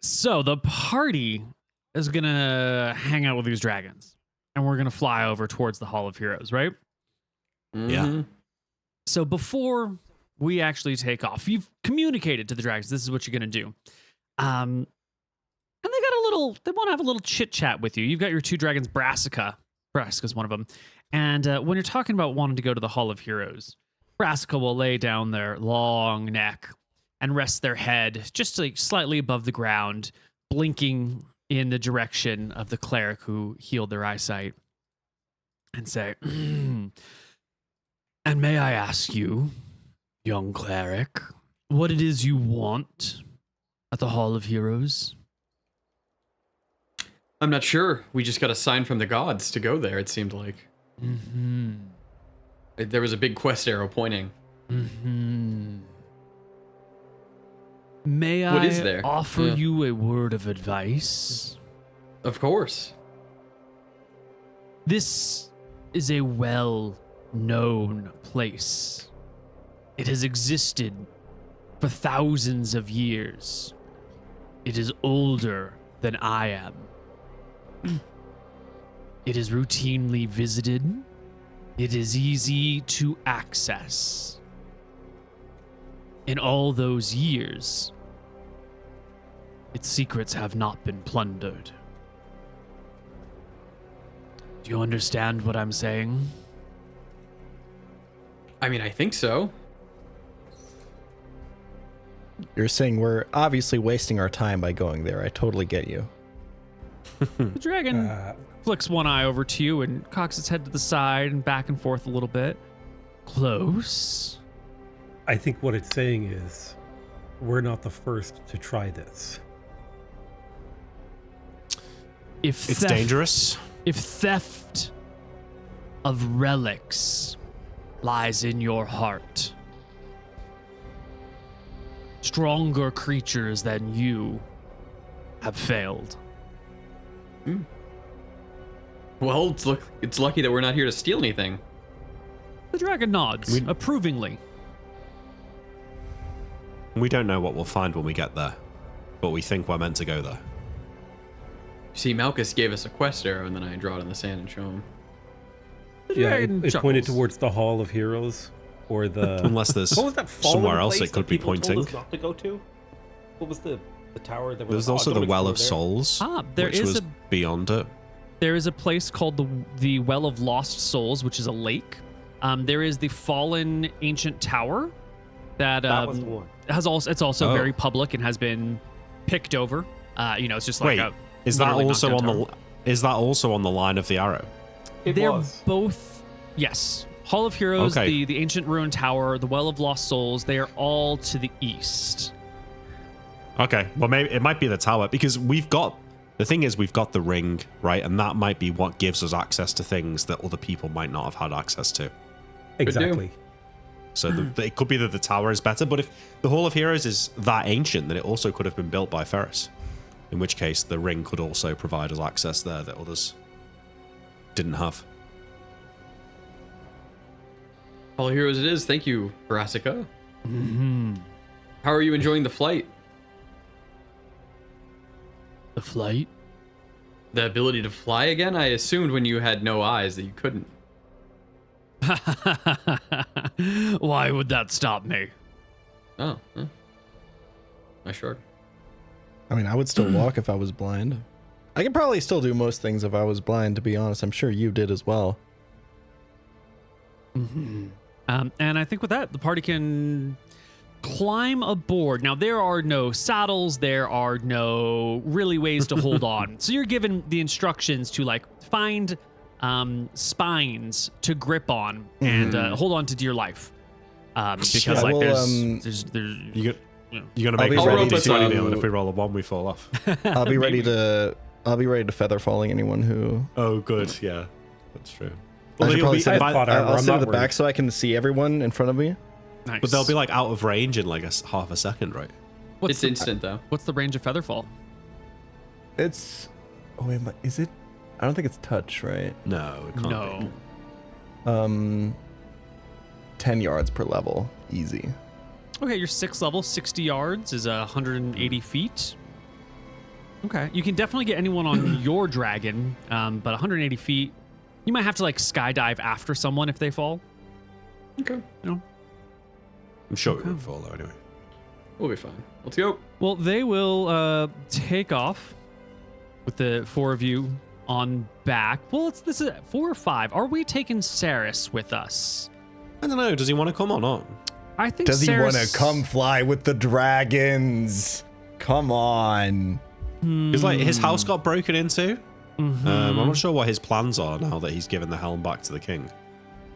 So the party is gonna hang out with these dragons, and we're gonna fly over towards the Hall of Heroes, right? Yeah. So before we actually take off, you've communicated to the dragons this is what you're gonna do. And they want to have a little chit chat with you. You've got your two dragons, Brassica's one of them. And when you're talking about wanting to go to the Hall of Heroes, Brassica will lay down their long neck and rest their head just like slightly above the ground, blinking in the direction of the cleric who healed their eyesight, and say, "And may I ask you, young cleric, what it is you want at the Hall of Heroes?" I'm not sure. We just got a sign from the gods to go there, it seemed like. Mm-hmm. There was a big quest arrow pointing. Mm-hmm. May What I is there? offer you a word of advice? Of course. This is a well-known place. It has existed for thousands of years. It is older than I am. It is routinely visited. It is easy to access. In all those years, its secrets have not been plundered. Do you understand what I'm saying? I mean, I think so. You're saying we're obviously wasting our time by going there. I totally get you. The dragon flicks one eye over to you and cocks its head to the side and back and forth a little bit. Close. I think what it's saying is we're not the first to try this. If It's theft- dangerous. If theft of relics lies in your heart, stronger creatures than you have failed. Well, it's lucky that we're not here to steal anything. The dragon nods approvingly. We don't know what we'll find when we get there, but we think we're meant to go there. See, Malchus gave us a quest arrow, and then I draw it in the sand and show him. The Yeah, dragon it pointed chuckles. towards the Hall of Heroes, or the. Unless there's What was that fallen somewhere else place it could that be people pointing. told us not to go to? What was the tower that? There's like, also oh, the don't Well explore of there? Souls, There which is was beyond it. There is a place called the Well of Lost Souls, which is a lake. There is the fallen ancient tower that was the one. has also it's also Oh. very public and has been picked over. It's just like Wait, is that literally also knocked on down the? Is that also on the line of the arrow? It They're was. both, yes. Hall of Heroes, Okay. the ancient ruined tower, the Well of Lost Souls, they are all to the east. Okay, well maybe it might be the tower because we've got the thing is we've got the ring, right, and that might be what gives us access to things that other people might not have had access to. Exactly. So it could be that the tower is better, but if the Hall of Heroes is that ancient, then it also could have been built by Ferris. In which case, the ring could also provide us access there that others didn't have. All heroes it is. Thank you, Brassica. Mm-hmm. How are you enjoying the flight? The flight? The ability to fly again? I assumed when you had no eyes that you couldn't. Why would that stop me? Oh. Nice shark. I mean, I would still walk if I was blind. I could probably still do most things if I was blind, to be honest. I'm sure you did as well. Mm-hmm. And I think with that, the party can climb aboard. Now, there are no saddles. There are no really ways to hold on. So you're given the instructions to like find spines to grip on and hold on to dear life. Because Yeah, like well, there's You're gonna I'll make be us ready roll to- a tiny deal, and if we roll a 1, we fall off. I'll be ready to feather falling anyone who. Oh, good. Yeah, that's true. I should you'll probably be, sit, plot armor, I'll I'm sit not at the back worried. so I can see everyone in front of me. nice. but they'll be like out of range in like half a second, right? It's instant, though. What's the range of Featherfall? It's. Oh wait, is it? I don't think it's touch, right? No, it can't be. 10 yards per level, easy. Okay, your 6th level, 60 yards is 180 feet. Okay. You can definitely get anyone on your dragon, but 180 feet, you might have to like skydive after someone if they fall. Okay. You know? I'm sure we would fall though anyway. We'll be fine. Let's go. Well, they will take off with the 4 of you on back. Well, this is 4 or 5. Are we taking Saris with us? I don't know. Does he want to come or not? I think Does he want Saris- to come fly with the dragons? Come on. Because like his house got broken into. Mhm. I'm not sure what his plans are now that he's given the helm back to the king.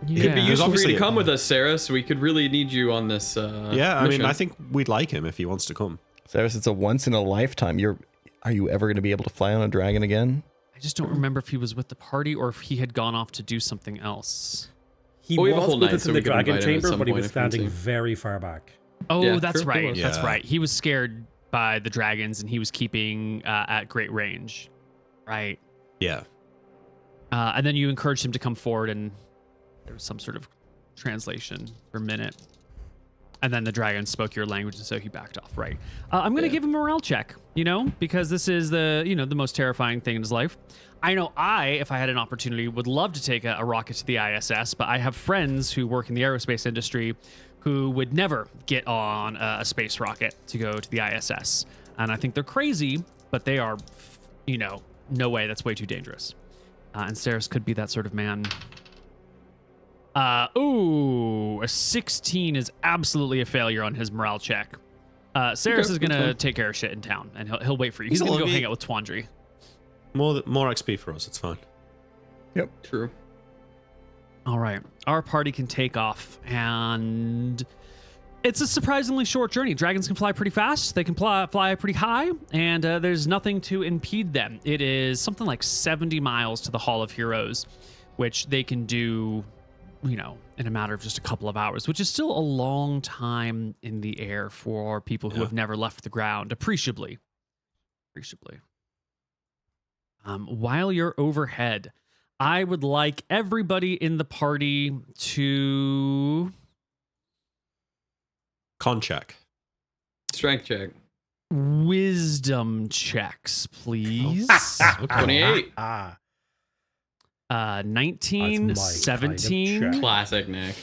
Yeah. It'd be useful for you obviously- to come with us, Sarah, so we could really need you on this Yeah, I mean, mission. I think we'd like him if he wants to come. Cyrus, it's a once in a lifetime. Are you ever going to be able to fly on a dragon again? I just don't remember if he was with the party or if he had gone off to do something else. He Well, we have a was whole with night, us so in we the could dragon invite him at chamber, some but he point was if we want standing to. very far back. Oh, Yeah, that's true, he right. was. That's Yeah. right. He was scared by the dragons and he was keeping at great range. Right. Yeah. And then you encouraged him to come forward and there was some sort of translation for a minute. And then the dragon spoke your language and so he backed off. Right. I'm going to give him a morale check, because this is the most terrifying thing in his life. I know if I had an opportunity, would love to take a rocket to the ISS, but I have friends who work in the aerospace industry who would never get on a space rocket to go to the ISS. And I think they're crazy, but they are, no way. That's way too dangerous. And Saris could be that sort of man. A 16 is absolutely a failure on his morale check. Saris Okay, is going that's to fine. take care of shit in town, and he'll wait for you. He's He's going to go lucky. hang out with Twandri. More XP for us. It's fine. True. All right. Our party can take off, and it's a surprisingly short journey. Dragons can fly pretty fast. They can fly pretty high, and there's nothing to impede them. It is something like 70 miles to the Hall of Heroes, which they can do, in a matter of just a couple of hours, which is still a long time in the air for people who have never left the ground, appreciably. While you're overhead, I would like everybody in the party to Con check. Strength check. wisdom checks, please. 28. 19, That's my 17. kind of check. Classic Nick.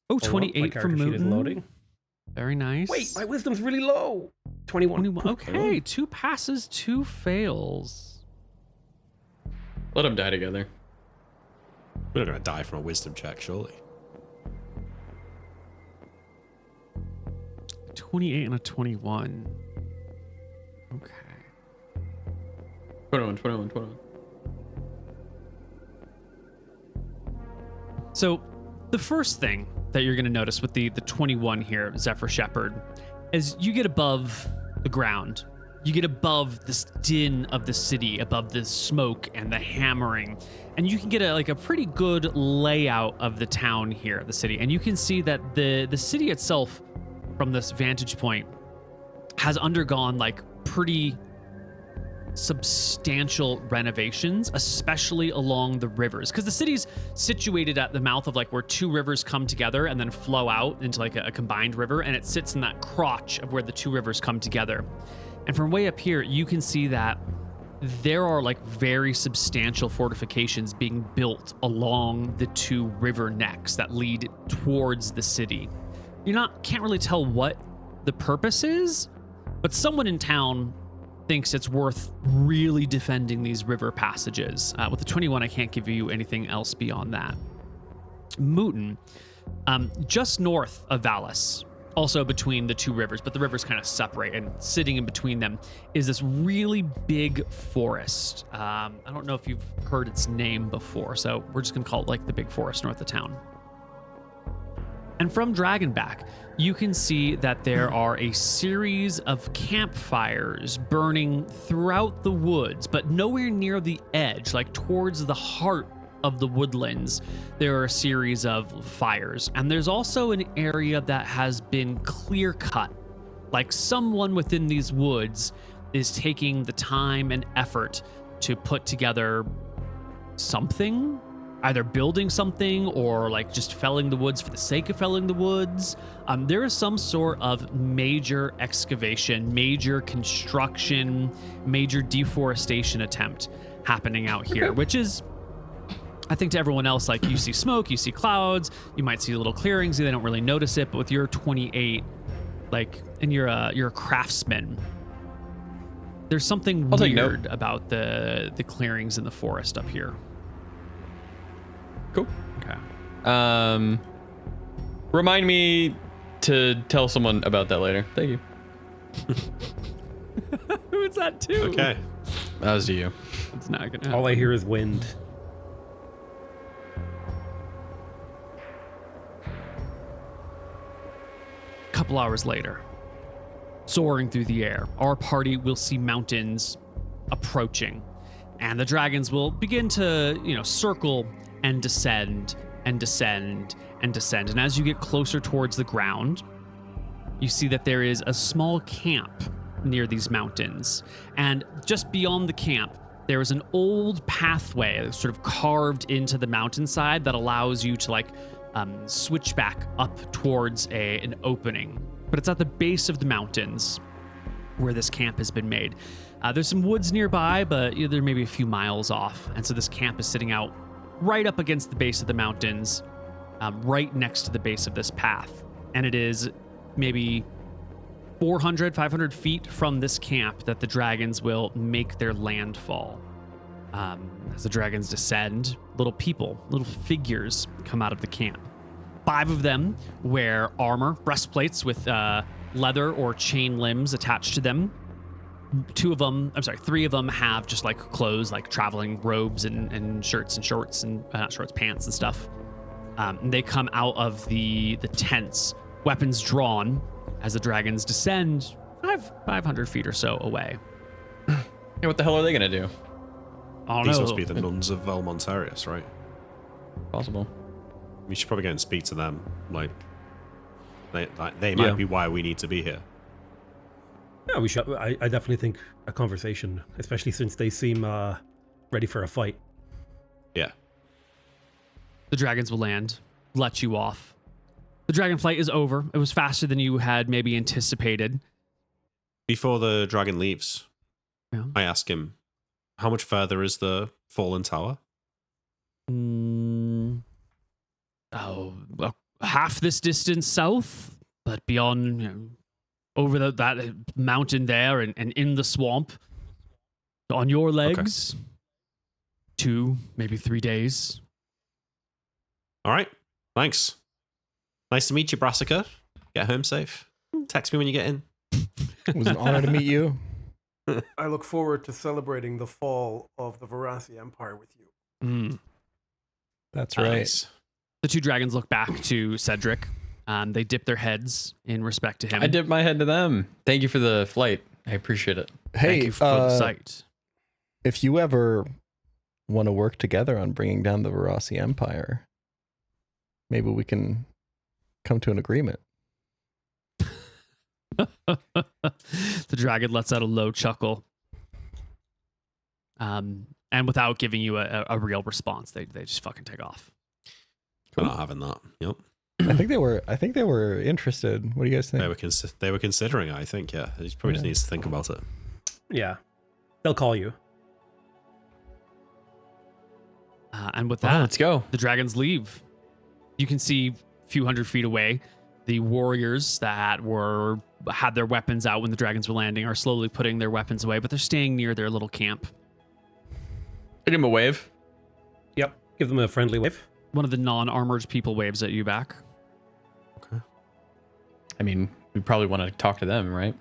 Oh, Hold on, my 28 for character sheet is Mooten. loading. Very nice. Wait, my wisdom's really low. 21. 21. Okay, 2 passes, 2 fails. Let them die together. We're not going to die from a wisdom check, surely. 28 and a 21. Okay. 21. So the first thing that you're going to notice with the 21 here, Zephyr Shepherd, is you get above the ground. You get above this din of the city, above the smoke and the hammering, and you can get a pretty good layout of the town here, the city. And you can see that the city itself, from this vantage point, has undergone pretty substantial renovations, especially along the rivers, because the city's situated at the mouth of where 2 rivers come together and then flow out into a combined river, and it sits in that crotch of where the 2 rivers come together. And from way up here, you can see that there are very substantial fortifications being built along the 2 river necks that lead towards the city. Can't really tell what the purpose is, but someone in town thinks it's worth really defending these river passages. With the 21, I can't give you anything else beyond that. Mooten, just north of Valis, also between the 2 rivers, but the rivers kind of separate, and sitting in between them is this really big forest. I don't know if you've heard its name before, so we're just gonna call it the big forest north of town. And from Dragonback, you can see that there are a series of campfires burning throughout the woods, but nowhere near the edge, towards the heart of the woodlands. There are a series of fires, and there's also an area that has been clear cut. Someone within these woods is taking the time and effort to put together something. either building something or like just felling the woods for the sake of felling the woods. There is some sort of major excavation, major construction, major deforestation attempt happening out here, which is, I think, to everyone else, like, you see smoke, you see clouds, you might see little clearings, they don't really notice it, but with your 28, like, and you're a craftsman, there's something weird about the clearings in the forest up here. Cool. Okay. Remind me to tell someone about that later. Thank you. Who's that too? Okay. That was you. It's not gonna happen. All I hear is wind. Couple hours later, soaring through the air, our party will see mountains approaching, and the dragons will begin to, circle and descend and descend and descend. And as you get closer towards the ground, you see that there is a small camp near these mountains. And just beyond the camp, there is an old pathway sort of carved into the mountainside that allows you to switch back up towards an opening. But it's at the base of the mountains where this camp has been made. There's some woods nearby, but they're maybe a few miles off. And so this camp is sitting out right up against the base of the mountains, right next to the base of this path. And it is maybe 400, 500 feet from this camp that the dragons will make their landfall. As the dragons descend, little people, little figures come out of the camp. 5 of them wear armor, breastplates with leather or chain limbs attached to them. 3 of them have just like clothes, like traveling robes and shirts and shorts and pants and stuff. And they come out of the tents, weapons drawn, as the dragons descend 500 feet or so away. Hey, what the hell are they gonna do? I don't These know. must be the nuns of Velmontarius, right? Possible. We should probably go and speak to them. Like, they might be why we need to be here. Yeah, we should. I definitely think a conversation, especially since they seem ready for a fight. Yeah. The dragons will land, let you off. The dragon flight is over. It was faster than you had maybe anticipated. Before the dragon leaves, Yeah. I ask him, how much further is the fallen tower? Half this distance south, but beyond, over that mountain there and in the swamp, on your legs, 2, maybe 3 days. All right. Thanks. Nice to meet you, Brassica. Get home safe. Text me when you get in. It was an honor to meet you. I look forward to celebrating the fall of the Varasi Empire with you. That's right. Nice. The 2 dragons look back to Cedric. They dip their heads in respect to him. I dipped my head to them. Thank you for the flight. I appreciate it. Thank Hey, you for the sight. if you ever want to work together on bringing down the Varasi Empire, maybe we can come to an agreement. The dragon lets out a low chuckle. And without giving you a real response, they just fucking take off. I'm not having that. Yep. I think they were interested. What do you guys think? They were considering it, I think, yeah. He probably just needs to think about it. Yeah, they'll call you. And with that, Let's go. the dragons leave. You can see a few hundred feet away, the warriors that had their weapons out when the dragons were landing are slowly putting their weapons away, but they're staying near their little camp. Give him a wave. Yep, give them a friendly wave. One of the non-armored people waves at you back. I mean, we probably want to talk to them, right?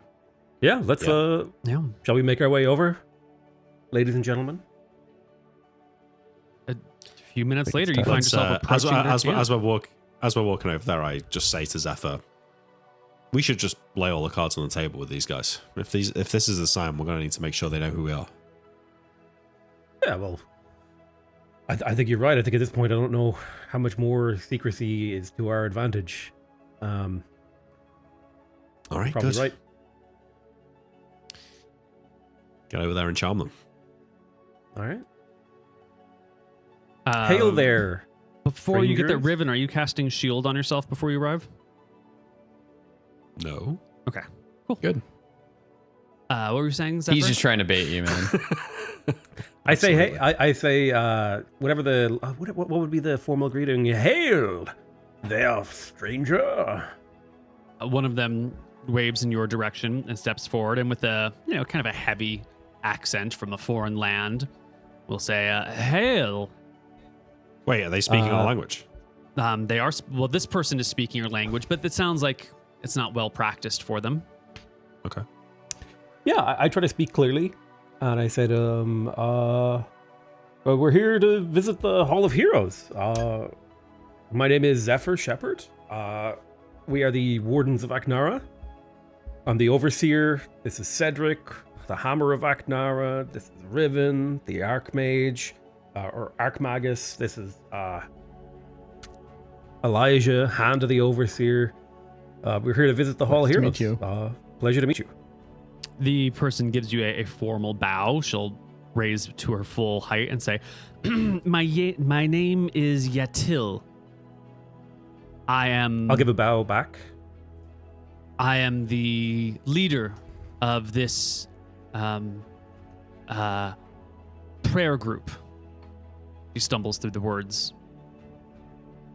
Yeah, let's. Yeah. Shall we make our way over, ladies and gentlemen? A few minutes think later, it's you time. find yourself As approaching their camp. we're walking over there, I just say to Zephyr, we should just lay all the cards on the table with these guys. If this is the sign, we're going to need to make sure they know who we are. Yeah, well, I think you're right. I think at this point, I don't know how much more secrecy is to our advantage. All right, Probably good. right. Get over there and charm them. All right. Hail there. Before you get that strangers. Riven, are you casting shield on yourself before you arrive? No. Okay, cool. Good. What were you saying, Zephyr? He's just trying to bait you, man. I say, hey, Absolutely. I say, whatever the, what would be the formal greeting? Hail there, stranger. One of them waves in your direction and steps forward, and with a kind of a heavy accent from a foreign land, will say, "Hail." Wait, are they speaking our language? They are. Well, this person is speaking your language, but it sounds like it's not well practiced for them. Okay. Yeah, I try to speak clearly, and I said, well, we're here to visit the Hall of Heroes. My name is Zephyr Shepherd. We are the Wardens of Aknara. I'm the Overseer. This is Cedric, the Hammer of Aknara. This is Riven, the Archmage, or Archmagus. This is Elijah, Hand of the Overseer. We're here to visit the Hall Nice of to Heroes. meet you. Pleasure to meet you. The person gives you a formal bow. She'll raise to her full height and say, my name is Yatil. I'll give a bow back. I am the leader of this prayer group. She stumbles through the words.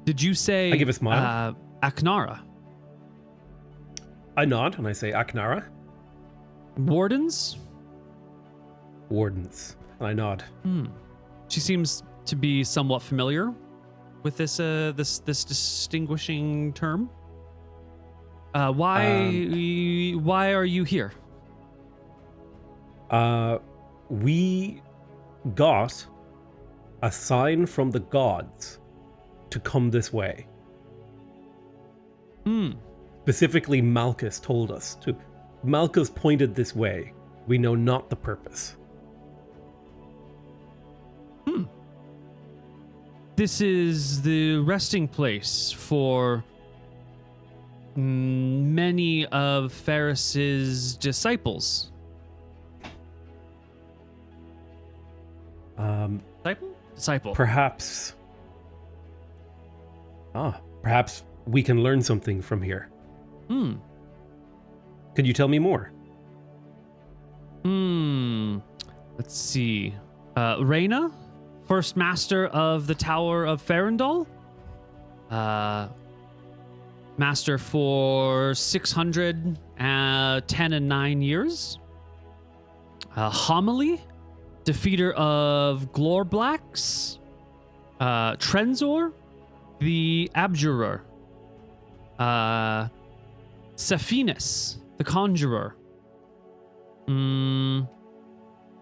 Did you say I give a smile. Aknara? I nod and I say Aknara. Wardens? Wardens. I nod. She seems to be somewhat familiar with this this distinguishing term. Why are you here? We got a sign from the gods to come this way. Specifically, Malchus told us to. Malchus pointed this way. We know not the purpose. This is the resting place for many of Ferris's disciples. Disciple. Perhaps we can learn something from here. Could you tell me more? Let's see. Reyna, first master of the Tower of Farandol. Master for 610 and 9 years. Homily, defeater of Glorblacks. Trenzor, the Abjurer. Sephinus, the Conjurer.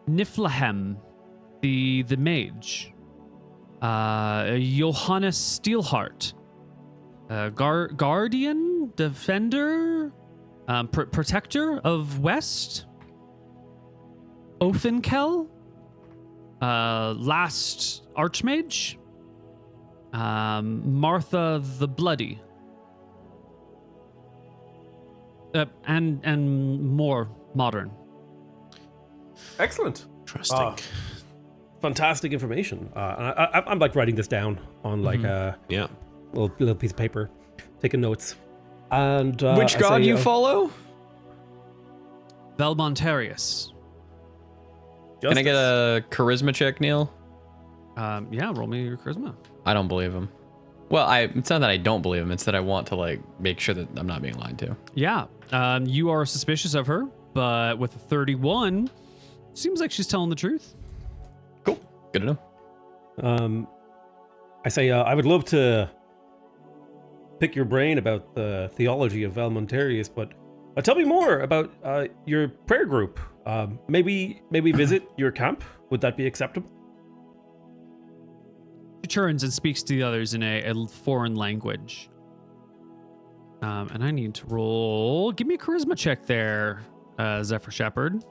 Niflheim, the Mage. Johannes Steelheart, Guardian, Defender, Protector of West. Othenkel, Last Archmage. Martha the Bloody. And more modern. Excellent. Interesting. Fantastic information. I'm like writing this down on like a Yeah. little piece of paper, taking notes. And Which I god say, you follow? Velmontarius. Can I get Justice. a charisma check, Neil? Yeah, roll me your charisma. I don't believe him. Well, it's not that I don't believe him. It's that I want to like make sure that I'm not being lied to. Yeah, you are suspicious of her, but with a 31, seems like she's telling the truth. Cool. Good to know. I say I would love to pick your brain about the theology of Valmontarius, but tell me more about your prayer group. Maybe visit your camp. Would that be acceptable? She turns and speaks to the others in a foreign language. And I need to roll. Give me a charisma check there, Zephyr Shepherd.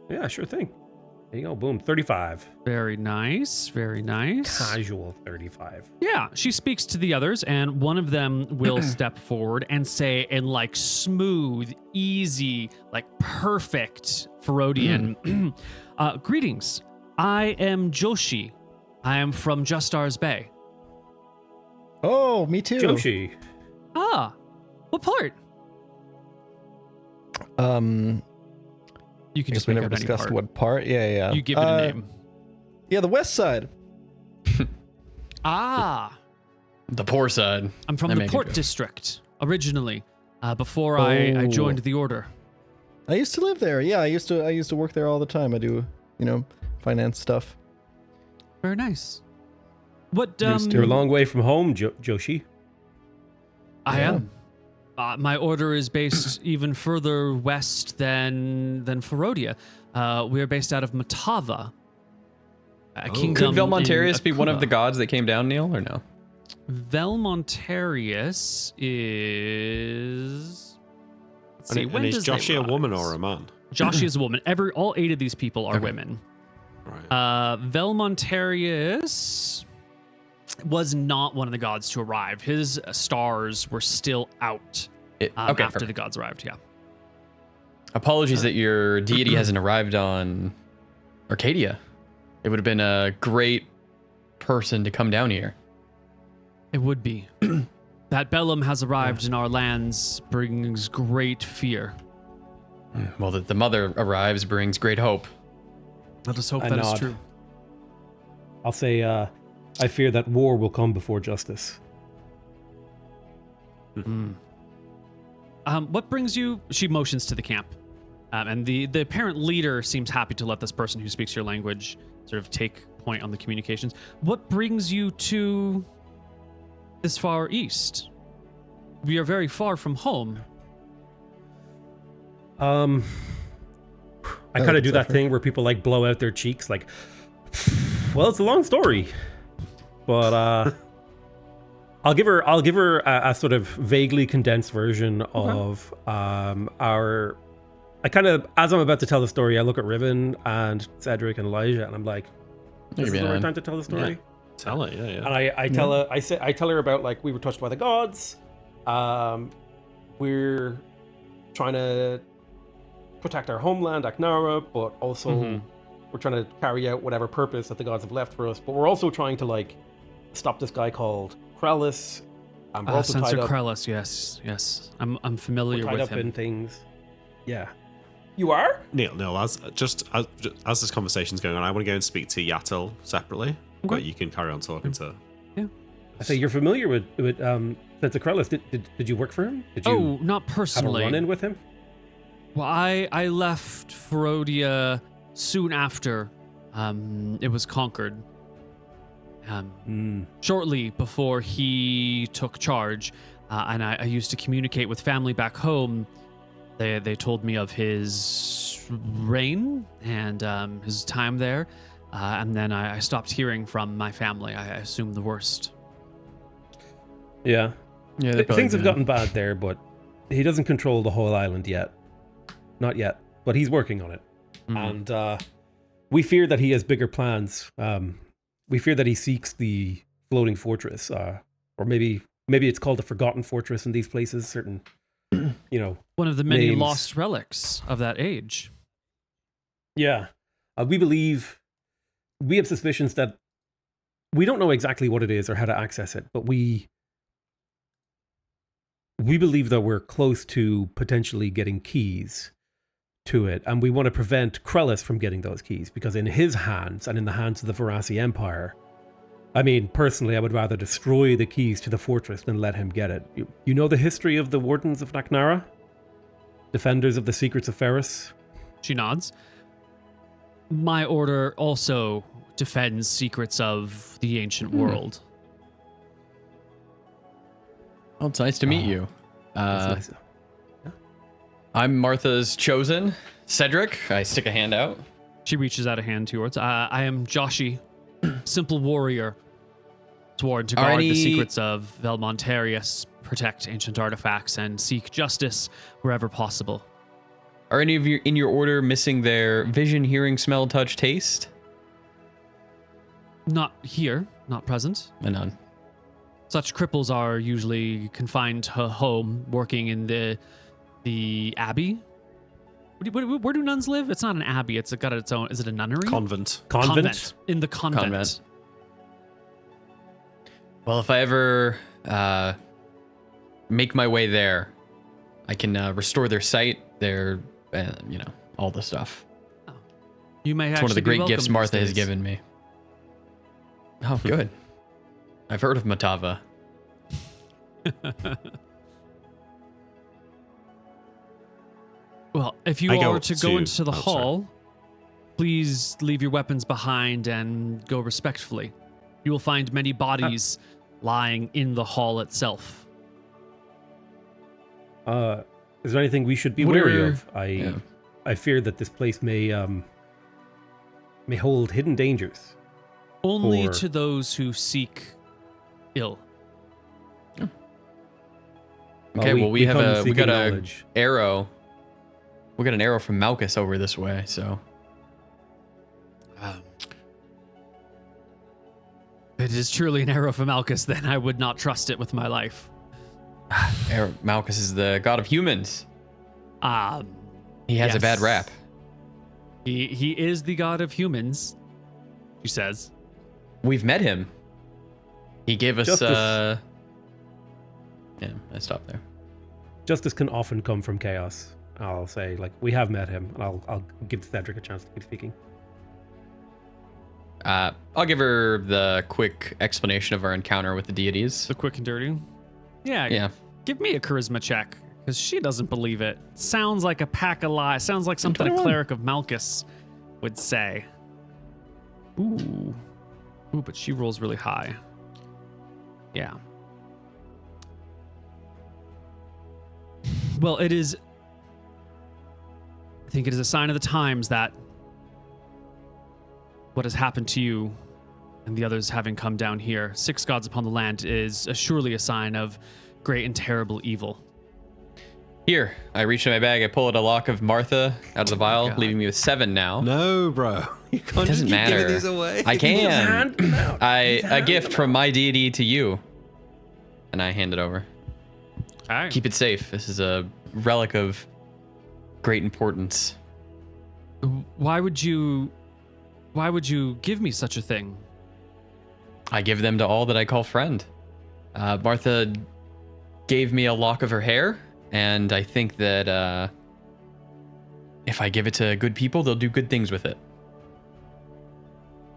Yeah, sure thing. There you go. Boom. 35. Very nice. Very nice. Casual 35. Yeah, she speaks to the others, and one of them will step forward and say in like smooth, easy, like perfect Ferodian, greetings. I am Joshi, I am from Justars Bay. Oh, me too. Joshi. Ah, what part? You I can guess just we make never out any discussed part. what part. Yeah. You give it a name. Yeah, the west side. Ah, The poor side. I'm from That the make it Port go. District originally, before I joined the Order. I used to live there. Yeah, I used to work there all the time. I do, finance stuff. Very nice. What? You're a long way from home, Joshi. I Yeah. am. My order is based even further west than Ferodia. We are based out of Matava, a kingdom. Could Velmontarius in be one of the Akuba. gods that came down, Neil, or no? Velmontarius is. Let's see. When and is does they Joshi a woman rise? or a man? Joshi is a woman. All 8 of these people are Okay. women. Right. Velmontarius was not one of the gods to arrive. His stars were still out Okay, after fair. the gods arrived. Yeah. Apologies that your deity hasn't arrived on Arcadia. It would have been a great person to come down here. It would be. That Bellum has arrived in our lands brings great fear. Well, that the mother arrives brings great hope. Let us hope I that is nod. true. I'll say, I fear that war will come before justice. What brings you? She motions to the camp, and the apparent leader seems happy to let this person who speaks your language sort of take point on the communications. What brings you to this far east? We are very far from home. I kind of do that thing where people like blow out their cheeks, like, well, it's a long story, but I'll give her a sort of vaguely condensed version of our. I kind of, as I'm about to tell the story, I look at Riven and Cedric and Elijah, and I'm like, "This is the right time to tell the story." Tell it, yeah. And I tell her, I tell her about, like, we were touched by the gods. We're trying to protect our homeland, Aknara, but also we're trying to carry out whatever purpose that the gods have left for us. But we're also trying to, like, stop this guy called Krellis. And we're also Sensor tied up, Krellis, yes. I'm familiar tied with up in him. things. Yeah. You are? Neil, as this conversation's going on, I want to go and speak to Yatel separately, but you can carry on talking to. I say you're familiar with Sensor Krellis. Did you work for him? Did you Oh, not have a personally. run-in with him? Well, I left Ferodia soon after it was conquered. Shortly before he took charge, and I used to communicate with family back home. They told me of his reign and his time there, and then I stopped hearing from my family. I assumed the worst. Yeah. Yeah, Things have gotten bad there, but he doesn't control the whole island yet. Not yet, but he's working on it. And we fear that he has bigger plans. We fear that he seeks the floating fortress, or maybe it's called the Forgotten Fortress in these places. Certain, One of the many names. lost relics of that age. Yeah, we have suspicions that we don't know exactly what it is or how to access it, but we believe that we're close to potentially getting keys to it, and we want to prevent Krellis from getting those keys, because in his hands and in the hands of the Varasi Empire, I mean, personally, I would rather destroy the keys to the fortress than let him get it. You know the history of the Wardens of Naknara? Defenders of the secrets of Ferris? She nods. My order also defends secrets of the ancient world. Well, it's nice to meet you. That's nice. I'm Martha's chosen, Cedric. I stick a hand out. She reaches out a hand towards. I am Joshi, simple warrior, sworn to Are guard the any- secrets of Velmontarius, protect ancient artifacts, and seek justice wherever possible. Are any of you in your order missing their vision, hearing, smell, touch, taste? Not here, not present. None. Such cripples are usually confined to home, working in the abbey. Where do nuns live? It's not an abbey. It's got its own. Is it a nunnery? Convent. Convent? In the convent. Convent. Well, if I ever make my way there, I can restore their sight, their, all the stuff. You may It's one of the actually be great gifts welcome Martha these has days. given me. Oh, good. I've heard of Matava. Well, if you I go are to up go to- into the oh, sorry. hall, please leave your weapons behind and go respectfully. You will find many bodies lying in the hall itself. Is there anything we should be What wary are- of? yeah. I fear that this place may hold hidden dangers. Only Or- to those who seek ill. Okay, well, we have come we got seeking a knowledge. arrow. We got an arrow from Malchus over this way, so If it is truly an arrow from Malchus, then I would not trust it with my life. Malchus is the god of humans. He has a bad Yes. rap. He is the god of humans, she says. We've met him. He gave us Justice. Yeah, I stopped there. Justice can often come from chaos. I'll say, like, we have met him, and I'll give Cedric a chance to keep speaking. I'll give her the quick explanation of our encounter with the deities. The quick and dirty. Yeah. Yeah. Give me a charisma check, because she doesn't believe it. Sounds like a pack of lies. Sounds like something a 21. cleric of Malchus would say. Ooh. Ooh, but she rolls really high. Yeah. Well, it is... I think it is a sign of the times that what has happened to you and the others having come down here, 6 gods upon the land, is surely a sign of great and terrible evil. Here, I reach in my bag, I pull out a lock of Martha out of the vial, God. leaving me with 7 now. No, bro. You can't Doesn't just keep matter. giving these away. I can. A gift from my deity to you. And I hand it over. All right. Keep it safe. This is a relic of great importance. Why would you give me such a thing? I give them to all that I call friend. Martha gave me a lock of her hair, and I think that if I give it to good people, they'll do good things with it.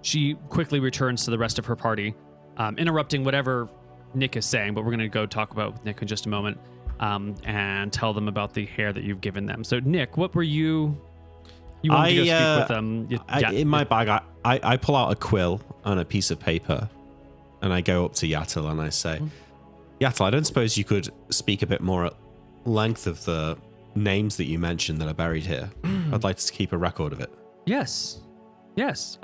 She quickly returns to the rest of her party, interrupting whatever Nick is saying, but we're going to go talk about with Nick in just a moment, and tell them about the hair that you've given them. So, Nick, what were you... You wanted to go speak with them? In my bag, I pull out a quill and a piece of paper, and I go up to Yatel and I say, Yatel, I don't suppose you could speak a bit more at length of the names that you mentioned that are buried here? I'd like to keep a record of it. Yes. Yes.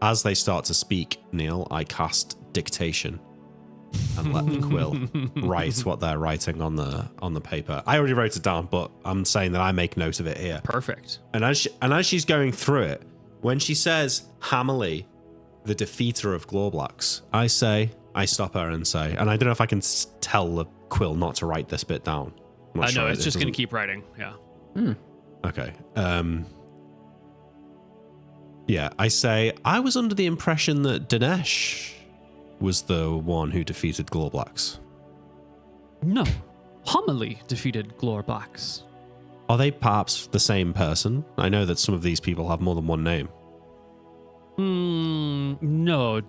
As they start to speak, Neil, I cast dictation and let the quill write what they're writing on the paper. I already wrote it down, but I'm saying that I make note of it here. Perfect. And as she's going through it, when she says Hammerly, the defeater of Glorblacks, I stop her and say, and I don't know if I can tell the quill not to write this bit down. I'm not I know, sure. it's It just going to doesn't- keep writing. Yeah. Okay. Yeah, I say, I was under the impression that Dinesh was the one who defeated Glorblacks. No. Homily defeated Glorblacks. Are they perhaps the same person? I know that some of these people have more than one name. No.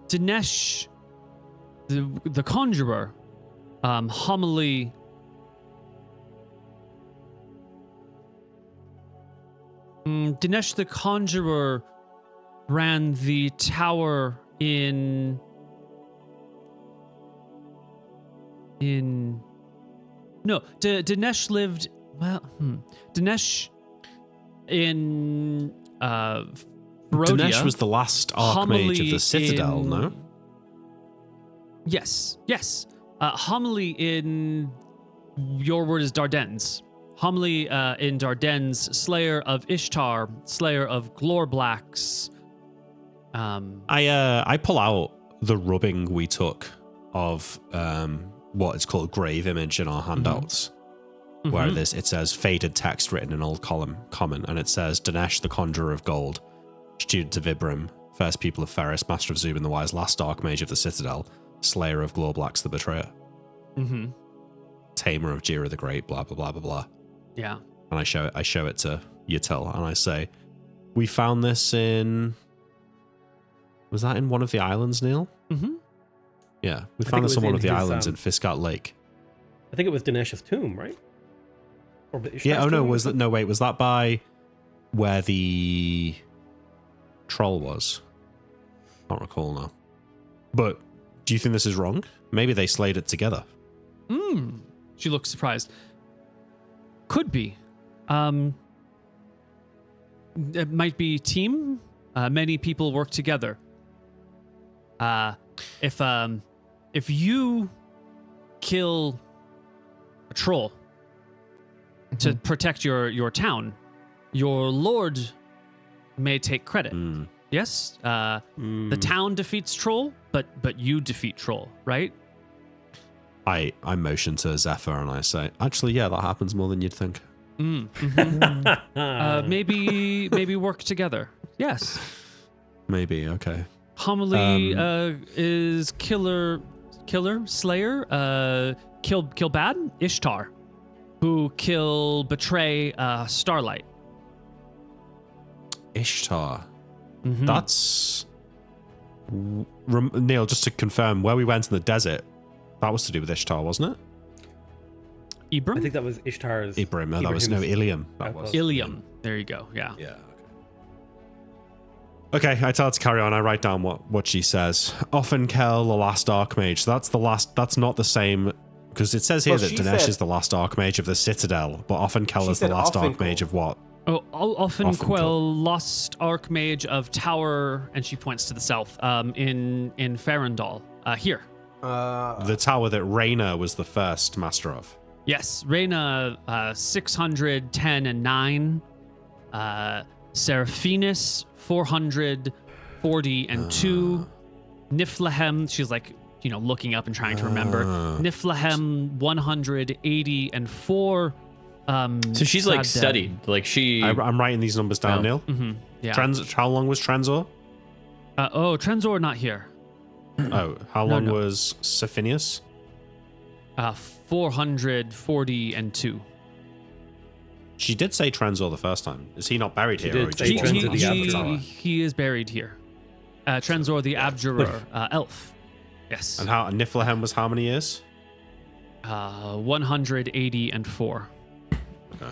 Dinesh, the conjurer, Homily. Dinesh the conjurer ran the tower in no, Dinesh lived Dinesh in Barodia. Dinesh was the last Archmage of Homily the Citadel, in- no? Yes. Homily in your word is Dardennes. Homily in Dardennes, Slayer of Ishtar, Slayer of Glorblacks. I pull out the rubbing we took of what is called grave image in our handouts, where it says faded text written in old common, and it says Dinesh the Conjurer of Gold, student of Ibram, first people of Ferris, master of Zubin the Wise, last Archmage of the Citadel, slayer of Glorblacks the Betrayer, Mm-hmm. tamer of Jira the Great, blah, blah, blah, blah, blah. Yeah. And I show it to Yatil, and I say, we found this in... Was that in one of the islands, Neil? Mm-hmm. Yeah, we I found think it this on was one in of the his, islands in Fiskat Lake. I think it was Dinesh's tomb, right? Or Yeah, Ishtar's oh no, tomb? was that... No, wait, was that by where the troll was? I can't recall now. But do you think this is wrong? Maybe they slayed it together. She looks surprised. Could be. It might be team. Many people work together. If you kill a troll to protect your town, your lord may take credit. Yes. The town defeats troll, but you defeat troll, right? I motion to Zephyr and I say, actually, yeah, that happens more than you'd think. Maybe work together. Yes. Maybe, okay. Homily is killer, slayer. Kill bad Ishtar, who betray Starlight. Ishtar. That's... Neil, just to confirm, where we went in the desert, that was to do with Ishtar, wasn't it? Ibram? I think that was Ishtar's. Ibrahim, no, that was no Ilium. That was Ilium. There you go. Yeah. Yeah. Okay, I tell her to carry on. I write down what she says. Offenkel, the last Archmage. That's the last. That's not the same, because it says here Well, that she Dinesh said- is the last Archmage of the Citadel, but Offenkel She is the said last Offenkel. Archmage of what? Oh, often Often Quell, lost Archmage of Tower, and she points to the south. In Farandal. Here. The tower that Reyna was the first master of. Yes, Reyna 610 and 9. Seraphinus 440 and 2. Niflheim, she's like, looking up and trying to remember. Niflheim 180 and 4. So she's like Sad studied. Like she. I'm writing these numbers down, Oh. Neil. Yeah. How long was Trenzor? Trenzor not here. Oh, how long no. was Sophinius? 440 and 2. She did say Trenzor the first time. Is he not buried here? did Or say he just Trenzor the Abjurer. He is buried here. Trenzor the Abjurer, elf. Yes. And Niflheim was how many years? 180 and 4. Okay.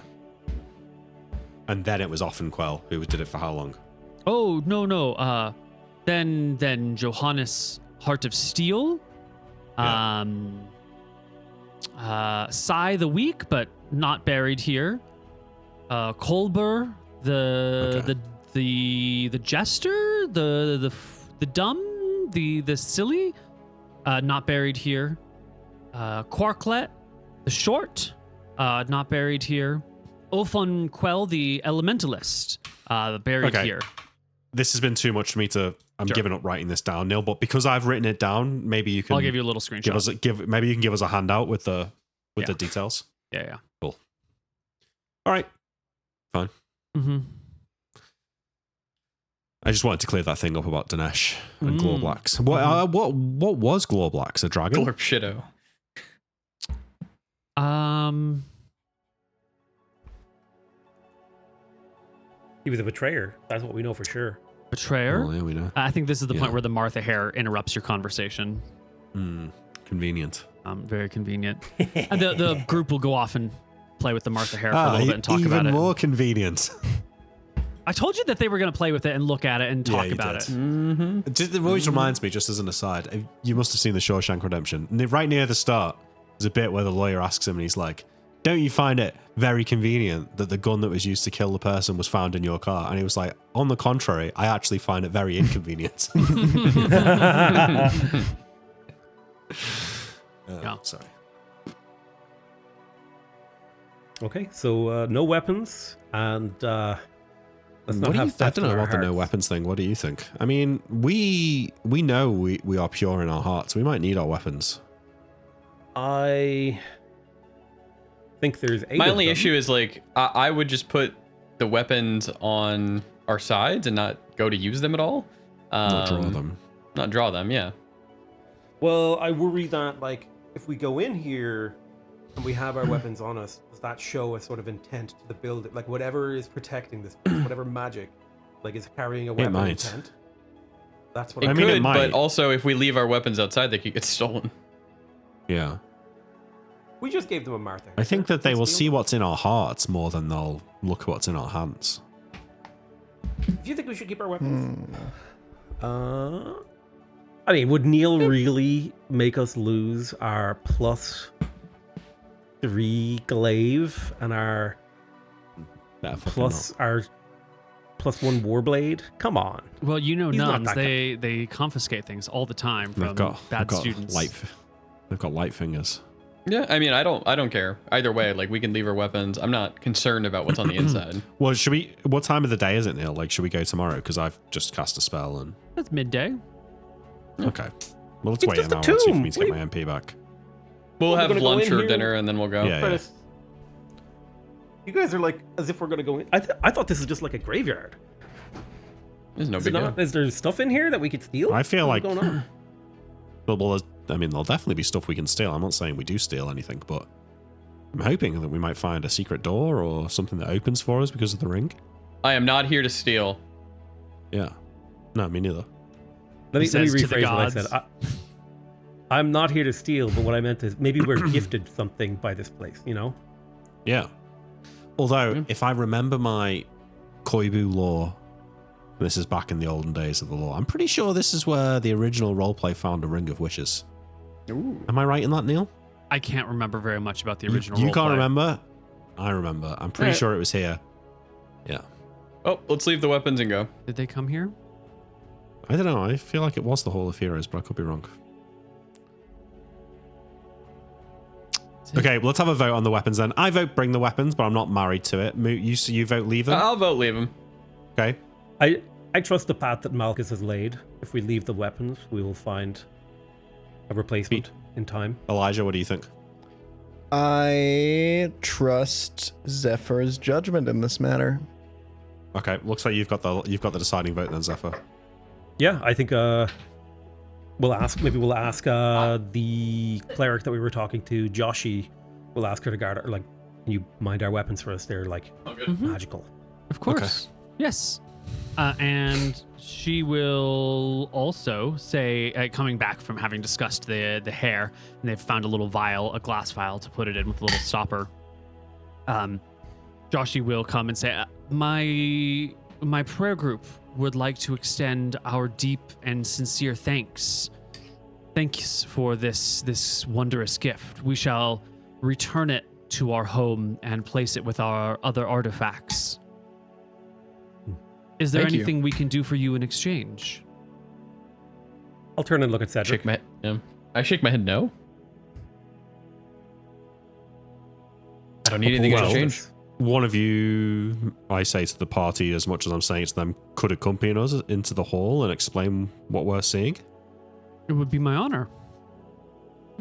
And then it was Offenquell who did it for how long? Oh, no. Then Johannes Heart of Steel. Yeah. Sai the Weak, but not buried here. Kolber, the Jester, the Dumb, the Silly, not buried here. Quarklet, the Short, not buried here. Ofon Quell, the Elementalist, buried Okay. here. This has been too much for me to. I'm Sure. giving up writing this down, Neil. But because I've written it down, maybe you can. I'll give you a little screenshot. Maybe you can give us a handout with the Yeah. details. Yeah. All right. Fine. Mm-hmm. I just wanted to clear that thing up about Dinesh and Mm. Glorblacks. What was Glorblacks? A dragon? Glorp Shido. He was a betrayer. That's what we know for sure. Betrayer. Oh, yeah, we know. I think this is the Yeah. point where the Martha Hare interrupts your conversation. Convenient. Very convenient. And the group will go off and play with the Martha Hare for a little bit and talk even about it. more convenient. I told you that they were going to play with it and look at it and talk you about did. it. Mm-hmm. It always reminds me, just as an aside, you must have seen the Shawshank Redemption. Right near the start, there's a bit where the lawyer asks him, and he's like, "Don't you find it very convenient that the gun that was used to kill the person was found in your car?" And he was like, "On the contrary, I actually find it very inconvenient." Yeah. Sorry. Okay, so no weapons, and let's What not do have you, I theft don't in know our about the no hearts. weapons thing. What do you think? I mean, we know we are pure in our hearts. We might need our weapons. I think there's 8 My of only them. issue is like I would just put the weapons on our sides and not go to use them at all. Not draw them. Not draw them, yeah. Well, I worry that like if we go in here and we have our weapons on us, does that show a sort of intent to the build? Like whatever is protecting this, whatever magic, like is carrying a weapon might. intent. That's what It I mean, it could, might. but also if we leave our weapons outside, they could get stolen. Yeah. We just gave them a Martha. I think that they will see Steal what's in our hearts more than they'll look at what's in our hands. them. Do you think we should keep our weapons? I mean, would Neil really make us lose our +3 glaive and our Better fucking our +1 warblade? Come on. Well, you know, He's not nuns, that they confiscate things all the time not. from bad students. They've got light fingers. Yeah, I mean, I don't care. Either way, like we can leave our weapons. I'm not concerned about what's on the inside. Well, should we? What time of the day is it, Neil? Like, should we go tomorrow? Because I've just cast a spell and. That's midday. Okay. Well, let's It's wait just an a hour or two for tomb. me to get my MP back. We'll We're have gonna go lunch in or here. dinner and then we'll go. Yeah, yeah. You guys are like as if we're gonna go in. I thought this was just like a graveyard. There's no Is, big deal. is there stuff in here that we could steal? I feel What's like- going on? Well, I mean, there'll definitely be stuff we can steal. I'm not saying we do steal anything, but I'm hoping that we might find a secret door or something that opens for us because of the ring. I am not here to steal. Yeah. No, me neither. Let me says to the rephrase what I gods. said. I'm not here to steal, but what I meant is maybe we're gifted something by this place, you know? Yeah. Although, if I remember my Koibu lore, this is back in the olden days of the lore, I'm pretty sure this is where the original roleplay found a Ring of Wishes. Ooh. Am I right in that, Neil? I can't remember very much about the original. You can't roleplay. remember? I remember. I'm pretty Alright. sure it was here. Yeah. Oh, let's leave the weapons and go. Did they come here? I don't know. I feel like it was the Hall of Heroes, but I could be wrong. Okay, well, let's have a vote on the weapons then. I vote bring the weapons, but I'm not married to it. You vote leave them? I'll vote leave them. Okay. I trust the path that Malchus has laid. If we leave the weapons, we will find a replacement in time. Elijah, what do you think? I trust Zephyr's judgment in this matter. Okay, looks like you've got the deciding vote then, Zephyr. Yeah, I think we'll ask the cleric that we were talking to, Joshi. We'll ask her to guard, like, can you mind our weapons for us? They're like magical. Of course. Yes. And she will also say, coming back from having discussed the hair, and they've found a little vial, a glass vial, to put it in with a little stopper. Joshi will come and say, my prayer group would like to extend our deep and sincere thanks. Thanks for this wondrous gift. We shall return it to our home and place it with our other artifacts. Is there Thank you. anything we can do for you in exchange? I'll turn and look at Cedric. I shake my head no. I don't need anything in Well, exchange. One of you, I say to the party as much as I'm saying to them, could accompany us into the hall and explain what we're seeing. It would be my honor.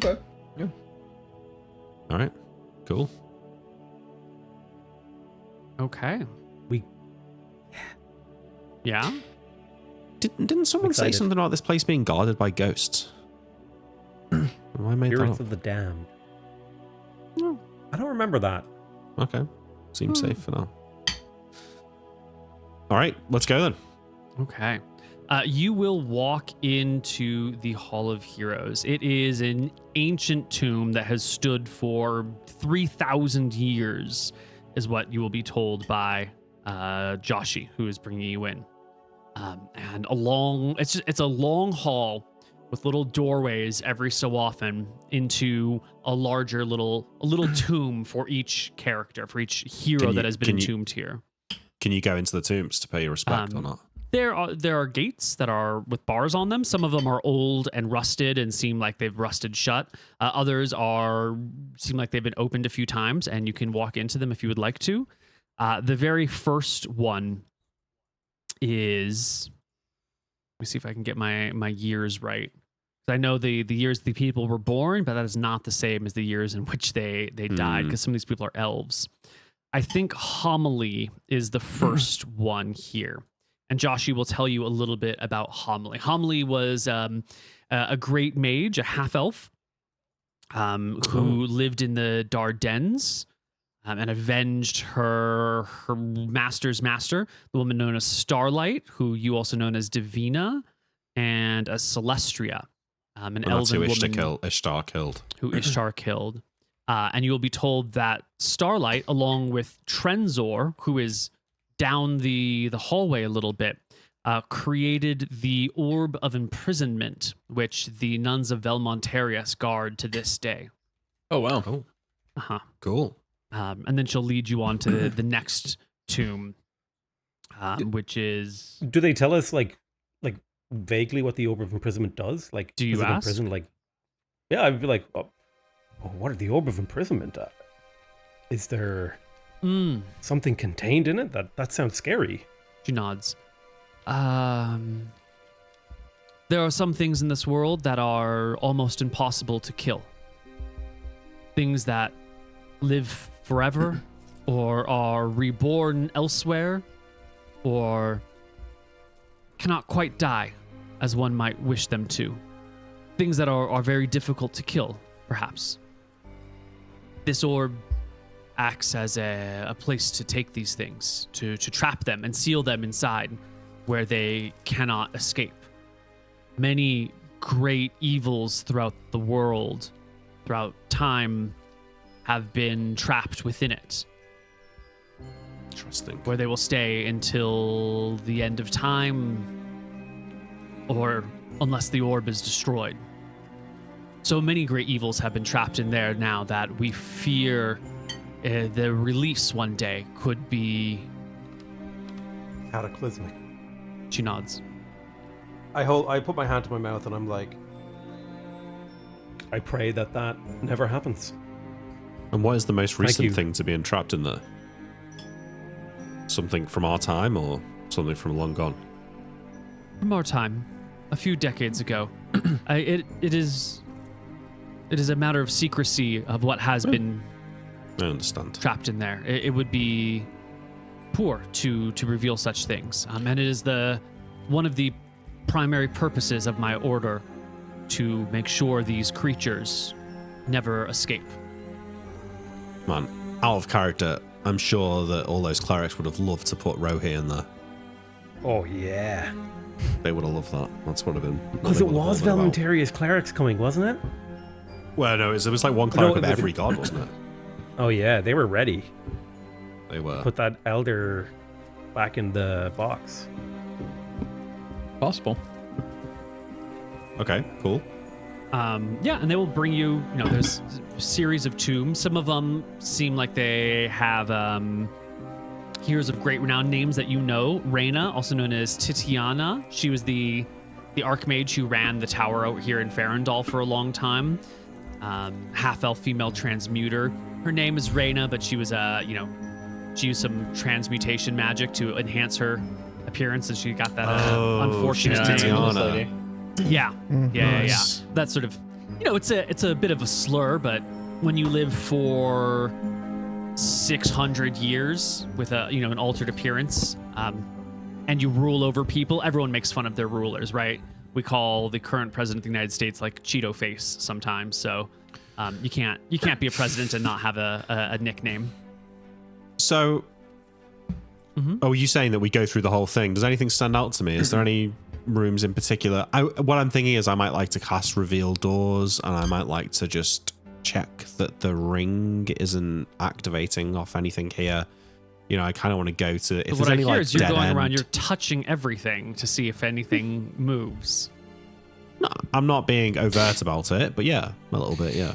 Okay. Yeah. All right, cool. Okay. We- Yeah? Didn't someone say Excited. something about this place being guarded by ghosts? Have I made that Spirits up? of the damned. No. I don't remember that. Okay, seems safe for now. All right, let's go then. Okay. You will walk into the Hall of Heroes. It is an ancient tomb that has stood for 3,000 years, is what you will be told by Joshi, who is bringing you in. And it's a long hall with little doorways every so often into a larger little tomb for each character, for each hero that has been entombed here. Can you go into the tombs to pay your respect or not? There are gates that are with bars on them. Some of them are old and rusted and seem like they've rusted shut. Others seem like they've been opened a few times, and you can walk into them if you would like to. The very first one is, let me see if I can get my years right. I know the years the people were born, but that is not the same as the years in which they died, because some of these people are elves. I think Homily is the first one here. and Joshi will tell you a little bit about Homily. Homily was a great mage, a half elf, who lived in the Dardennes and avenged her master's master, the woman known as Starlight, who you also known as Divina, and as Celestria, an And elven that's who woman Ishtar killed. who Ishtar killed. And you will be told that Starlight, along with Trenzor, who is down the hallway a little bit, created the Orb of Imprisonment, which the nuns of Velmontarius guard to this day. Oh wow. Oh, Uh-huh. cool. And then she'll lead you on to the next tomb, which is... Do they tell us like vaguely what the Orb of Imprisonment does? Like, Do you is it ask? imprison, like, yeah, I'd be like, oh, what are the Orb of Imprisonment? Is there something contained in it? That sounds scary. She nods. There are some things in this world that are almost impossible to kill. Things that live forever, or are reborn elsewhere, or cannot quite die as one might wish them to. Things that are very difficult to kill, perhaps. This orb acts as a place to take these things, to trap them and seal them inside where they cannot escape. Many great evils throughout the world, throughout time, have been trapped within it, Interesting. where they will stay until the end of time, or unless the orb is destroyed. So many great evils have been trapped in there now that we fear the release one day could be... Cataclysmic. She nods. I put my hand to my mouth and I'm like, I pray that never happens. And what is the most Thank recent you. thing to be entrapped in there? Something from our time or something from long gone? From our time, a few decades ago, it is a matter of secrecy of what has been I understand. trapped in there. It would be poor to reveal such things, and it is one of the primary purposes of my order to make sure these creatures never escape. Man, out of character, I'm sure that all those clerics would have loved to put Rohi in there. Oh yeah, They would have loved that. That's what would have been. because it was Velmontarius clerics coming, wasn't it? Well, no, it was like one cleric No, of it was- every god, wasn't it? Oh yeah, they were ready. They were. Put that elder back in the box. Possible. Okay, cool. Yeah, and they will bring you, there's a series of tombs. Some of them seem like they have heroes of great renown, names that you know. Reyna, also known as Titiana. She was the archmage who ran the tower out here in Farandal for a long time. Half-elf female transmuter. Her name is Reyna, but she was, she used some transmutation magic to enhance her appearance, and she got that unfortunate she's name. Titiana. Yeah. Nice. That's sort of, it's a bit of a slur, but when you live for 600 years with an altered appearance, and you rule over people, everyone makes fun of their rulers, right? We call the current president of the United States like Cheeto Face sometimes. So you can't be a president and not have a nickname. So, are you saying that we go through the whole thing? Does anything stand out to me? Is there any rooms in particular? What I'm thinking is I might like to cast Reveal Doors, and I might like to just check that the ring isn't activating off anything here. I kind of want to go to... If But there's what I any hear like is you're dead going end, around, you're touching everything to see if anything moves. No, I'm not being overt about it, but yeah, a little bit, yeah.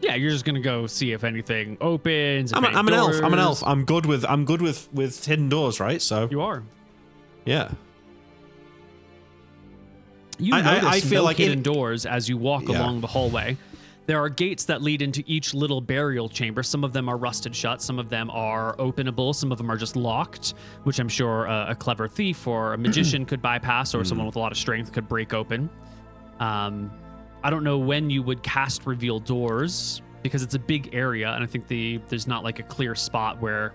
Yeah, you're just gonna go see if anything opens. If I'm any an elf. I'm an doors- elf. I'm good with hidden doors, right? So You are. yeah. You I notice feel no like hidden doors as you walk Yeah. along the hallway. There are gates that lead into each little burial chamber. Some of them are rusted shut. Some of them are openable. Some of them are just locked, which I'm sure a clever thief or a magician could bypass, or someone with a lot of strength could break open. I don't know when you would cast Reveal Doors, because it's a big area, and I think there's not like a clear spot where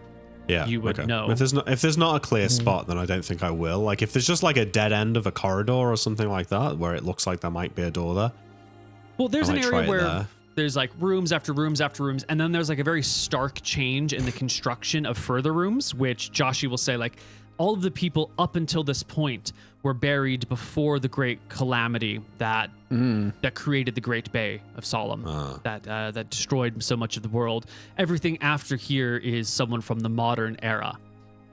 Yeah, you would okay. know. If there's not a clear spot, then I don't think I will. Like if there's just like a dead end of a corridor or something like that, where it looks like there might be a door there. Well, there's I an might area try it where there. there's like rooms after rooms after rooms, and then there's like a very stark change in the construction of further rooms, which Joshi will say like all of the people up until this point were buried before the great calamity that created the Great Bay of Solemn, that destroyed so much of the world. Everything after here is someone from the modern era.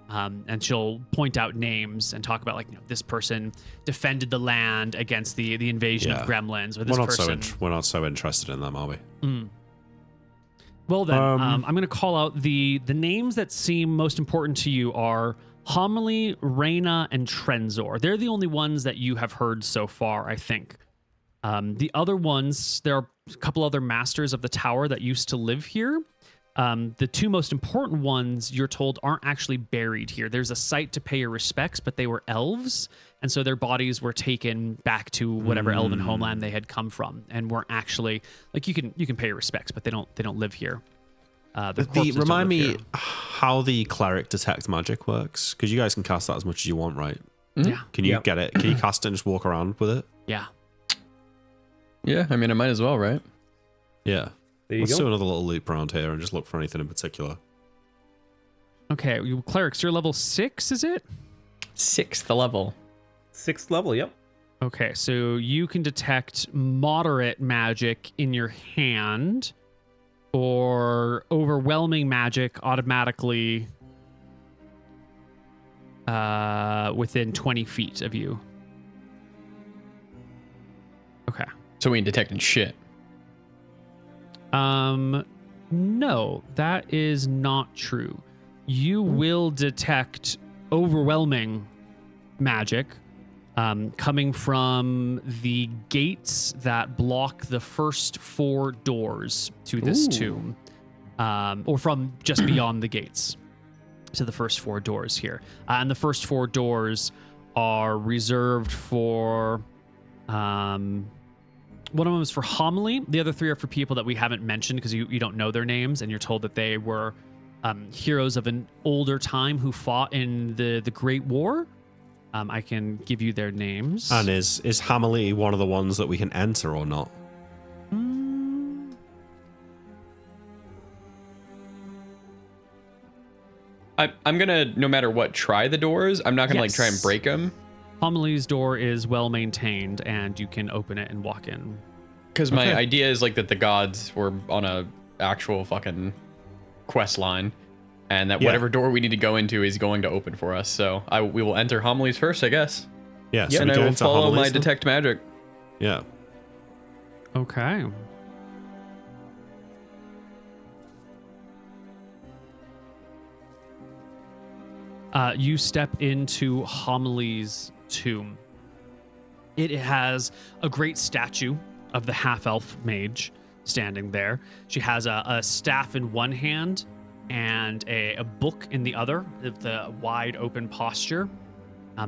And she'll point out names and talk about like, this person defended the land against the invasion of gremlins, or this person. We're not so interested in them, are we? Well then, I'm going to call out the names that seem most important to you are Homily, Reyna, and Trenzor. They're the only ones that you have heard so far, I think. The other ones, there are a couple other masters of the tower that used to live here. The two most important ones, you're told, aren't actually buried here. There's a site to pay your respects, but they were elves, and so their bodies were taken back to whatever elven homeland they had come from, and weren't actually like you can pay your respects, but they don't live here. Remind me how the cleric detect magic works, because you guys can cast that as much as you want, right? Yeah. Can you get it? Can you cast it and just walk around with it? Yeah. Yeah, I mean, I might as well, right? Yeah. There you Let's go. do another little loop around here and just look for anything in particular. Okay, you clerics, you're level 6, is it? 6th level. 6th level, yep. Okay, so you can detect moderate magic in your hand, or overwhelming magic automatically within 20 feet of you. Okay. So we ain't detecting shit. No, that is not true. You will detect overwhelming magic coming from the gates that block the first 4 doors to this tomb, or from just beyond the gates to the first 4 doors here. And the first 4 doors are reserved for one of them is for Homily. The other 3 are for people that we haven't mentioned because you don't know their names, and you're told that they were heroes of an older time who fought in the Great War. I can give you their names. And is Hammerly one of the ones that we can enter or not? I'm gonna, no matter what, try the doors. I'm not gonna like try and Yes. break them. Homily's door is well maintained, and you can open it and walk in. Because my idea is like that the gods were on a actual fucking quest line, and that whatever door we need to go into is going to open for us. So we will enter homilies first, I guess. Yeah, so And we I go will into follow homilies my then? detect magic. Yeah. Okay. You step into Homily's tomb. It has a great statue of the half-elf mage standing there. She has a staff in one hand and a book in the other, the wide open posture.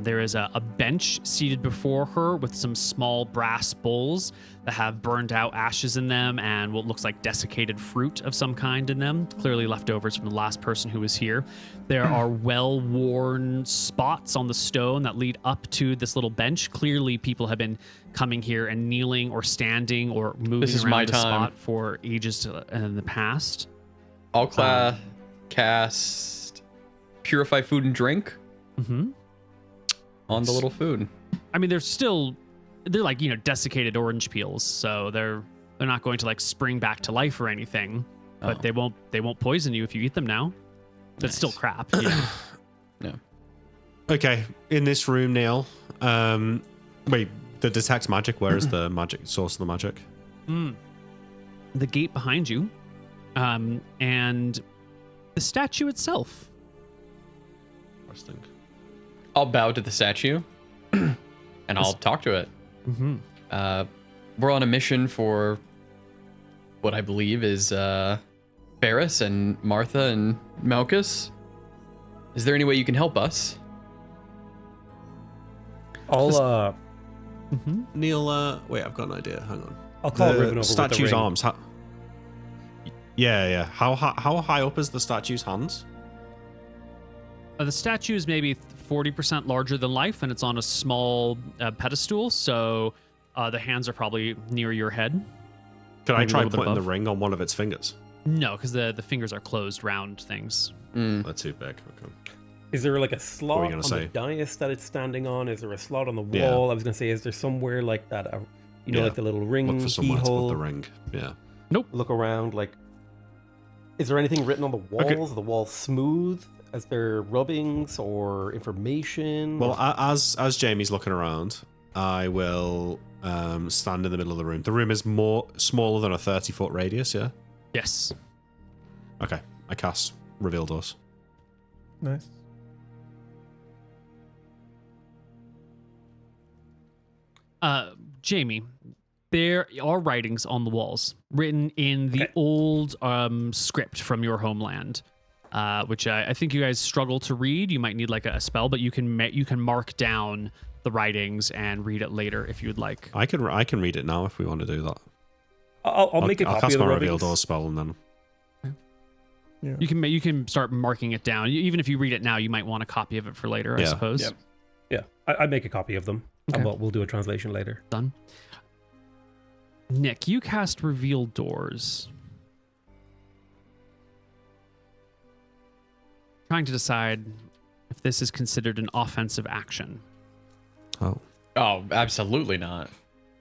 There is a bench seated before her with some small brass bowls that have burned out ashes in them and what looks like desiccated fruit of some kind in them, clearly leftovers from the last person who was here. There are well-worn spots on the stone that lead up to this little bench. Clearly, people have been coming here and kneeling or standing or moving This is around my the time. spot for ages in the past. I'll cast Purify Food and Drink on the little food. I mean, they're like, desiccated orange peels, so they're not going to like spring back to life or anything, but they won't poison you if you eat them now. That's still crap. Yeah. No. Okay, in this room, Neil. Wait, the detect magic. Where is the magic source of the magic? The gate behind you, and the statue itself. Interesting. I'll bow to the statue and I'll talk to it. We're on a mission for what I believe is Ferris and Martha and Malchus. Is there any way you can help us? I'll Neil, wait, I've got an idea. Hang on. I'll call Riven over with the statue's ring. arms. Yeah. How high up is the statue's hands? The statue is maybe 40% larger than life, and it's on a small pedestal, so the hands are probably near your head. Can I Maybe a try little bit putting the above. ring on one of its fingers? No, because the fingers are closed round things. That's too big. Okay. Is there like a slot gonna on say? the dais that it's standing on? Is there a slot on the wall? Yeah. I was gonna say, is there somewhere like that? You know, Yeah. like the little ring Look for somewhere to put keyhole. the ring. Yeah. Look around. Like, is there anything written on the walls? Okay. Are the walls smooth? Is there rubbings or information? Well, as Jamie's looking around, I will stand in the middle of the room. The room is smaller than a 30-foot radius. Yeah. Yes. Okay. I cast reveal doors. Nice. Jamie, there are writings on the walls written in the old script from your homeland, which I think you guys struggle to read. You might need like a spell, but you can mark down the writings and read it later if you'd like. I can read it now if we want to do that. I'll make a I'll copy cast of the my reveal rubbings. doors spell and then. You can start marking it down. Even if you read it now, you might want a copy of it for later, I Yeah. suppose. Yep. Yeah, I make a copy of them. Okay. But we'll do a translation later. Done. Nick, you cast reveal doors. Trying to decide if this is considered an offensive action. Oh. Oh, absolutely not.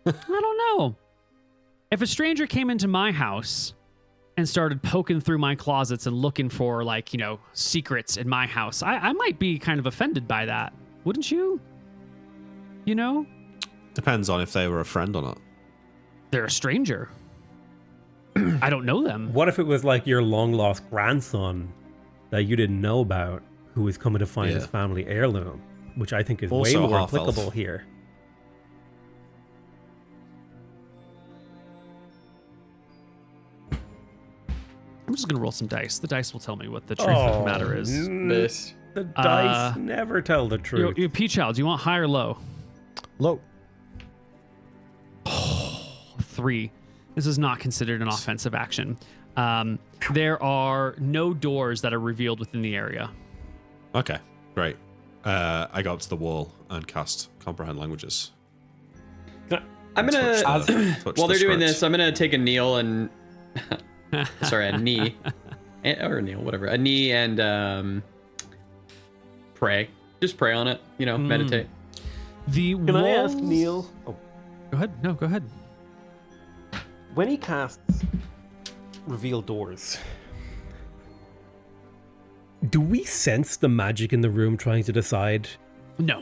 I don't know. If a stranger came into my house and started poking through my closets and looking for, like, you know, secrets in my house, I might be kind of offended by that. Wouldn't you? You know? Depends on if they were a friend or not. They're a stranger. I don't know them. What if it was like your long lost grandson that you didn't know about, who was coming to find his Yeah. family heirloom, which I think is Also way more half-elf. applicable here. I'm just going to roll some dice. The dice will tell me what the truth of the matter is. This. The dice never tell the truth. Yo, Peachild, do you want high or low? Low. 3. This is not considered an offensive action. There are no doors that are revealed within the area. Okay, great. I go up to the wall and cast comprehend languages. I'm gonna. Touch While the they're doing script. this, I'm gonna take a kneel and. Sorry, a knee. Or a kneel, whatever. A knee and pray. Just pray on it. You know, meditate. The Can I ask Neil? Oh, Go ahead. No, go ahead. when he casts reveal doors, Do we sense the magic in the room trying to decide No.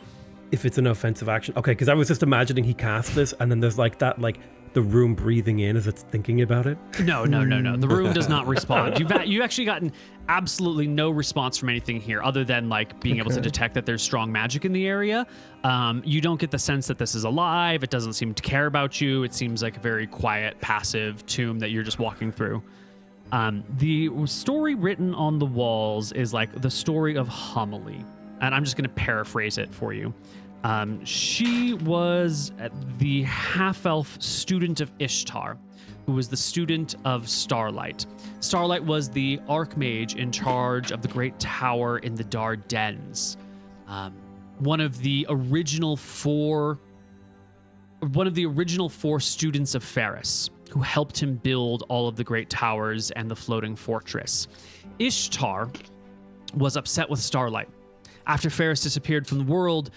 if it's an offensive action? Okay, because I was just imagining he cast this, and then there's like that, like the room breathing in as it's thinking about it. No. The room does not respond. You've actually gotten absolutely no response from anything here other than like being able to detect that there's strong magic in the area. You don't get the sense that this is alive. It doesn't seem to care about you. It seems like a very quiet, passive tomb that you're just walking through. The story written on the walls is like the story of Homily. And I'm just going to paraphrase it for you. She was the half-elf student of Ishtar, who was the student of Starlight. Starlight was the archmage in charge of the great tower in the Dardanelles. One of the original four students of Ferris, who helped him build all of the great towers and the floating fortress. Ishtar was upset with Starlight. After Ferris disappeared from the world,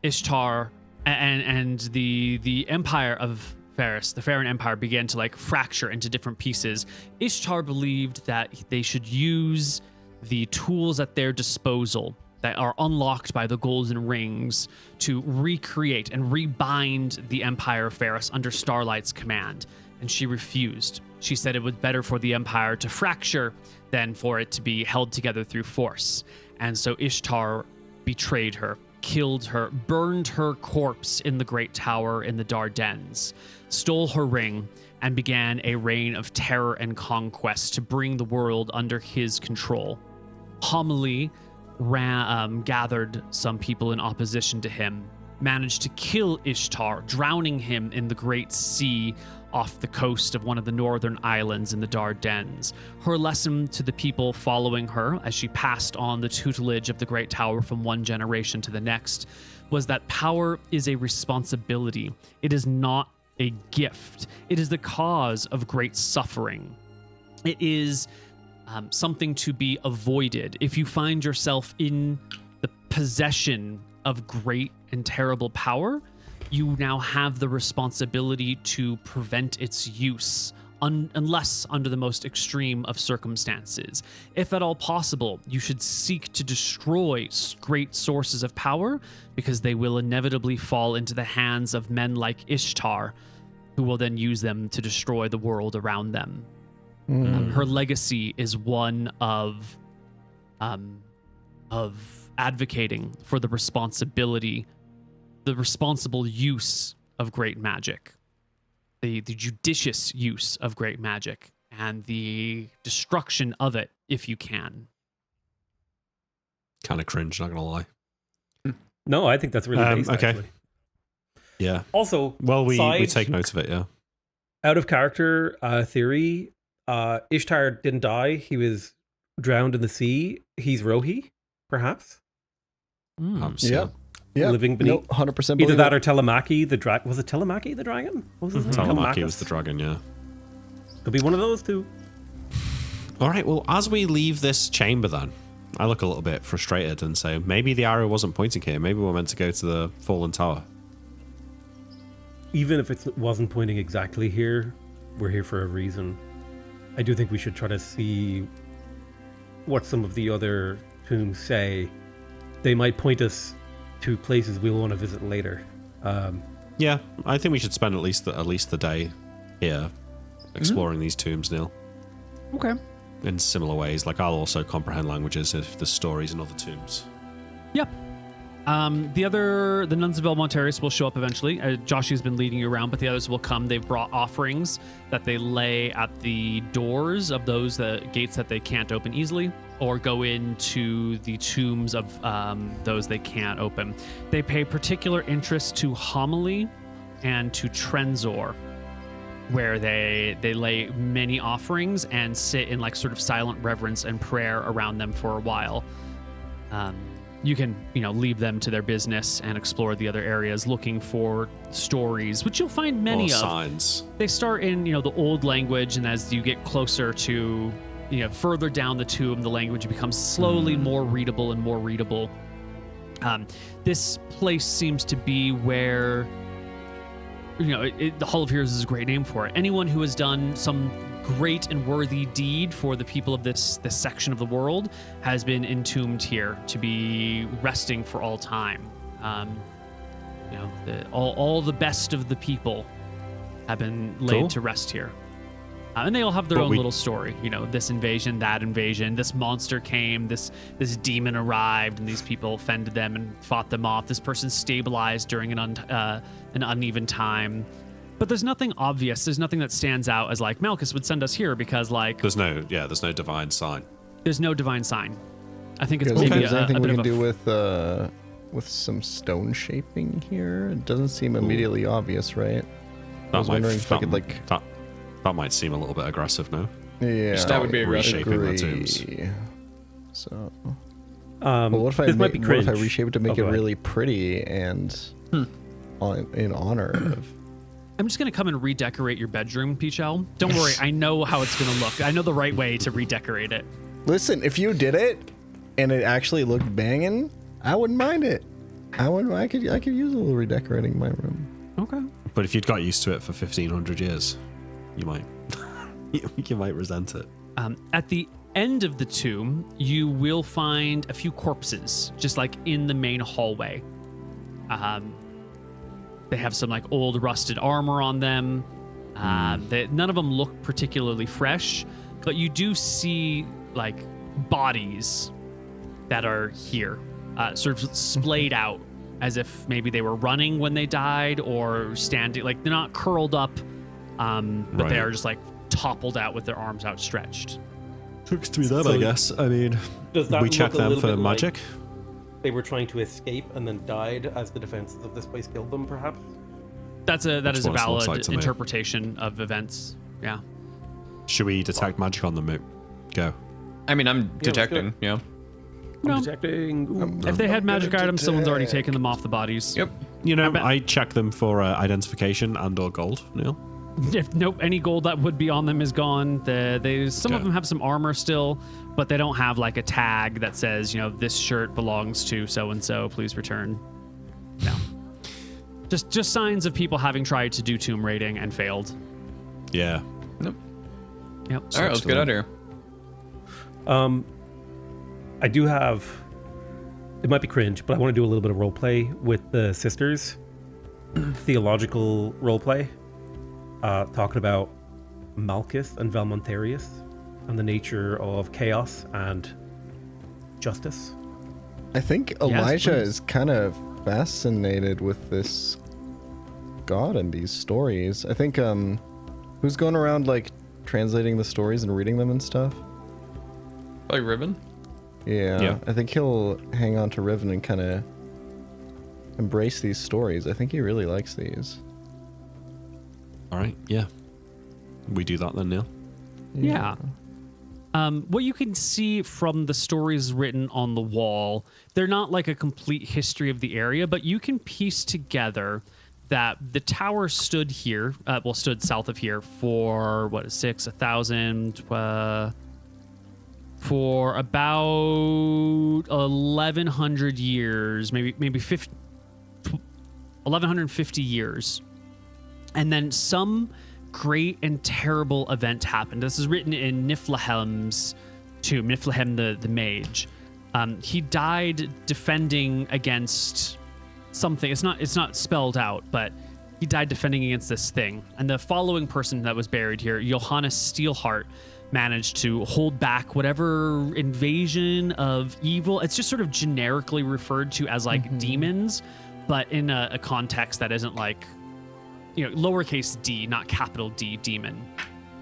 Ishtar and the empire of Ferris, the Farron Empire, began to like fracture into different pieces. Ishtar believed that they should use the tools at their disposal that are unlocked by the golden rings to recreate and rebind the Empire of Ferris under Starlight's command. And she refused. She said it was better for the Empire to fracture than for it to be held together through force. And so Ishtar betrayed her, killed her, burned her corpse in the great tower in the Dardanelles, stole her ring, and began a reign of terror and conquest to bring the world under his control. Homily gathered some people in opposition to him managed to kill Ishtar, drowning him in the Great Sea off the coast of one of the northern islands in the Dardanelles. Her lesson to the people following her, as she passed on the tutelage of the Great Tower from one generation to the next, was that power is a responsibility. It is not a gift. It is the cause of great suffering. It is something to be avoided. If you find yourself in the possession of great and terrible power, you now have the responsibility to prevent its use, unless under the most extreme of circumstances. If at all possible, you should seek to destroy great sources of power, because they will inevitably fall into the hands of men like Ishtar, who will then use them to destroy the world around them. Her legacy is one of advocating for the responsible use of great magic, the judicious use of great magic, and the destruction of it if you can. Kind of cringe, not gonna lie. No, I think that's really based, okay. actually. Yeah. Also, Well, we side- take note of it, yeah. out of character theory, Ishtar didn't die. He was drowned in the sea. He's Rohi, perhaps, Yeah. Yeah. living beneath. 100% Either believe that it. or Telemachy, the dragon. Was it Telemachy, the dragon? What was his name? Talamaki was Telemachus? the dragon, yeah. Could be one of those two. All right, well, as we leave this chamber then, I look a little bit frustrated and say, maybe the arrow wasn't pointing here. Maybe we're meant to go to the fallen tower. Even if it wasn't pointing exactly here, we're here for a reason. I do think we should try to see what some of the other tombs say. They might point us to places we'll want to visit later. Yeah, I think we should spend at least the day here exploring these tombs, Neil. Okay. In similar ways, like I'll also comprehend languages if there's stories in other tombs. Yep. The nuns of El Monteris will show up eventually. Joshi's been leading you around, but the others will come. They've brought offerings that they lay at the doors of those gates that they can't open easily, or go into the tombs of those they can't open. They pay particular interest to homily and to Trenzor, where they lay many offerings and sit in like sort of silent reverence and prayer around them for a while. You can, leave them to their business and explore the other areas looking for stories, which you'll find many Or of. signs. They start in, the old language, and as you get closer to, further down the tomb, the language becomes slowly more readable and more readable. This place seems to be where, the Hall of Heroes is a great name for it. Anyone who has done some great and worthy deed for the people of this section of the world has been entombed here to be resting for all time. All the best of the people have been laid Cool. to rest here. And they all have their But own we- little story. This invasion, that invasion, this monster came, this demon arrived, and these people fended them and fought them off. This person stabilized during an uneven time. But there's nothing obvious. There's nothing that stands out as like Malchus would send us here because There's no divine sign. there's no divine sign. I think it's Because if maybe there's a anything bit we of can a do with some stone shaping here, it doesn't seem immediately obvious, right? I was wondering if I could that might seem a little bit aggressive, no? Yeah, That would be aggressive. Reshaping the tombs. So, Well, what if I this might be what if I cringe. reshape it to make Oh, it go ahead. really pretty and in honor of? I'm just gonna come and redecorate your bedroom, Peachel. Don't worry, I know how it's gonna look. I know the right way to redecorate it. Listen, if you did it and it actually looked banging, I wouldn't mind it. I could use a little redecorating my room. Okay. But if you'd got used to it for 1,500 years, you might you might resent it. At the end of the tomb, you will find a few corpses, just like in the main hallway. They have some like old rusted armor on them. None of them look particularly fresh, but you do see like bodies that are here, sort of splayed out as if maybe they were running when they died or standing. Like they're not curled up, but they Right. are just like toppled out with their arms outstretched. Looks to be them, So I guess. I mean, Does that we check look a them little for bit like- magic. they were trying to escape and then died as the defenses of this place killed them, perhaps? That is a what it looks valid like to me. interpretation of events. Yeah. Should we detect magic on them, Moot? Go. I mean, I'm let's do detecting. it. Yeah. No. Detecting. Ooh. If they had magic gonna items, someone's already detect. taken them off the bodies. Yep. You know, bet- I check them for identification and/or gold. Neil. If nope, any gold that would be on them is gone. Some of Okay. them have some armor still, but they don't have like a tag that says, this shirt belongs to so and so. Please return. No. Just signs of people having tried to do tomb raiding and failed. Yeah. Yep. All right, let's get out of here. I do have. It might be cringe, but I want to do a little bit of role play with the sisters. Theological role play, talking about Malchus and Valmonterius and the nature of chaos and justice. I think Elijah is kind of fascinated with this god and these stories. I think who's going around like translating the stories and reading them and stuff? Like Ribbon? Yeah. I think he'll hang on to Riven and kind of embrace these stories. I think he really likes these. All right. Yeah. We do that then, Neil. Yeah. What you can see from the stories written on the wall, they're not like a complete history of the area, but you can piece together that the tower stood here, stood south of here for 1,000, for about 1,100 years, maybe 1,150 years. And then some great and terrible event happened. This is written in Niflheim's tomb, Niflheim the mage. He died defending against something. It's not spelled out, but he died defending against this thing. And the following person that was buried here, Johannes Steelheart, managed to hold back whatever invasion of evil. It's just sort of generically referred to as like demons, but in a context that isn't like, lowercase d, not capital D, demon.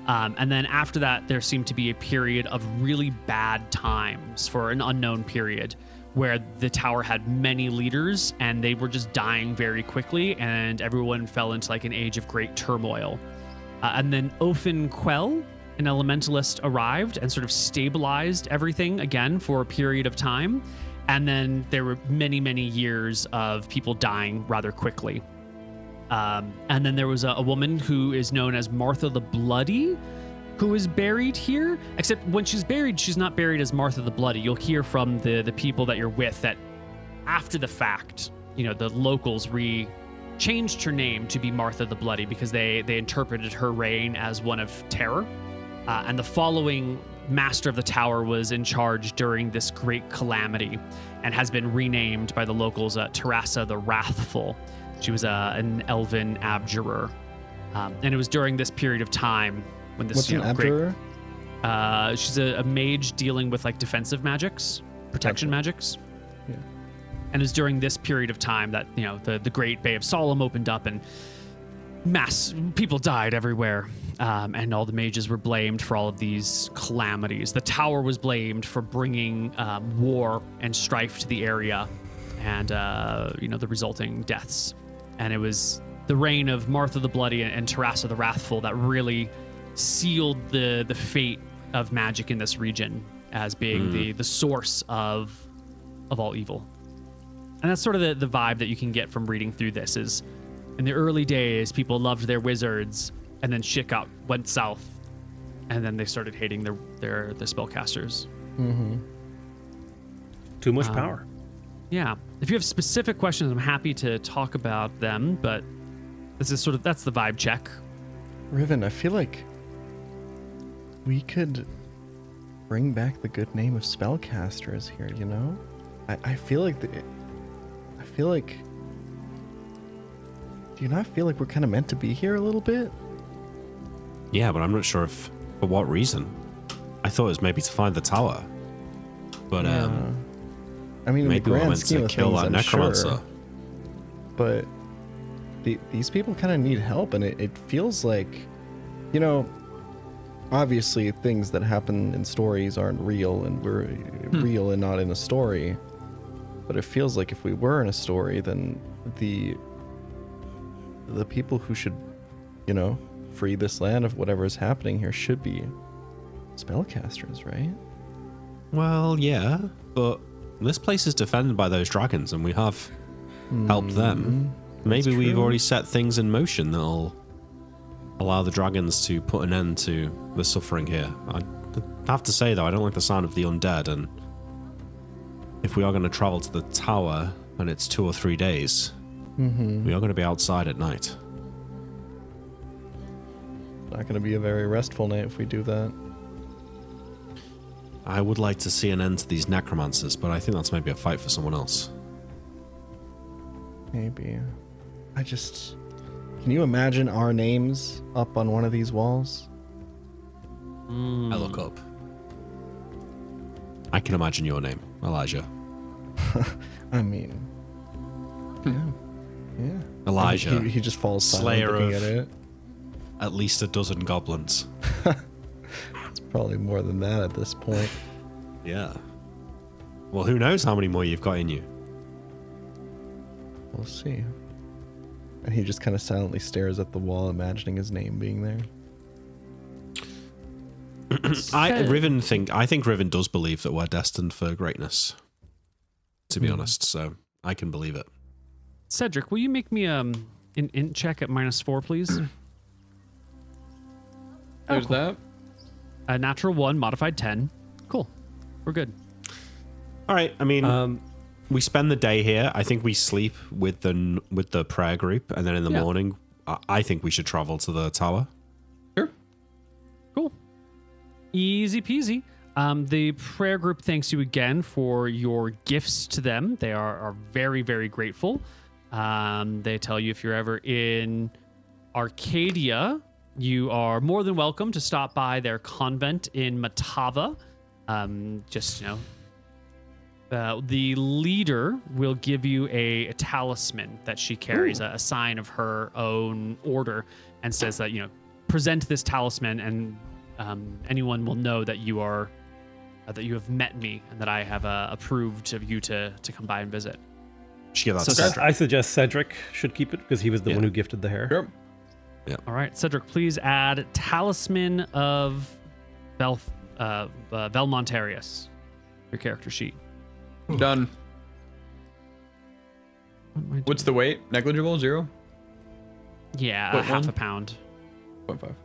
And then after that, there seemed to be a period of really bad times for an unknown period where the tower had many leaders and they were just dying very quickly and everyone fell into like an age of great turmoil. And then Ofen Quell, an elementalist, arrived and sort of stabilized everything again for a period of time. And then there were many, many years of people dying rather quickly. And then there was a woman who is known as Martha the Bloody, who is buried here. Except when she's buried, she's not buried as Martha the Bloody. You'll hear from the people that you're with that after the fact, the locals changed her name to be Martha the Bloody because they interpreted her reign as one of terror. And the following master of the tower was in charge during this great calamity and has been renamed by the locals Terasa the Wrathful. She was an elven abjurer. And it was during this period of time when this, What's an abjurer? She's a mage dealing with like defensive magics, protection magics. Yeah. And it was during this period of time that, the Great Bay of Solemn opened up and people died everywhere. And all the mages were blamed for all of these calamities. The tower was blamed for bringing war and strife to the area and, the resulting deaths. And it was the reign of Martha the Bloody and Terasa the Wrathful that really sealed the fate of magic in this region as being the source of all evil. And that's sort of the vibe that you can get from reading through this is in the early days, people loved their wizards and then shit went south. And then they started hating their spellcasters. Too much power. Yeah. If you have specific questions, I'm happy to talk about them, but this is that's the vibe check. Riven, I feel like we could bring back the good name of spellcasters here, I feel like do you not feel like we're kind of meant to be here a little bit? Yeah, but I'm not sure for what reason. I thought it was maybe to find the tower. But I mean, in the maybe we're grand meant scheme to of kill things, that I'm necromancer. sure. But these people kind of need help, and it feels like, obviously things that happen in stories aren't real, and we're real and not in a story. But it feels like if we were in a story, then the people who should, free this land of whatever is happening here should be spellcasters, right? Well, yeah, but this place is defended by those dragons, and we have helped them. Maybe we've true. already set things in motion that'll allow the dragons to put an end to the suffering here. I have to say, though, I don't like the sound of the undead, and if we are going to travel to the tower, and it's 2 or 3 days, we are going to be outside at night. Not going to be a very restful night if we do that. I would like to see an end to these necromancers, but I think that's maybe a fight for someone else. Maybe. Can you imagine our names up on one of these walls? I look up. I can imagine your name, Elijah. I mean, yeah. Elijah. He just falls silent Slayer looking of- at it. At least a dozen goblins. It's probably more than that at this point. Yeah. Well, who knows how many more you've got in you? We'll see. And he just kind of silently stares at the wall, imagining his name being there. I think Riven does believe that we're destined for greatness. To be honest, so I can believe it. Cedric, will you make me an int check at -4, please? There's that. A natural 1, modified 10. Cool. We're good. All right. I mean, we spend the day here. I think we sleep with the prayer group, and then in the morning, I think we should travel to the tower. Sure. Cool. Easy peasy. The prayer group thanks you again for your gifts to them. They are very, very grateful. They tell you if you're ever in Arcadia, you are more than welcome to stop by their convent in Matava. The leader will give you a talisman that she carries, a sign of her own order, and says that, present this talisman and anyone will know that you are that you have met me and that I have approved of you to come by and visit. Should give that So to Cedric. I suggest Cedric should keep it because he was the one who gifted the hair. Sure. All right, Cedric, please add talisman of Velmontarius, your character sheet. Done. What am I What's doing? the weight? Negligible? 0? Yeah, What half one? a pound. 0.5.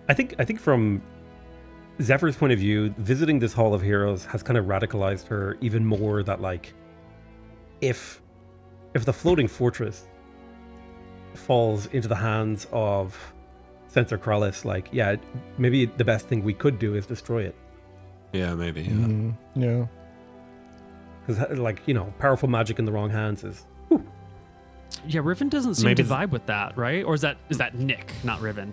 I think from Zephyr's point of view, visiting this Hall of Heroes has kind of radicalized her even more. That if the floating fortress falls into the hands of Censor Krallis, maybe the best thing we could do is destroy it. Yeah, maybe. Yeah. Yeah. Because powerful magic in the wrong hands is. Yeah, Riven doesn't seem Maybe to vibe with that, right? Or is that Nick, not Riven?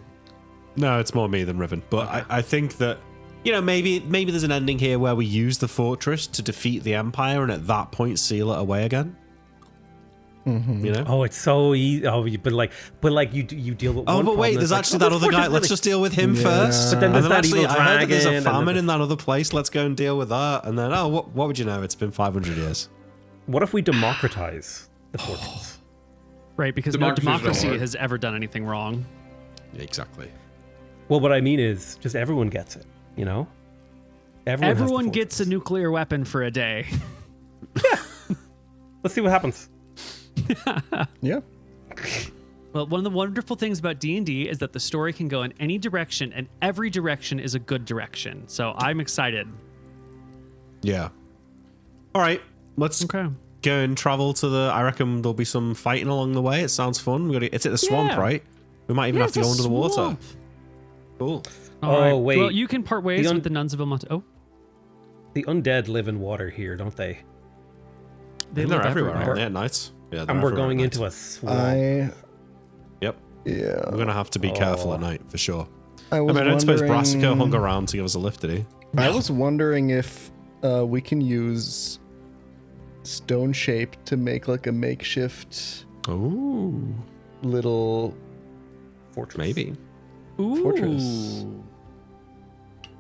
No, it's more me than Riven. But I think that, maybe there's an ending here where we use the fortress to defeat the Empire and at that point seal it away again. Oh, it's so easy. Oh, but you deal with. Oh, one but wait, problem, there's it's actually that other guy. Let's just deal with him first. But then And there's that actually, evil I heard that there's dragon, a and then famine the- in that other place. Let's go and deal with that. And then, what would you know? It's been 500 years. What if we democratize the fortress? Right, because Democracy no is democracy wrong. has ever done anything wrong. Yeah, exactly. Well, what I mean is, just everyone gets it. Everyone has the Everyone gets a fortress. nuclear weapon for a day. Let's see what happens. Yeah. Well, one of the wonderful things about D&D is that the story can go in any direction, and every direction is a good direction. So I'm excited. Yeah. All right. Let's Okay. go and travel to the. I reckon there'll be some fighting along the way. It sounds fun. It's at the swamp, Yeah. right? We might even Yeah, have to it's go a under the water. swamp. Cool. All right. wait. Well, you can part ways The with the nuns of Vilmont. Oh, The undead live in water here, don't they? they're They're everywhere, aren't they, at night? Yeah, And we're going into a swamp. Yep. Yeah. We're gonna have to be careful at night for sure. I I don't suppose Brassica hung wondering- around to give us a lift, did he? I was wondering if we can use stone shape to make a makeshift Ooh, little Fortress. maybe. Ooh. fortress.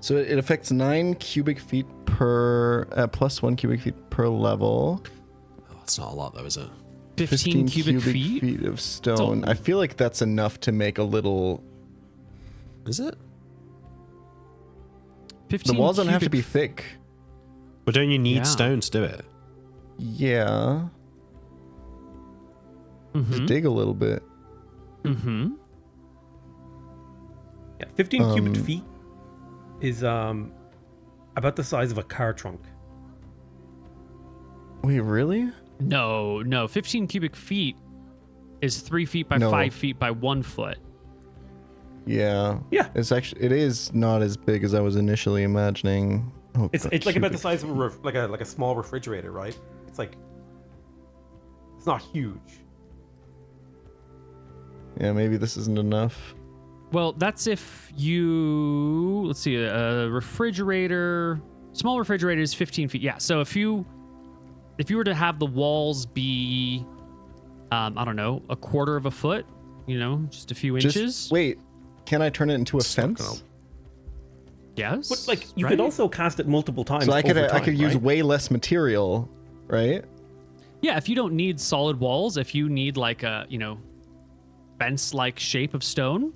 So it affects 9 cubic feet per plus 1 cubic feet per level. Oh, that's not a lot though, is it? 15 cubic feet? of stone. I feel like that's enough to make a little. Is it? 15 The walls don't have to cubic be thick. But don't you need Yeah. stone to do it? Yeah. Just dig a little bit. Mm-hmm. Yeah, 15 cubic Um, feet is about the size of a car trunk. Wait, really? No. 15 cubic feet is 3 feet by No. 5 feet by 1 foot. Yeah. Yeah. It is not as big as I was initially imagining. Oh, It's God, like about the cubic size of like a small refrigerator, right? It's like it's not huge. Yeah, maybe this isn't enough. Well, that's if you, let's see, a refrigerator, small refrigerator is 15 feet. Yeah. So if you were to have the walls be, I don't know, a quarter of a foot, just a few inches. Just wait. Can I turn it into a fence? Yes. But like you right? could also cast it multiple times. So I could over I could time, use right? way less material, right? Yeah. If you don't need solid walls, if you need like a, fence-like shape of stone,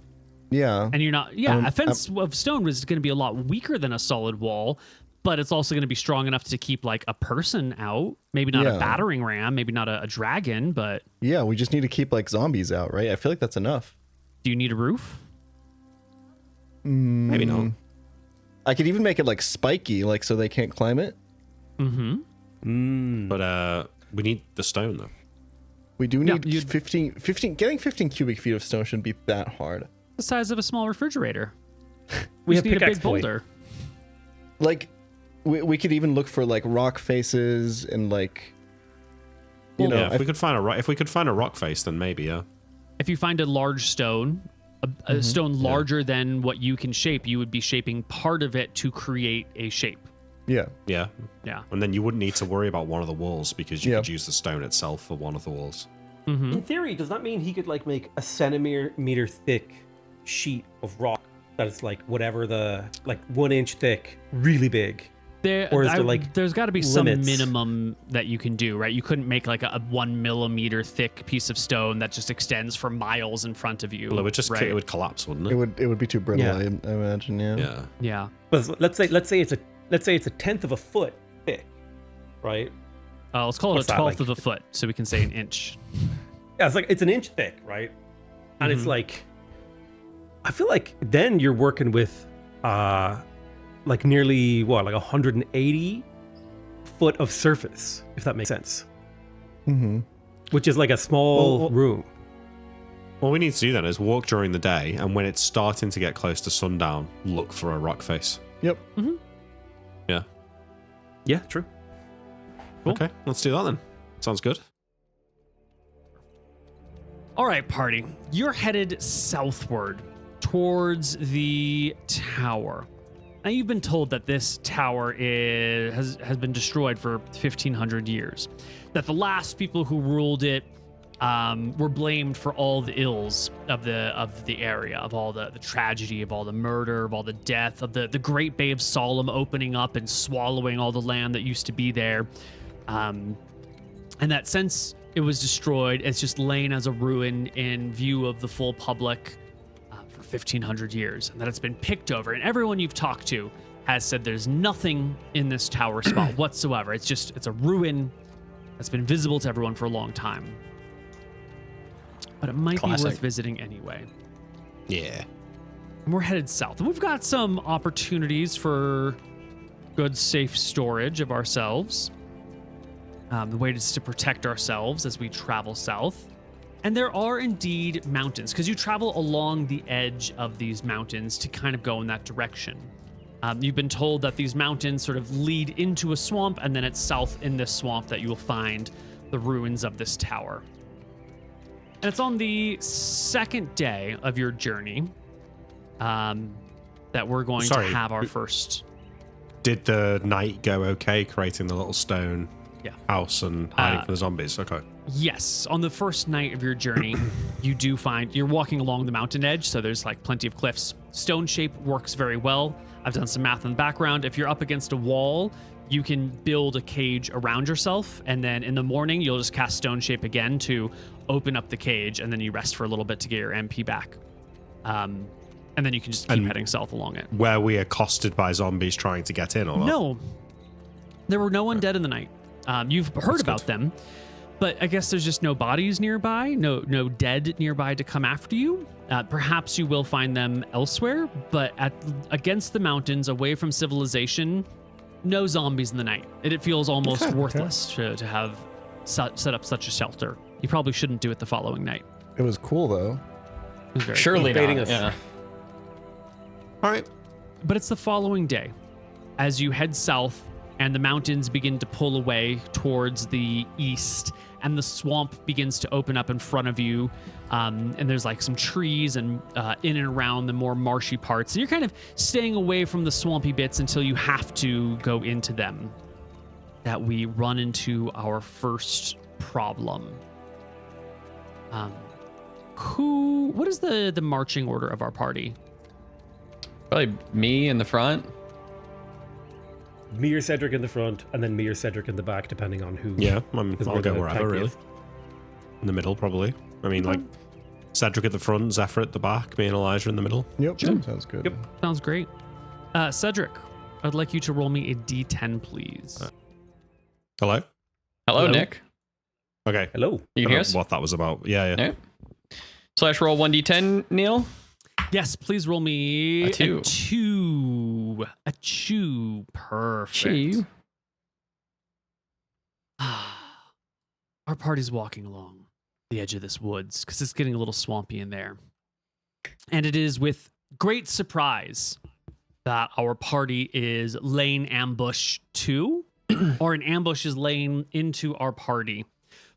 Yeah. and you're not, a fence of stone is going to be a lot weaker than a solid wall, but it's also going to be strong enough to keep like a person out. Maybe not a Yeah. battering ram, maybe not a dragon, but Yeah, we just need to keep like zombies out, right? I feel like that's enough. do you need a roof? Maybe not. I could even make it like spiky, like so they can't climb it. Mm-hmm. But we need the stone though. We do Yeah, need you'd- 15 getting 15 cubic feet of stone shouldn't be that hard. The size of a small refrigerator. We just have need a pickaxe big point. boulder. Like we could even look for like rock faces and like Yeah, if we could find a rock face, then maybe, yeah. If you find a large stone, a stone larger than what you can shape, you would be shaping part of it to create a shape. yeah. Yeah. Yeah. And then you wouldn't need to worry about one of the walls because you Yeah. could use the stone itself for one of the walls. Mm-hmm. In theory, does that mean he could like make a centimeter thick sheet of rock that is like whatever the like 1 inch thick, really big? Or is there, like, there's got to be some limits? minimum that you can do, right? You couldn't make like a 1 millimeter thick piece of stone that just extends for miles in front of you. Well, it would just right? it would collapse, wouldn't it? It would be too brittle, Yeah. I imagine, yeah. Yeah. Yeah. But let's say it's a tenth of a foot thick, right? Let's call it What's a that, 12th like? of a foot, so we can say an inch. Yeah, it's an inch thick, right? And it's like, I feel like then you're working with, like nearly like 180 foot of surface, if that makes sense. Mm-hmm. Which is like a small room. What we need to do then is walk during the day, and when it's starting to get close to sundown, look for a rock face. Yep. Yeah. Yeah, true. Cool. Okay, let's do that then. Sounds good. All right, party. You're headed southward towards the tower. Now, you've been told that this tower has been destroyed for 1,500 years. That the last people who ruled it were blamed for all the ills of the area, of all the tragedy, of all the murder, of all the death, of the Great Bay of Solemn opening up and swallowing all the land that used to be there. And that since it was destroyed, it's just lain as a ruin in view of the full public for 1,500 years, and that it's been picked over. And everyone you've talked to has said there's nothing in this tower spot whatsoever. It's a ruin that's been visible to everyone for a long time. But it might be Classic. worth visiting anyway. Yeah. And we're headed south, and we've got some opportunities for good, safe storage of ourselves. The way is to protect ourselves as we travel south. And there are indeed mountains, because you travel along the edge of these mountains to kind of go in that direction. You've been told that these mountains sort of lead into a swamp, and then it's south in this swamp that you will find the ruins of this tower. And it's on the second day of your journey that we're going to have our first. Did the night go okay creating the little stone house and hiding from the zombies. Okay. Yes. On the first night of your journey, you do find you're walking along the mountain edge, so there's like plenty of cliffs. Stone shape works very well. I've done some math in the background. If you're up against a wall, you can build a cage around yourself, and then in the morning, you'll just cast stone shape again to open up the cage, and then you rest for a little bit to get your MP back. And then you can just keep heading south along it. Were we accosted by zombies trying to get in or not? No. There were no undead in the night. You've heard about them, but I guess there's just no bodies nearby, no dead nearby to come after you. Perhaps you will find them elsewhere, but against the mountains, away from civilization, no zombies in the night. It feels almost worthless to have set up such a shelter. You probably shouldn't do it the following night. It was cool though. It was very Surely baiting not. us. Yeah. All right. But it's the following day. As you head south and the mountains begin to pull away towards the east and the swamp begins to open up in front of you, and there's like some trees and in and around the more marshy parts. And you're kind of staying away from the swampy bits until you have to go into them. That we run into our first problem. What is the marching order of our party? Probably me in the front. Me or Cedric in the front, and then me or Cedric in the back, depending on who. Yeah, is I'll where go the wherever, tank really. is. In the middle, probably. I mean, like, Cedric at the front, Zephyr at the back, me and Elijah in the middle. Yep, sounds good. Yep. Sounds great. Cedric, I'd like you to roll me a d10, please. Hello? Hello, Nick. Okay. Hello. You can Don't hear know us? what that was about. Yeah. Yeah. Slash roll 1d10, Neil. Yes, please roll me A two. A two. Perfect. Chew. Our party's walking along the edge of this woods because it's getting a little swampy in there. And it is with great surprise that our party is laying ambush to, or an ambush is laying into our party.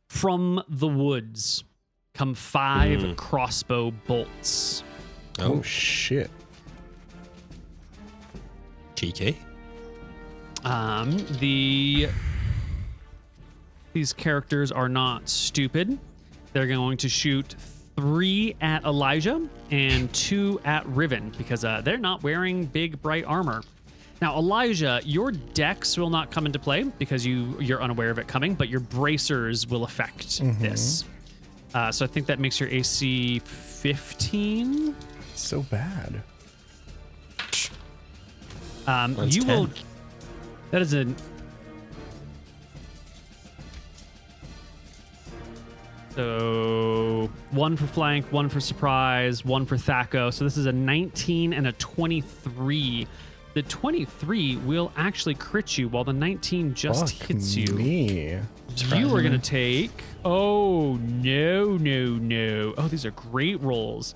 From the woods come 5 crossbow bolts. Oh shit. Cheeky. These characters are not stupid. They're going to shoot 3 at Elijah and 2 at Riven because they're not wearing big bright armor. Now, Elijah, your dex will not come into play because you're unaware of it coming, but your bracers will affect this. So I think that makes your AC 15. So bad. Mine's You 10. will. That is a. So 1 for flank, 1 for surprise, 1 for Thaco. So this is a 19 and a 23. The 23 will actually crit you, while the 19 just Fuck hits you. me. You are going to take. Oh, no. Oh, these are great rolls.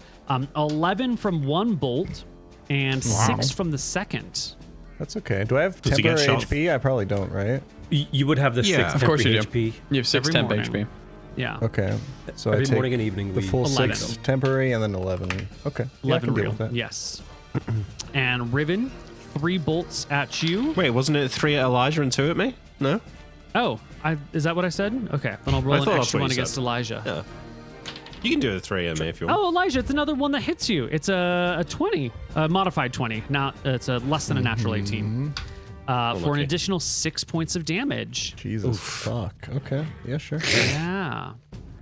11 from one bolt and 6 from the second. That's okay. Do I have Does he get temporary shot? HP? I probably don't, right? You would have the Yeah, 6 of course you do. HP. You have 6 Every temp morning. HP. Yeah. Okay. So Every I take morning and evening. the full 11. 6 temporary and then 11. Okay. Yeah, I 11 can deal real. with that. Yes. And Riven, 3 bolts at you. Wait, wasn't it 3 at Elijah and 2 at me? No? Oh, is that what I said? Okay, then I'll roll I an thought that's extra what one you against said. Elijah. Yeah. You can do a 3 at me if you want. Oh, Elijah, it's another one that hits you. It's a 20, a modified 20. Not it's a less than a natural 18. For an lucky. additional 6 points of damage. Jesus fuck. Okay. Yeah, sure. Yeah.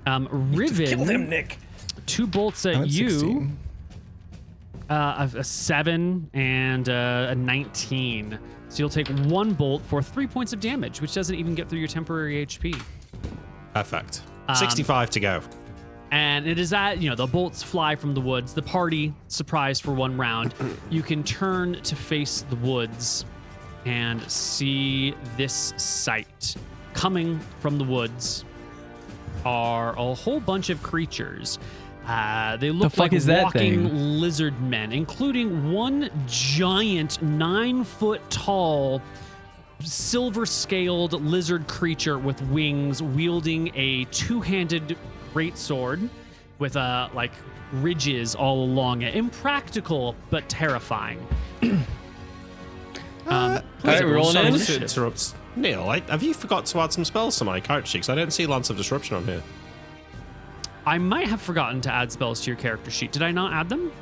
Riven, Kill him, Nick. 2 bolts at I'm at you. 16. A 7 and a 19. So you'll take 1 bolt for 3 points of damage, which doesn't even get through your temporary HP. Perfect. 65 to go. And it is that, the bolts fly from the woods. The party, surprised for 1 round, you can turn to face the woods and see this sight. Coming from the woods are a whole bunch of creatures. They look fuck like is that walking thing? lizard men, including one giant 9-foot-tall silver-scaled lizard creature with wings wielding a 2-handed greatsword with ridges all along it. Impractical, but terrifying. All right, we rolling in? Sorry to interrupt. Neil, have you forgot to add some spells to my character sheet? 'Cause I don't see Lance of Disruption on here. I might have forgotten to add spells to your character sheet. Did I not add them?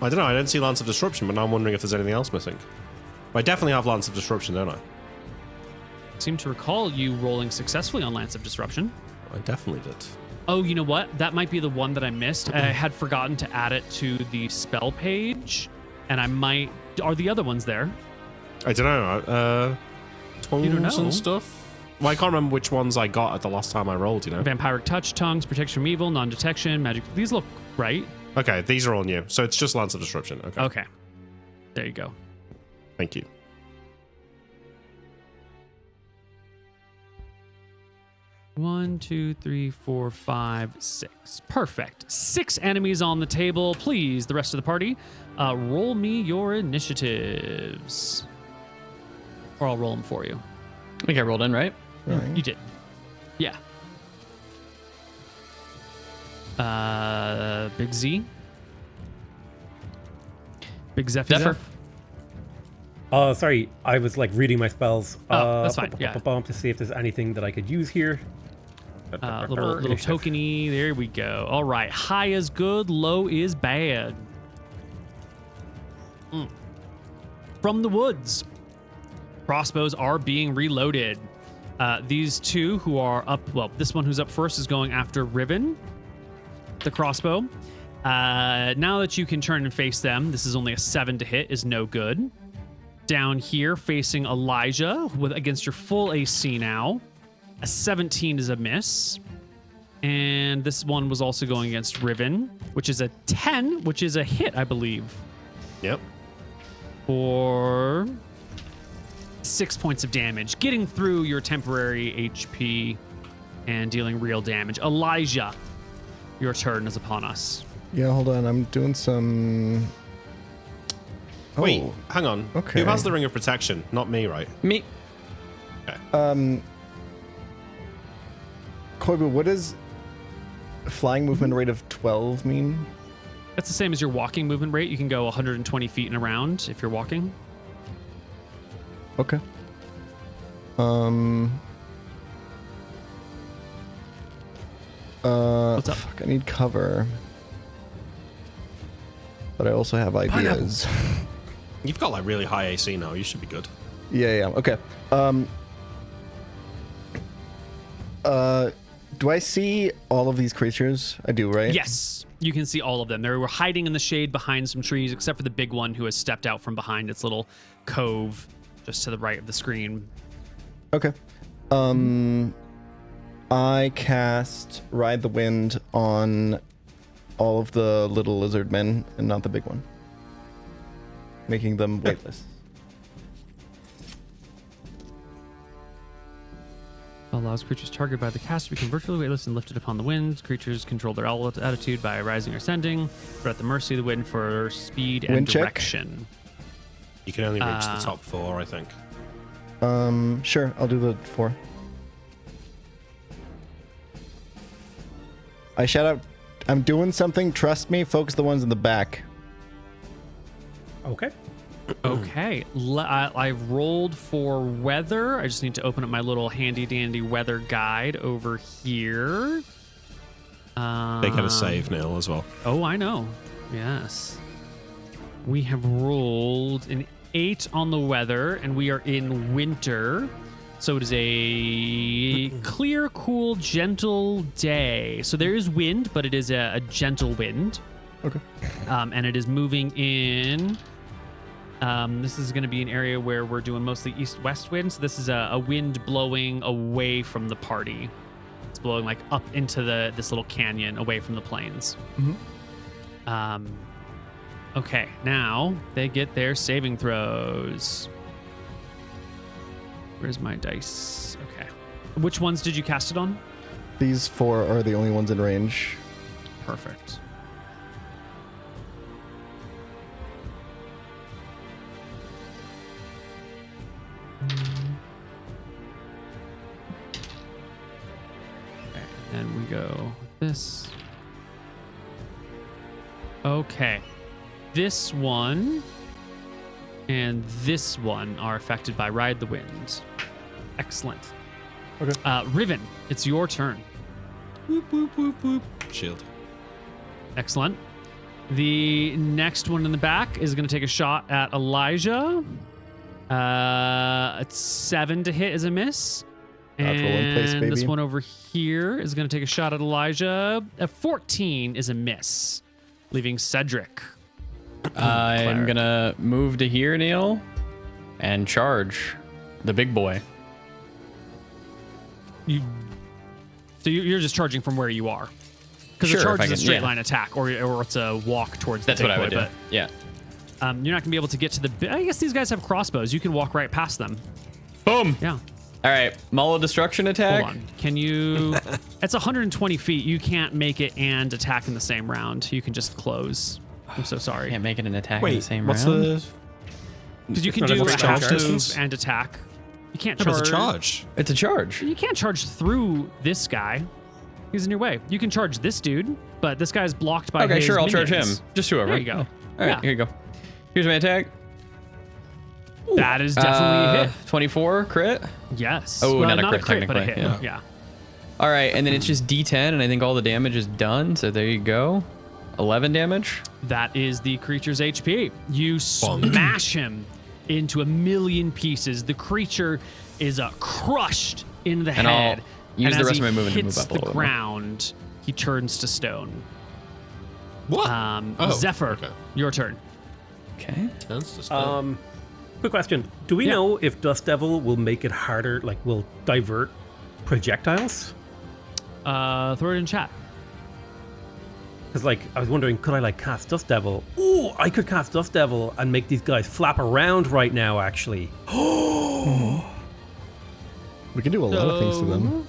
I don't know. I don't see Lance of Disruption, but now I'm wondering if there's anything else missing. But I definitely have Lance of Disruption, don't I? I seem to recall you rolling successfully on Lance of Disruption. I definitely did. Oh, you know what? That might be the one that I missed. I had forgotten to add it to the spell page, and I might... Are the other ones there? I don't know. You don't Tongues know? and stuff? Well, I can't remember which ones I got at the last time I rolled, you know? Vampiric Touch, Tongues, Protection from Evil, Non-Detection, Magic... These look right. Okay, these are all new. So it's just Lance of Disruption. Okay. Okay. There you go. Thank you. One, two, three, four, five, six. Perfect. 6 enemies on the table. Please, the rest of the party, roll me your initiatives. Or I'll roll them for you. I think I rolled in, right? You did. Yeah. Big Z. Big Zephyr. Sorry, I was like reading my spells. Oh, that's fine, yeah. To see if there's anything that I could use here. Little tokeny. There we go. All right. High is good. Low is bad. From the woods. Crossbows are being reloaded. These two who are up, well, this one who's up first is going after Riven, the crossbow. Now that you can turn and face them, this is only a 7 to hit, is no good. Down here, facing Elijah against your full AC now. A 17 is a miss. And this one was also going against Riven, which is a 10, which is a hit, I believe. Yep. For 6 points of damage, getting through your temporary HP and dealing real damage. Elijah, your turn is upon us. Yeah, hold on. I'm doing some... Oh, Wait, hang on. okay. Who has the Ring of Protection? Not me, right? Me. Koibu, what does flying movement rate of 12 mean? That's the same as your walking movement rate. You can go 120 feet and around if you're walking. Okay. What's up? Fuck, I need cover. But I also have ideas. You've got like really high AC now. You should be good. Yeah, okay. Do I see all of these creatures? I do, right? Yes, you can see all of them. They were hiding in the shade behind some trees, except for the big one who has stepped out from behind its little cove just to the right of the screen. Okay. I cast Ride the Wind on all of the little lizard men and not the big one, making them weightless. Allows creatures targeted by the cast to become virtually weightless and lifted upon the wind. Creatures control their attitude by rising or ascending. They're at the mercy of the wind for speed and Wind check? direction. You can only reach the top 4, I think. Sure, I'll do the 4. I shout out, I'm doing something, trust me, focus the ones in the back. Okay. Okay, I've rolled for weather. I just need to open up my little handy dandy weather guide over here. They get a save, Neil, as well. Oh, I know. Yes. We have rolled an 8 on the weather, and we are in winter. So it is a clear, cool, gentle day. So there is wind, but it is a gentle wind. Okay. And it is moving in. This is going to be an area where we're doing mostly east-west wind. So this is a wind blowing away from the party. It's blowing like up into this little canyon away from the plains. Mm-hmm. Okay, now they get their saving throws. Where's my dice? Okay. Which ones did you cast it on? These 4 are the only ones in range. Perfect. Okay, and we go with this. Okay. This one and this one are affected by Ride the Wind. Excellent. Okay. Riven, it's your turn. Shield. Excellent. The next one in the back is going to take a shot at Elijah. It's 7 to hit is a miss. Natural in place, And this baby. one over here is going to take a shot at Elijah. A 14 is a miss, leaving Cedric. I'm going to move to here, Neil, and charge the big boy. So you're just charging from where you are. Because Sure, the charge if I is a can- straight yeah. line attack, or it's a walk towards That's the what big I would boy, do. Yeah. But you're not going to be able to get to the... I guess these guys have crossbows. You can walk right past them. Boom. Yeah. All right. Maul of Destruction attack. Hold on. Can you... It's 120 feet. You can't make it and attack in the same round. You can just close. I'm so sorry. Can't make it an attack in the Wait, same what's round. the... Because you can It's not do a a charge half distance? move and attack. You can't No, but charge. it's a charge. It's a charge. You can't charge through this guy. He's in your way. You can charge this dude, but this guy's blocked by Okay, his sure. I'll charge him. minions. Just whoever. There you go. All right. Yeah. Here you go. Here's my attack. That is definitely a hit. 24 crit. Yes. Oh, Well, not a crit, but a technically, hit. yeah. Yeah. All right, and then it's just D10, and I think all the damage is done. So there you go. 11 damage. That is the creature's HP. You smash him into a million pieces. The creature is crushed in the And I'll head. use and the as rest he of my movement to hits move up a the little bit more. ground, he turns to stone. What? Oh, Zephyr, okay. your turn. Okay. Turns to stone. Quick question. Do we Yeah. know if Dust Devil will make it harder, like will divert projectiles? Throw it in chat. Because like I was wondering, could I like cast Dust Devil? Ooh, I could cast Dust Devil and make these guys flap around right now, actually. We can do a lot of things to them.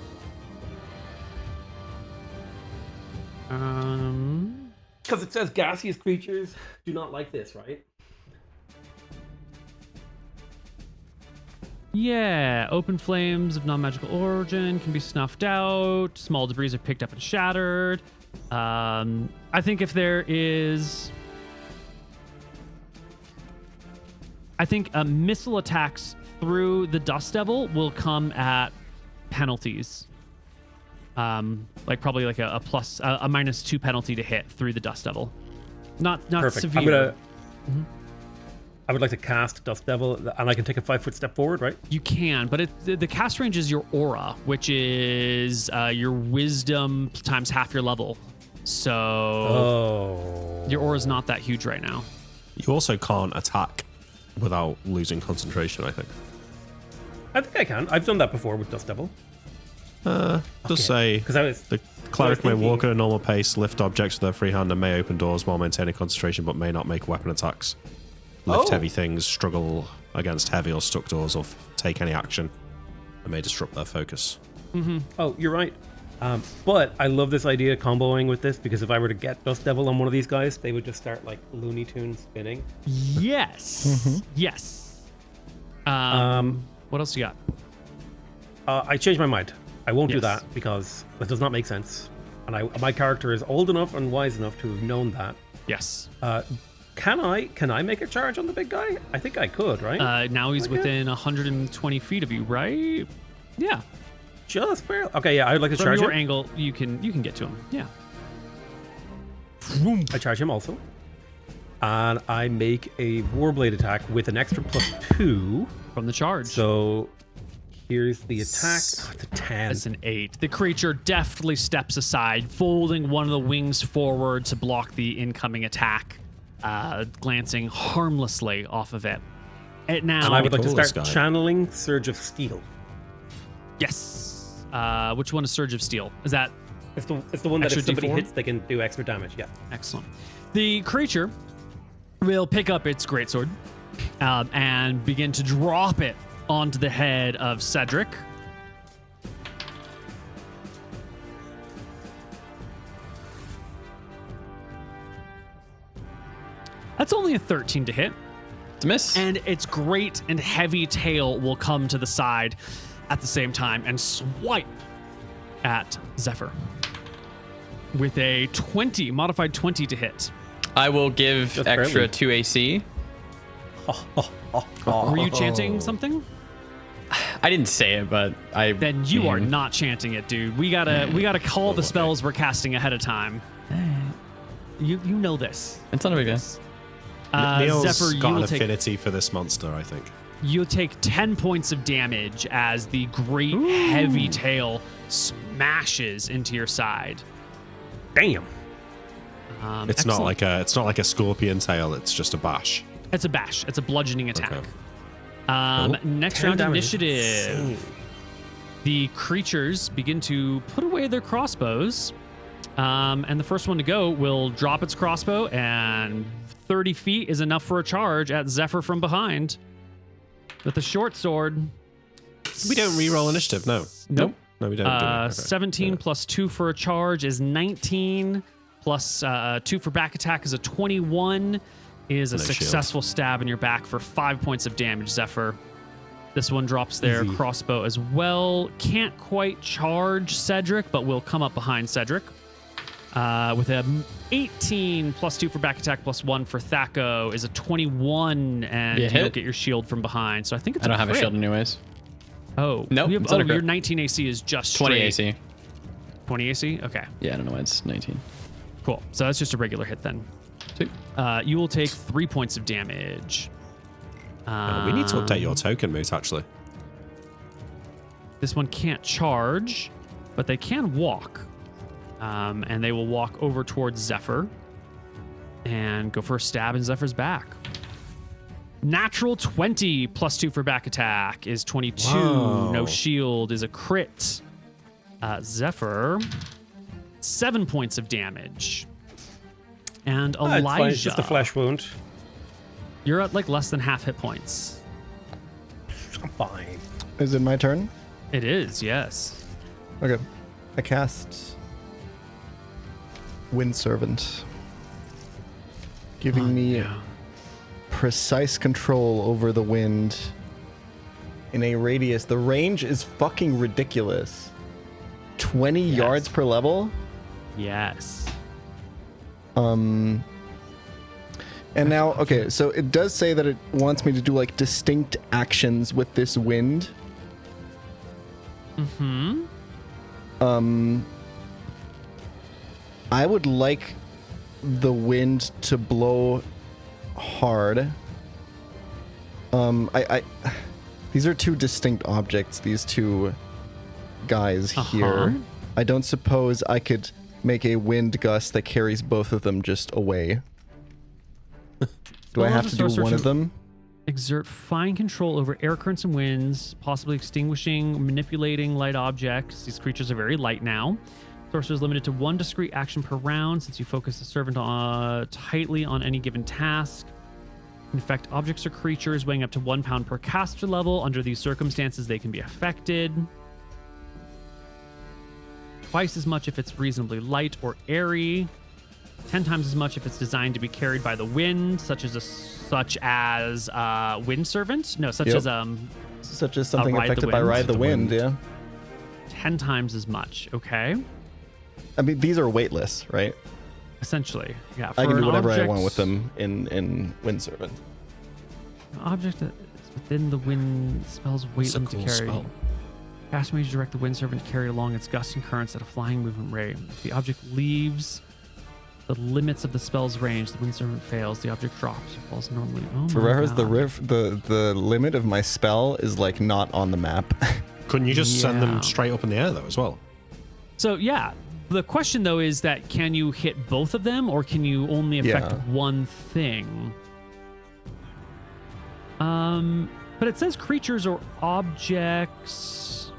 Because it says gaseous creatures do not like this, right? Yeah, open flames of non-magical origin can be snuffed out. Small debris are picked up and shattered. I think if there is... I think missile attacks through the Dust Devil will come at penalties. Like probably like a plus, a -2 penalty to hit through the Dust Devil. Not Perfect. severe. I would like to cast Dust Devil, and I can take a 5-foot step forward, right? You can, but the cast range is your aura, which is your wisdom times half your level. So your aura is not that huge right now. You also can't attack without losing concentration, I think. I think I can. I've done that before with Dust Devil. Does say Because I was the cleric may thinking- walk at a normal pace, lift objects with their free hand, and may open doors while maintaining concentration, but may not make weapon attacks. Lift heavy things, struggle against heavy or stuck doors, or take any action, and may disrupt their focus. Oh, you're right. But I love this idea of comboing with this, because if I were to get Dust Devil on one of these guys, they would just start like Looney Tunes spinning. Yes. Yes. What else you got? I changed my mind. I won't do Yes. that because that does not make sense. And my character is old enough and wise enough to have known that. Yes. Can I make a charge on the big guy? I think I could, right? Now he's Okay. within 120 feet of you, right? Yeah. Just barely. Okay, yeah, I'd like to From charge your him. angle, you can get to him. Yeah. I charge him also. And I make a Warblade attack with an extra +2. From the charge. So here's the attack. Oh, it's a 10. It's an 8. The creature deftly steps aside, folding one of the wings forward to block the incoming attack, glancing harmlessly off of it. And I would like to Coolest start guy. channeling Surge of Steel. Yes. Which one is Surge of Steel? Is that It's the one that Extra if somebody D4? hits, they can do extra damage. Yeah. excellent? The creature will pick up its greatsword and begin to drop it onto the head of Cedric. That's only a 13 to hit. It's a miss. And its great and heavy tail will come to the side at the same time and swipe at Zephyr with a 20, modified 20 to hit. I will give Just extra barely. 2 AC. Were you chanting something? I didn't say it, but Then you are mean, not chanting it, dude. We gotta call the spells we're casting ahead of time. You know this. It's not a big deal. Neil's Zephyr, you got an will take affinity for this monster, I think. you'll take 10 points of damage as the great heavy tail smashes into your side. Damn. It's not excellent. like a scorpion tail. It's just a bash. It's a bash. It's a bludgeoning attack. Okay. Next 10 round damage is initiative. insane. The creatures begin to put away their crossbows. And the first one to go will drop its crossbow, and 30 feet is enough for a charge at Zephyr from behind. With a short sword. We don't re-roll initiative, no. Nope. No, we don't. do it. Okay. 17 plus 2 for a charge is 19. Plus 2 for back attack is a 21. Is a No shield. successful stab in your back for 5 points of damage, Zephyr. This one drops their Easy. crossbow as well. Can't quite charge Cedric, but will come up behind Cedric. With a 18 plus 2 for back attack plus 1 for Thaco is a 21, and You you hit. don't get your shield from behind. So I think it's I don't have a crit. shield anyways. Oh, Nope, you have- it's not a your crit. 19 AC is just 20 straight. AC. 20 AC? Okay, Yeah, I don't know why it's 19. cool. So that's just a regular hit then. Sweet. You will take 3 points of damage. We need to update your token moot, actually. This one can't charge, but they can walk. And they will walk over towards Zephyr and go for a stab in Zephyr's back. Natural 20 plus 2 for back attack is 22. Wow. No shield is a crit. Zephyr, 7 points of damage. And Ah, it's fine. Elijah, It's just a flesh wound. you're at like less than half hit points. I'm fine. Is it my turn? It is, yes. Okay. I cast Wind Servant, giving me precise control over the wind in a radius. The range is fucking ridiculous. 20 yards per level. Yes. And now, okay, so it does say that it wants me to do like distinct actions with this wind. I would like the wind to blow hard. These are two distinct objects, these two guys here. I don't suppose I could make a wind gust that carries both of them just away. Do I have to do one of them? Exert fine control over air currents and winds, possibly extinguishing, manipulating light objects. These creatures are very light now. Sorcerer is limited to one discrete action per round since you focus the servant tightly on any given task. In fact, objects or creatures weighing up to 1 pound per caster level. Under these circumstances, they can be affected. Twice as much if it's reasonably light or airy. 10 times as much if it's designed to be carried by the wind, such as Wind Servant. No, such Yep. as Such as something Ride the affected by Wind. Ride the Wind, yeah. 10 times as much. Okay, I mean, these are weightless, right? essentially, yeah. I for can an do whatever I object- want with them in Wind Servant. An object that is within the wind spell's weight It's a limit cool to carry. spell. Cast may direct the wind servant to carry along its gusts and currents at a flying movement rate. If the object leaves the limits of the spell's range, the wind servant fails. The object drops or falls normally. Oh For my Rehr's, God. the limit of my spell is like not on the map. Couldn't you just send Yeah. them straight up in the air, though, as well? So yeah, the question though is that can you hit both of them or can you only affect Yeah. one thing? But it says creatures or objects.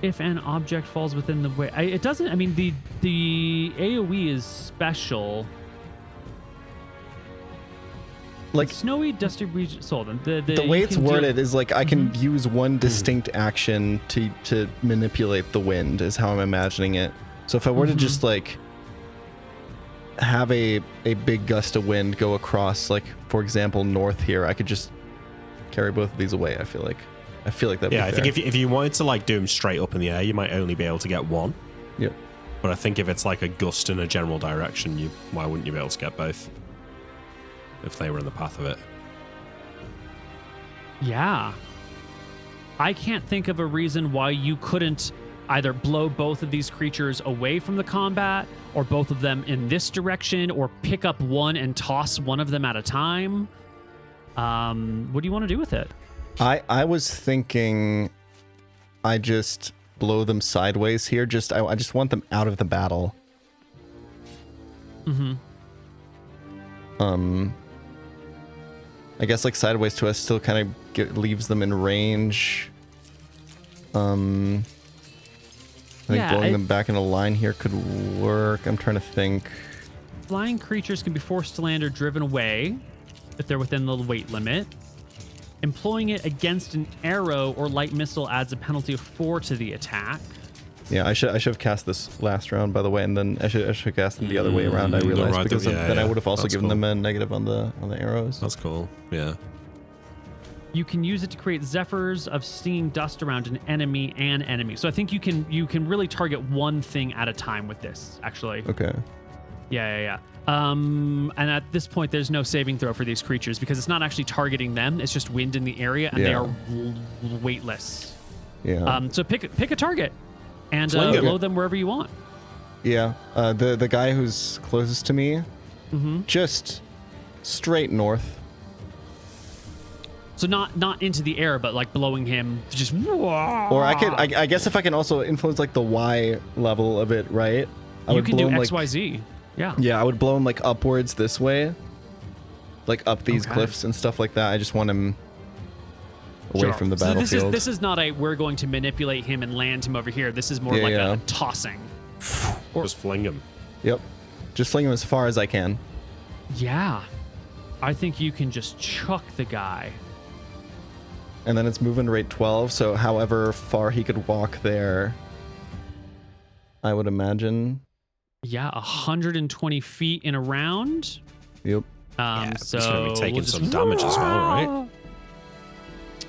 If an object falls within the way, it doesn't. I mean, the AOE is special. Like Snowy, dusty region. So then the the way you it's can deal- worded is like I can use one distinct action to manipulate the wind is how I'm imagining it. So if I were to just like have a big gust of wind go across, like for example north here, I could just carry both of these away. I feel like that. Yeah, I think if you wanted to like do them straight up in the air, you might only be able to get one. Yep. But I think if it's like a gust in a general direction, why wouldn't you be able to get both? if they were in the path of it. Yeah. I can't think of a reason why you couldn't either blow both of these creatures away from the combat, or both of them in this direction, or pick up one and toss one of them at a time. What do you want to do with it? I was thinking I just blow them sideways here. I just want them out of the battle. Mm-hmm. I guess like sideways to us still kind of leaves them in range. I think blowing them back in a line here could work. I'm trying to think. Flying creatures can be forced to land or driven away if they're within the weight limit. Employing it against an arrow or light missile adds a penalty of 4 to the attack. Yeah, I should have cast this last round, by the way, and then I should cast them the other way around. I realized right, because then I would have also given cool. them a negative on the arrows. That's cool. Yeah. You can use it to create zephyrs of stinging dust around an enemy and enemy. So I think you can really target one thing at a time with this, actually. Okay. Yeah. And at this point, there's no saving throw for these creatures because it's not actually targeting them. It's just wind in the area, and they are weightless. Yeah. So pick a target and Fling it. blow them wherever you want. Yeah. The guy who's closest to me, just straight north. So not into the air, but like blowing him just. Or I guess if I can also influence like the Y level of it, right? You can do him, X, like, Y, Z. Yeah. Yeah, I would blow him like upwards this way, like up these cliffs and stuff like that. I just want him away from the battlefield. So this is not a we're going to manipulate him and land him over here. This is more like a tossing. Just fling him. Yep. Just fling him as far as I can. Yeah. I think you can just chuck the guy. And then it's movement rate 12, so however far he could walk there, I would imagine. Yeah, 120 feet in a round. Yep. So he's going to be taking some damage as well, right?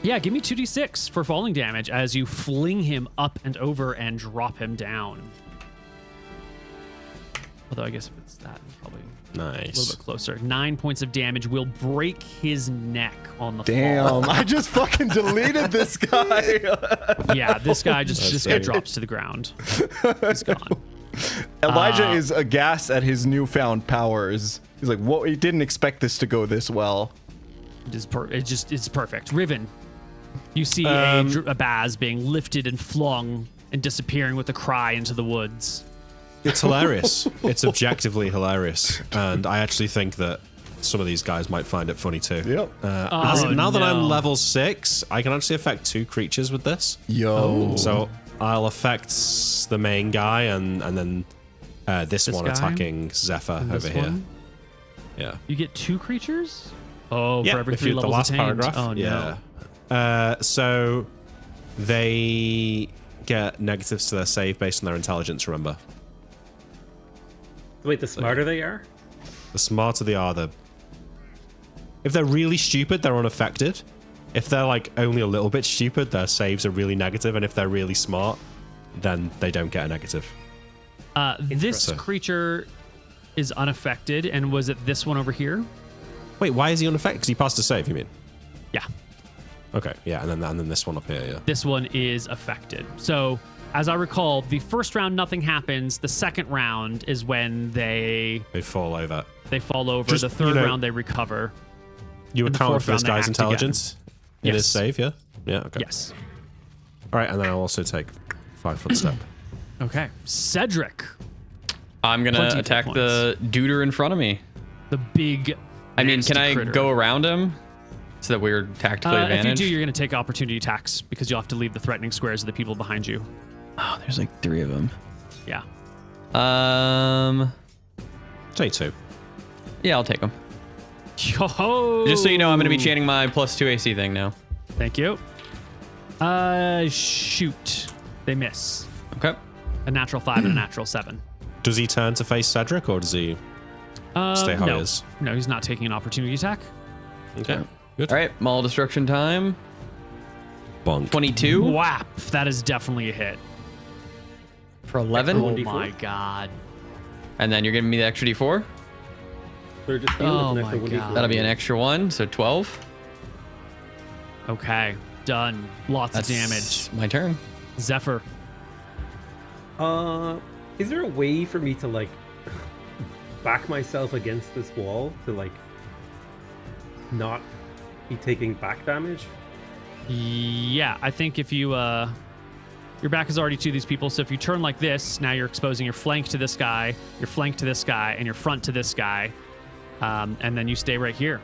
Yeah, give me 2d6 for falling damage as you fling him up and over and drop him down. Although I guess if it's that, probably a little bit closer. 9 points of damage will break his neck on the fall. Damn, I just fucking deleted this guy. Yeah, this guy this guy drops to the ground. He's gone. Elijah is aghast at his newfound powers. He's like, "What? He didn't expect this to go this well." It's perfect. Riven, you see a Baz being lifted and flung and disappearing with a cry into the woods. It's hilarious. It's objectively hilarious. And I actually think that some of these guys might find it funny too. Yep. Now that I'm level 6, I can actually affect 2 creatures with this. Yo. So I'll affect the main guy and then this one guy? attacking Zephyr over here. One? Yeah. You get 2 creatures? Oh, Yeah, for every if 3 you the levels last attained. paragraph. Oh, no. Yeah. So they get negatives to their save based on their intelligence, remember? Wait, the smarter they are? The smarter they are, if they're really stupid, they're unaffected. If they're like only a little bit stupid, their saves are really negative, and if they're really smart, then they don't get a negative. This creature is unaffected, and was it this one over here? Wait, why is he unaffected? Because he passed a save, you mean? Yeah. Okay, yeah, and then this one up here, yeah. This one is affected. So, as I recall, the first round nothing happens. The second round is when they fall over. They fall over. Just, the third round they recover. You And the account fourth for this round they guy's act intelligence in Yes. his save, yeah? Yeah, okay. Yes. All right, and then I'll also take 5-foot step. Okay. Cedric, I'm going 20 to hit attack points. the duder in front of me. the big. I mean, can nasty I critter. go around him so that we're tactically If you advantaged? do, you're going to take opportunity attacks because you'll have to leave the threatening squares of the people behind you. Oh, there's like 3 of them. Yeah. Take 2. Yeah, I'll take them. Yo. Just so you know, I'm going to be chanting my +2 AC thing now. Thank you. Shoot. They miss. Okay. A natural 5 and a natural 7. Does he turn to face Cedric, or does he stay how no. he is? No, he's not taking an opportunity attack. Okay, good. All right, Maul Destruction time. Bonk. 22 Whap. That is definitely a hit. for 11. Oh my god. And then you're giving me the extra D4. Sturgis heal. Oh It's an extra my 1d4. God. That'll be an extra 1, so 12. Okay, done. Lots That's of damage. my turn. Zephyr. Is there a way for me to like back myself against this wall to like not be taking back damage? Yeah, I think if you your back is already to these people, so if you turn like this, now you're exposing your flank to this guy, your flank to this guy, and your front to this guy, and then you stay right here,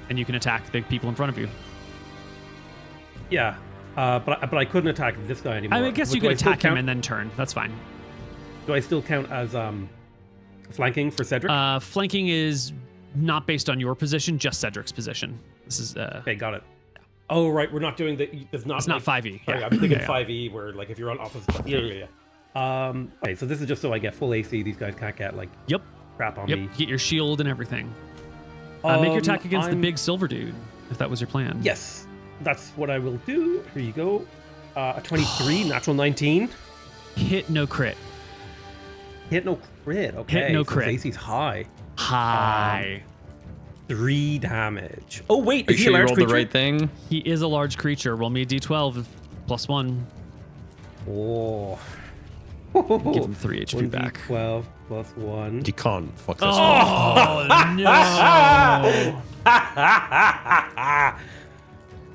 and you can attack the people in front of you. Yeah, but I couldn't attack this guy anymore. I guess But you do could still attack him count- and then turn. That's fine. Do I still count as flanking for Cedric? Flanking is not based on your position, just Cedric's position. This is Okay, got it. Oh right, we're not doing the. It's not. it's not 5e. Sorry, Yeah. I'm thinking Yeah. 5e, where like if you're on opposite. Yeah. Okay, so this is just so I get full AC. These guys can't get like Yep. crap on Yep. me. Get your shield and everything. Make your attack against the I'm- big silver dude, if that was your plan. Yes, that's what I will do. Here you go. A 23, natural 19. Hit, no crit. Hit no crit. Okay. no so crit. his AC's high. Hi. 3 damage. Oh wait, Are is you he a sure you large rolled creature? the right thing? He is a large creature. Roll me a d12 +1. Oh. Give him 3 HP back. 12 plus 1. You can't fuck this. Oh no!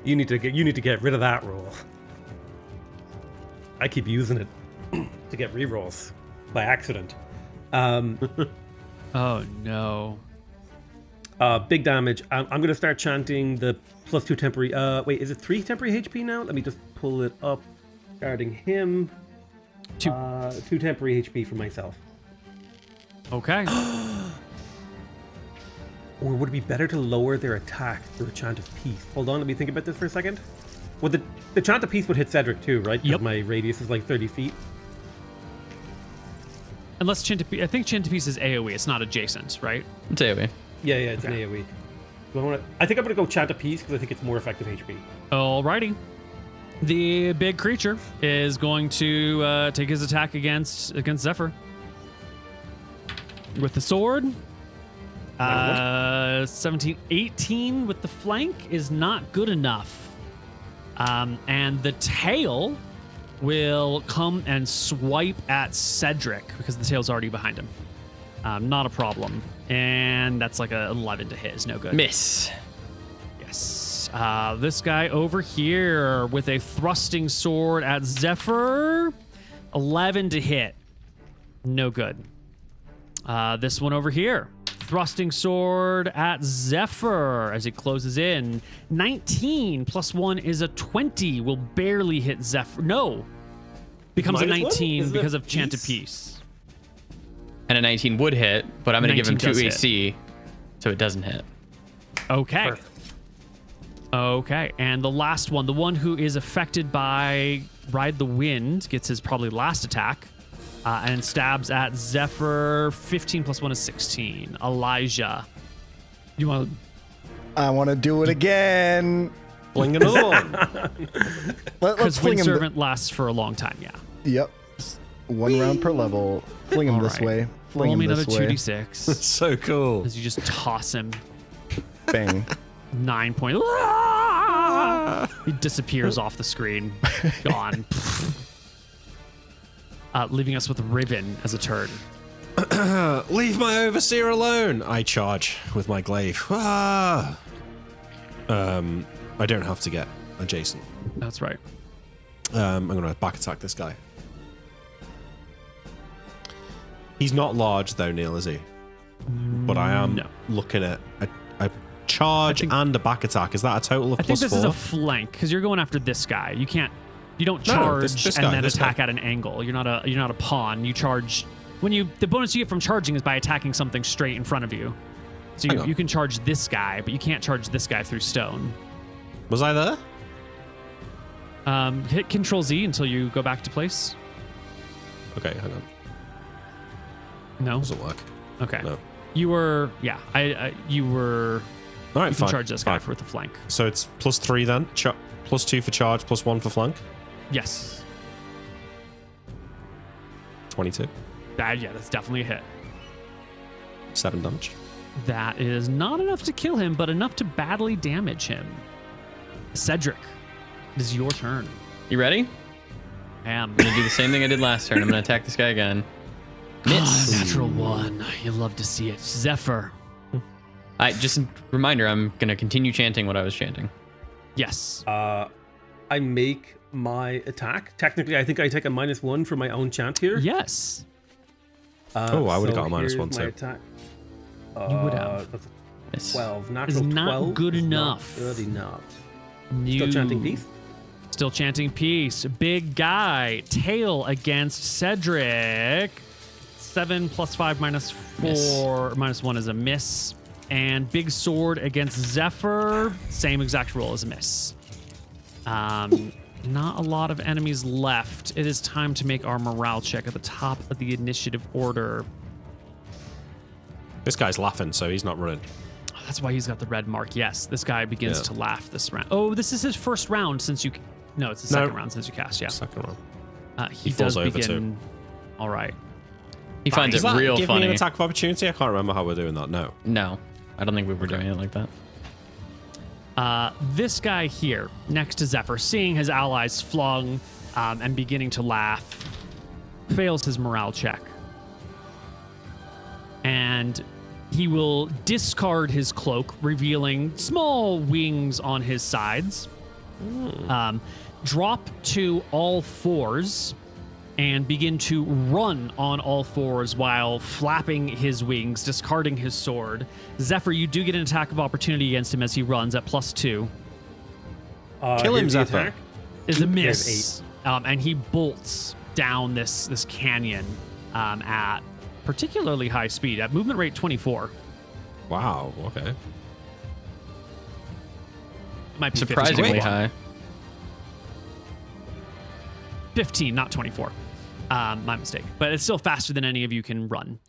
You need to get rid of that roll. I keep using it to get rerolls by accident. Oh no! Big damage. I'm gonna start chanting the +2 temporary. Wait, is it 3 temporary HP now? Let me just pull it up. Guarding him. 2. 2 temporary HP for myself. Okay. Or would it be better to lower their attack through a chant of peace? Hold on, let me think about this for a second. Well, the chant of peace would hit Cedric too, right? 'Cause Yep. my radius is like 30 feet. Unless I think Chintapiece is AoE. It's not adjacent, right? It's AoE. Yeah, it's an AoE. I think I'm gonna go chant of peace because I think it's more effective HP. Alrighty. The big creature is going to take his attack against Zephyr with the sword. 17, 18 with the flank is not good enough. And the tail will come and swipe at Cedric because the tail's already behind him. Not a problem. And that's like a 11 to hit is no good. Miss. Yes. This guy over here with a thrusting sword at Zephyr. 11 to hit. No good. This one over here. Thrusting sword at Zephyr as he closes in. 19 plus 1 is a 20. Will barely hit Zephyr. No. Becomes a Minus 1? 19 Is it because of Chant of peace? Peace. And a 19 would hit, but I'm going to give him 19 2 does hit. AC, so it doesn't hit. Okay. Perfect. Okay, and the last one, the one who is affected by Ride the Wind, gets his probably last attack and stabs at Zephyr. 15 plus 1 is 16. Elijah. You want to... I want to do it again. Fling another one. Let's Because fling Wind him. Servant lasts for a long time, yeah. Yep. 1 round per level. Fling him All this right. way. Fling Roll him me another this way. 2d6 So cool. as you just toss him. Bang. 9 points. He disappears off the screen. Gone. Leaving us with Riven as a turn. Leave my overseer alone. I charge with my glaive. I don't have to get adjacent. That's right. I'm going to back attack this guy. He's not large though, Neil, is he? But I am No. looking at a charge and a back attack. Is that a total of I think plus this is 4? a flank because you're going after this guy. You don't No, charge this and guy, then this attack guy. at an angle. You're not a pawn. You charge the bonus you get from charging is by attacking something straight in front of you. So Hang on. you can charge this guy, but you can't charge this guy through stone. Was I there? Hit Control Z until you go back to place. Okay, hang on. No. Doesn't work. Okay. No. You were you were. All right, You can fine. charge this guy fine. with the flank. So it's +3 then. +2 for charge, +1 for flank. Yes. 22. Yeah, that's definitely a hit. 7 damage. That is not enough to kill him, but enough to badly damage him. Cedric, it is your turn. You ready? I'm I'm gonna do the same thing I did last turn. I'm gonna attack this guy again. Miss. Natural one. You love to see it. Zephyr. Just a reminder, I'm gonna continue chanting what I was chanting. Yes. I make my attack. Technically, I think I take a -1 for my own chant here. Yes. Oh, I would've got a here's -1 my too. Attack. You would have. That's Miss. 12. Natural not 12 good is +enough. Not good enough. You- Still chanting peace. Still chanting peace. Big guy. Tail against Cedric. 7 + 5 -4. -1 is a miss. And big sword against Zephyr. Same exact roll as a miss. Not a lot of enemies left. It is time to make our morale check at the top of the initiative order. This guy's laughing, so he's not running. That's why he's got the red mark. Yes, this guy begins Yeah. to laugh this round. Oh, this is his first round since you... No, it's the second round since you cast, yeah. Second round. He falls does over begin... All right. He finds Does it that real give funny. me an attack of opportunity? I can't remember how we're doing that. No. No, I don't think we were doing it like that. This guy here, next to Zephyr, seeing his allies flung and beginning to laugh, fails his morale check. And he will discard his cloak, revealing small wings on his sides. Drop to all fours and begin to run on all fours while flapping his wings, discarding his sword. Zephyr, you do get an attack of opportunity against him as he runs at +2. Kill him, Here's the Zephyr. attack. Is a There's miss. And he bolts down this canyon at particularly high speed, at movement rate 24. Wow. Okay. Might be 15. Surprisingly Wait. high. 15, not 24. My mistake. But it's still faster than any of you can run.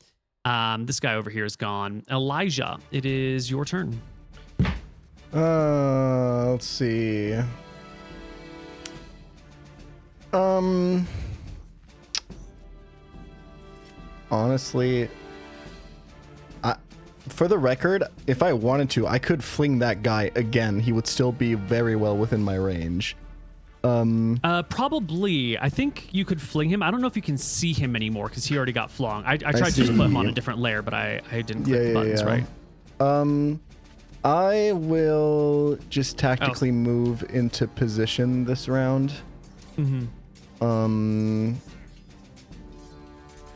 This guy over here is gone. Elijah, it is your turn. Let's see. Honestly, for the record, if I wanted to, I could fling that guy again. He would still be very well within my range. Probably. I think you could fling him. I don't know if you can see him anymore because he already got flung. I tried to just put him on a different layer, but I didn't click the buttons right. I will just tactically move into position this round. Mm-hmm.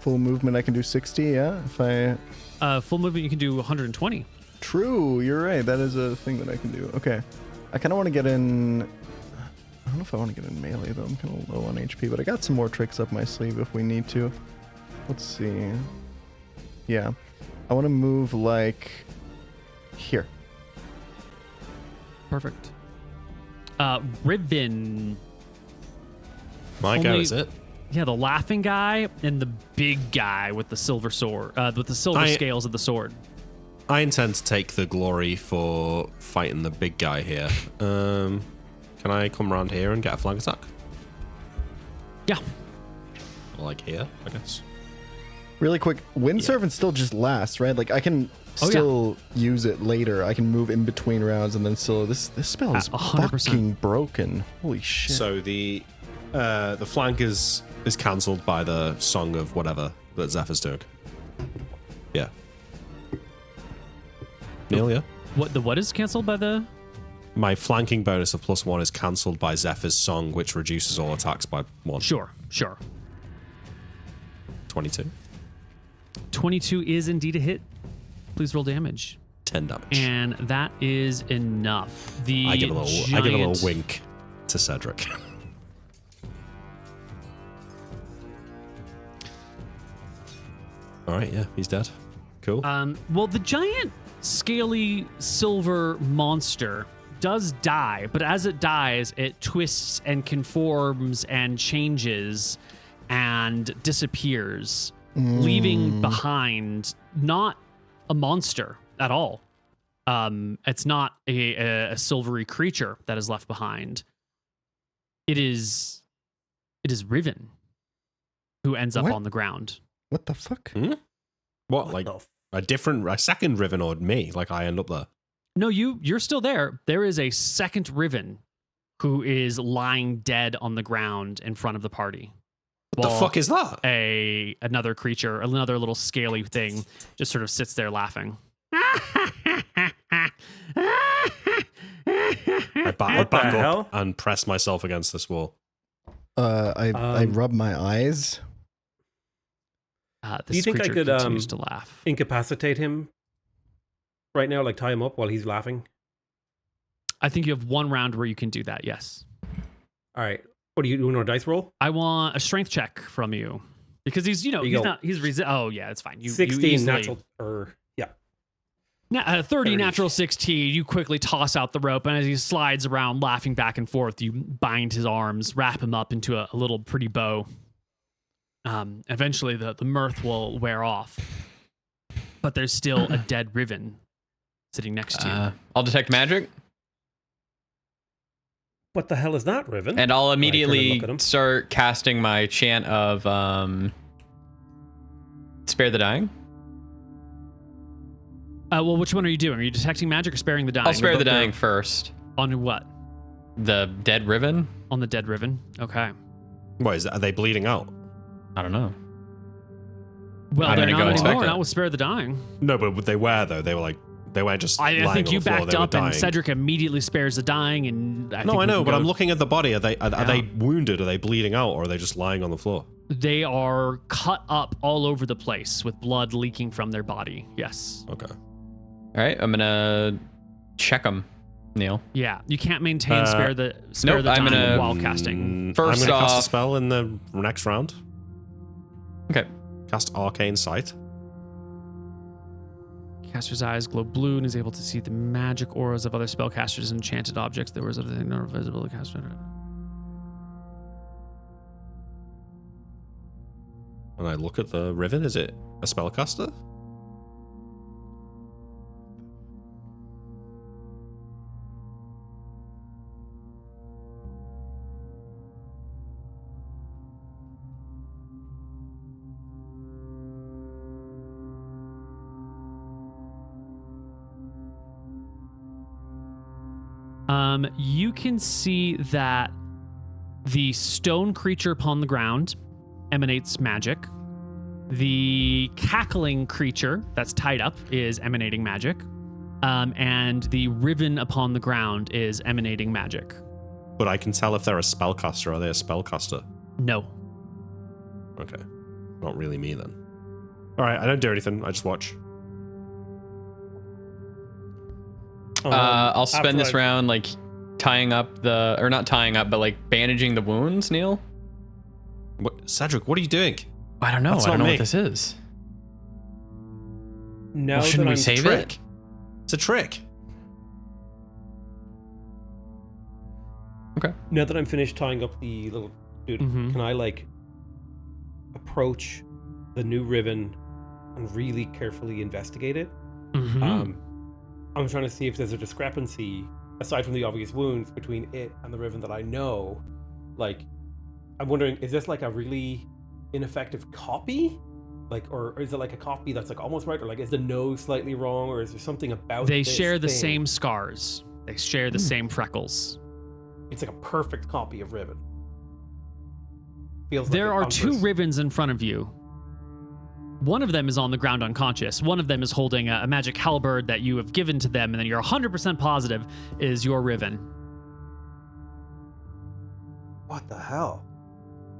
Full movement, I can do 60, yeah? If I... Full movement, you can do 120. True, you're right. That is a thing that I can do. Okay. I kind of want to get in... I don't know if I want to get in melee, though. I'm kind of low on HP, but I got some more tricks up my sleeve if we need to. Let's see. Yeah. I want to move, like... here. Perfect. Ribbon. My go, Only- is it? Yeah, the laughing guy and the big guy with the silver sword, with the silver scales of the sword. I intend to take the glory for fighting the big guy here. Can I come around here and get a flank attack? Yeah. Like here, I guess. Really quick, Wind Servant still just lasts, right? Like, I can still use it later. I can move in between rounds and then still... This spell is 100%. fucking broken. Holy shit. So the flank is cancelled by the song of whatever that Zephyr's doing. Yeah. Neil, yeah? What is canceled by the... My flanking bonus of +1 is cancelled by Zephyr's song, which reduces all attacks by 1. Sure. 22. 22 is indeed a hit. Please roll damage. 10 damage. And that is enough. I give a little wink to Cedric. All right, yeah, he's dead. Cool. Well, the giant scaly silver monster does die, but as it dies, it twists and conforms and changes and disappears, leaving behind not a monster at all. It's not a silvery creature that is left behind. It is Riven, who ends up What? on the ground. What the fuck? What, like the a second Riven or me? Like I end up there. No, you're still there. There is a second Riven who is lying dead on the ground in front of the party. What the fuck is that? Another creature, another little scaly thing, just sort of sits there laughing. I back up and press myself against this wall. I rub my eyes. This do you think I creature could continues to laugh. incapacitate him right now, like tie him up while he's laughing? I think you have one round where you can do that. Yes. All right. What do you do? A dice roll? I want a strength check from you because he's oh yeah, it's fine. You 16 easily, natural or yeah. 30 natural 16. You quickly toss out the rope, and as he slides around, laughing back and forth, you bind his arms, wrap him up into a little pretty bow. Eventually, the mirth will wear off, but there's still a dead Riven sitting next to you. I'll detect magic, What the hell is that, Riven? and I'll immediately look at him. start casting my chant of spare the dying. Well, which one are you doing? Are you detecting magic or sparing the dying? I'll spare the dying first. On what? The dead Riven? On the dead Riven. Okay. What is that? Are they bleeding out? I don't know. Well, I'm they're gonna not go inspect anymore. it. Not with spare the dying. No, but they were though. They were like they weren't just. I lying think on you the floor, backed they were up, and dying. Cedric immediately spares the dying. And I know, but go- I'm looking at the body. Are they wounded? Are they bleeding out, or are they just lying on the floor? They are cut up all over the place with blood leaking from their body. Yes. Okay. All right, I'm gonna check them, Neil. Yeah, you can't maintain spare the nope, I'm dying gonna- while casting. First I'm gonna cast a off- spell in the next round. Okay. Cast Arcane Sight. Caster's eyes glow blue and is able to see the magic auras of other spellcasters and enchanted objects. The auras of the thing are visible to caster. And I look at the Riven. Is it a spellcaster? You can see that the stone creature upon the ground emanates magic. The cackling creature that's tied up is emanating magic. And the Riven upon the ground is emanating magic. But I can tell if they're a spellcaster. Are they a spellcaster? No. Okay. Not really me then. All right, I don't do anything. I just watch. I'll spend after this I've- round like tying up or not tying up, but like bandaging the wounds, Neil. What, Cedric, what are you doing? I don't know. That's I don't not know me. what this is. Now Well, shouldn't that we I'm save Trick. it? It's a trick. Now that I'm finished tying up the little dude, Mhm. can I like approach the new Riven and really carefully investigate it? Mhm. I'm trying to see if there's a discrepancy aside from the obvious wounds between it and the Riven that I know. Like, I'm wondering, is this like a really ineffective copy? Like, or is it like a copy that's like almost right, or like is the nose slightly wrong, or is there something about They this share the thing? same scars. They share the same freckles. It's like a perfect copy of Riven. Feels There like are it two offers- Rivens in front of you. One of them is on the ground unconscious. One of them is holding a magic halberd that you have given to them, and then you're 100% positive is your Riven. What the hell?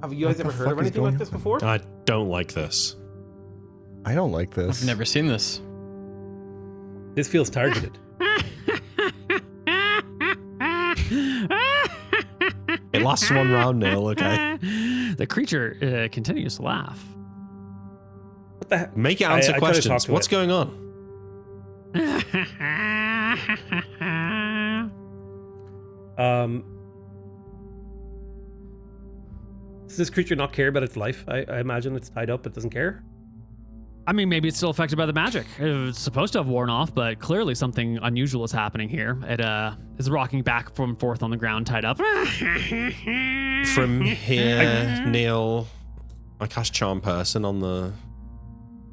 Have you What guys ever the heard of fuck is anything like going this on? before? I don't like this. I don't like this. I've never seen this. This feels targeted. It lasts one round, Neil, okay? The creature continues to laugh. What the heck? Make it I answer try to talk questions. to What's it. going on? Does this creature not care about its life? I imagine it's tied up. It doesn't care. I mean, maybe it's still affected by the magic. It's supposed to have worn off, but clearly something unusual is happening here. It is rocking back and forth on the ground, tied up. From here, Neil, I cast Charm Person on the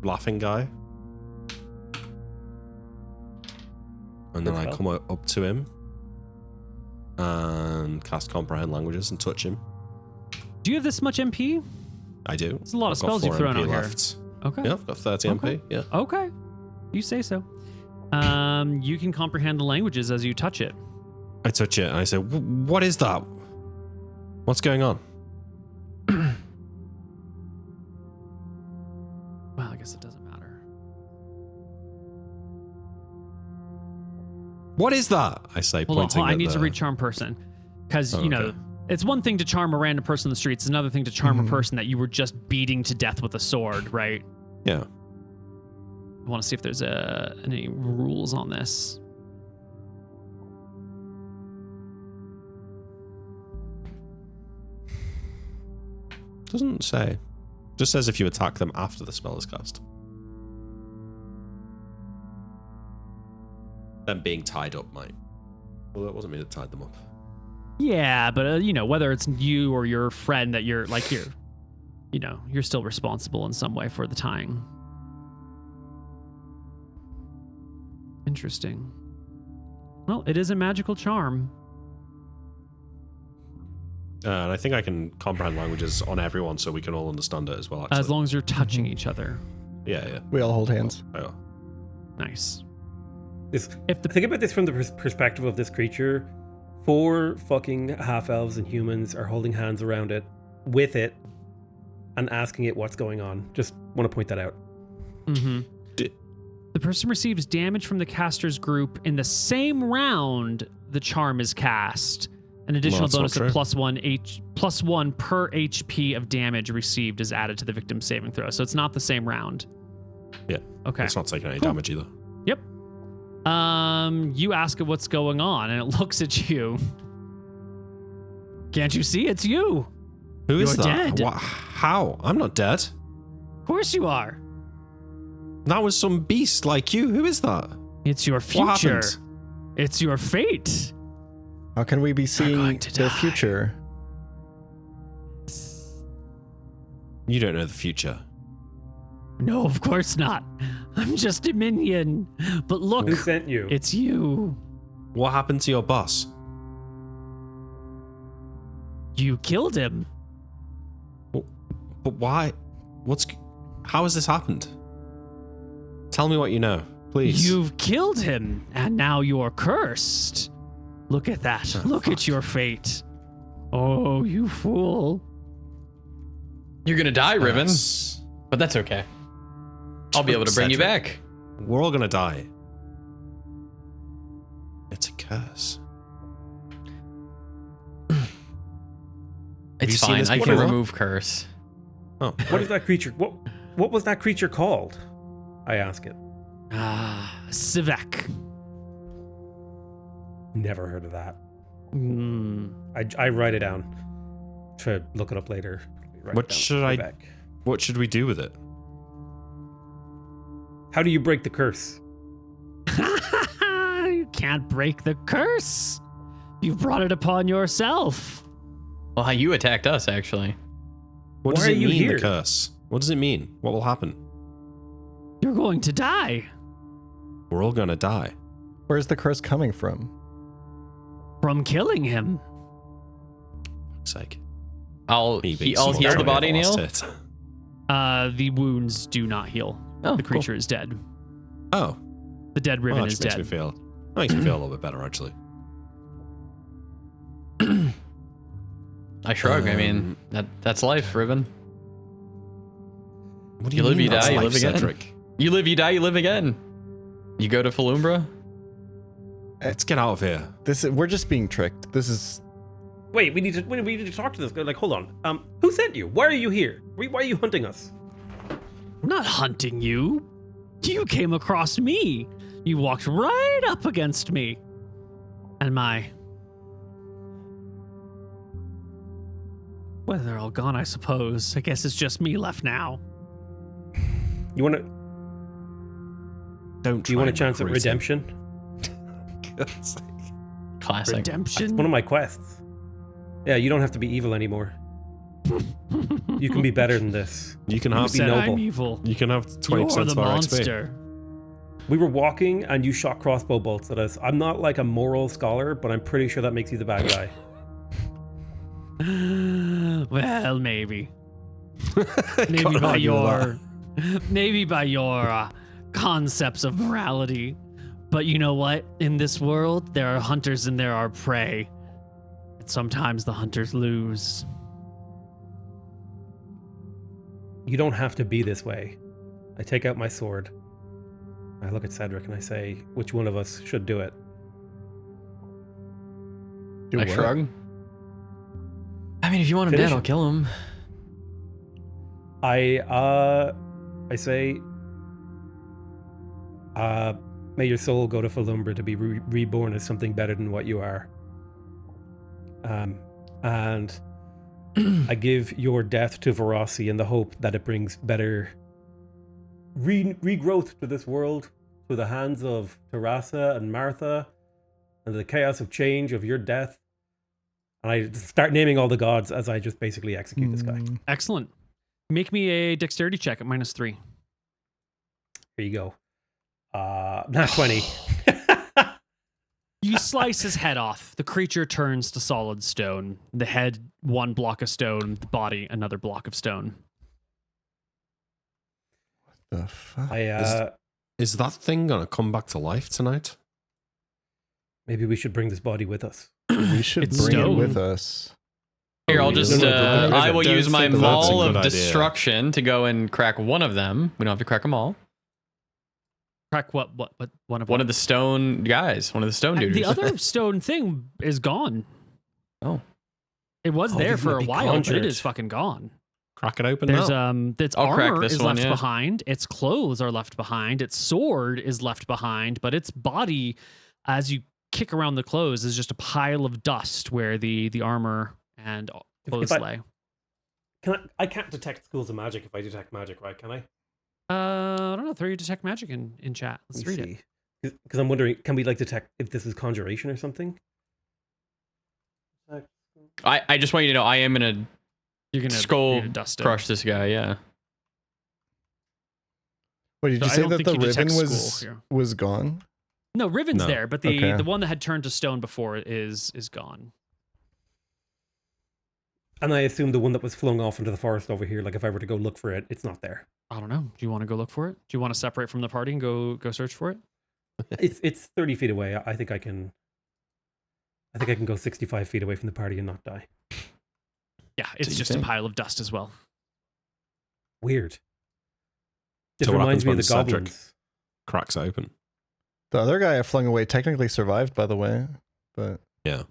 laughing guy. And then I That's come up to him and cast Comprehend Languages and touch him. Do you have this much MP? I do. There's a lot of I've got spells you've 4 thrown MP out here. left. Okay. Yeah, I've got 30 Okay. MP. Yeah. Okay. You say so. You can comprehend the languages as you touch it. I touch it and I say, "What is that? What's going on?" Well, I guess it doesn't matter. What is that? I say, Hold on, pointing I at need the... to read charm person. Because, Oh, you know, okay. it's one thing to charm a random person in the streets. It's another thing to charm a person that you were just beating to death with a sword, right? Yeah. I want to see if there's any rules on this. Doesn't say. Just says if you attack them after the spell is cast. Them being tied up might. Well, it wasn't me that tied them up. Yeah, but, you know, whether it's you or your friend that you're still responsible in some way for the tying. Interesting. Well, it is a magical charm. And I think I can comprehend languages on everyone so we can all understand it as well, actually. As long as you're touching each other. Yeah, yeah. We all hold hands. Yeah. Nice. Think about this from the perspective of this creature. 4 fucking half-elves and humans are holding hands around it, with it, and asking it what's going on. Just want to point that out. Mm-hmm. The person receives damage from the caster's group in the same round the charm is cast. An additional Well, that's bonus not of +1 per HP of damage received is added to the victim's saving throw. So it's not the same round. Yeah. Okay. It's not taking any Cool. damage either. Yep. You ask it what's going on, and it looks at you. Can't you see? It's you. Who is You're that? dead. How? I'm not dead. Of course you are. That was some beast like you. Who is that? It's your What future. happened? It's your fate. How can we be seeing going to the die. future? You don't know the future. No, of course not. I'm just a minion. But look, Who sent you? it's you. What happened to your boss? You killed him. But why? How has this happened? Tell me what you know, please. You've killed him, and now you're cursed. Look at that. Oh, Look at your fate. Oh, you fool. You're gonna die, Riven, Yes. but that's okay. I'll be able to bring you Cedric. back. We're all gonna die. It's a curse. It's you seen fine. this I can before? remove curse. Oh, What is that creature? What was that creature called? I ask it. Sivek. Never heard of that. Mm. I write it down to look it up later. Write What it down. should Go I- back. what should we do with it? How do you break the curse? You can't break the curse. You've brought it upon yourself. Well, how you attacked us, actually. What Why does are it you mean, here? the curse? What does it mean? What will happen? You're going to die We're all gonna die. Where's the curse coming from? from killing him. Fuck's sake. I'll Me being I'll small heal the giant body, lost Neil. it. The wounds do not heal. Oh, The cool. creature is dead. Oh, The dead well, Riven that is just dead. makes me feel a little bit better, actually. I shrug. I mean, that's life, Riven. What do You live, mean you that's die, you life, live again. Cedric? You live, you die, you live again. You go to Falumbra. Let's get out of here. We're just being tricked. This is Wait, we need to talk to this guy. Like, hold on. Who sent you? Why are you here? Why are you hunting us? I'm not hunting you. You came across me. You walked right up against me. And well, they're all gone, I suppose. I guess it's just me left now. You want to? Don't. Do you want a chance at recruit him. redemption? Classic. Redemption? That's one of my quests. Yeah, you don't have to be evil anymore. You can be better than this. You can You have. be Said noble. I'm evil. You can have You're 20% the of our XP. monster. We were walking and you shot crossbow bolts at us. I'm not like a moral scholar, but I'm pretty sure that makes you the bad guy. Well, maybe. Maybe Can't by argue with your concepts of morality. But you know what? In this world, there are hunters and there are prey. And sometimes the hunters lose. You don't have to be this way. I take out my sword. I look at Cedric and I say, which one of us should do it? Do I what? shrug. I mean, if you want him Finish dead, him. I'll kill him. I say, may your soul go to Falumbra to be reborn as something better than what you are. And I give your death to Verasi in the hope that it brings better regrowth to this world through the hands of Terasa and Martha and the chaos of change of your death. And I start naming all the gods as I just basically execute this guy. Excellent. Make me a dexterity check at -3. Here you go. Not 20. You slice his head off. The creature turns to solid stone. The head, one block of stone. The body, another block of stone. The fuck? Is that thing gonna come back to life tonight? Maybe we should bring this body with us. We should It's bring stone. it with us. Here, I'll Oh, just, yeah. I will Don't use my think that's a maul of good idea. destruction to go and crack one of them. We don't have to crack them all. Crack what one of One of the stone guys, one of the stone dudes. the other stone thing is gone. Oh. It was Oh, there these for might a be while, but it conjured. is fucking gone. Crack it open There's now. its I'll crack armor this is one, left yeah. behind, its clothes are left behind, its sword is left behind, but its body, as you kick around the clothes, is just a pile of dust where the armor and clothes I- lay. I can't detect schools of magic if I detect magic, right? Can I? I don't know. Throw your detect magic in chat. Let's read it. Because I'm wondering, can we like detect if this is conjuration or something? I just want you to know I am gonna You're gonna skull dust it. crush this guy. Yeah. Wait, did So you I say don't that think the you detect ribbon school here. was gone? No, Riven's No. there, but Okay. the one that had turned to stone before is gone. And I assume the one that was flung off into the forest over here, like if I were to go look for it, it's not there. I don't know. Do you want to go look for it? Do you want to separate from the party and go search for it? It's 30 feet away. I think I can go 65 feet away from the party and not die. Yeah, it's you just a think? pile of dust as well. Weird. This So what reminds happens me of when the Cedric goblins. cracks it open? The other guy I flung away technically survived, by the way, but Yeah.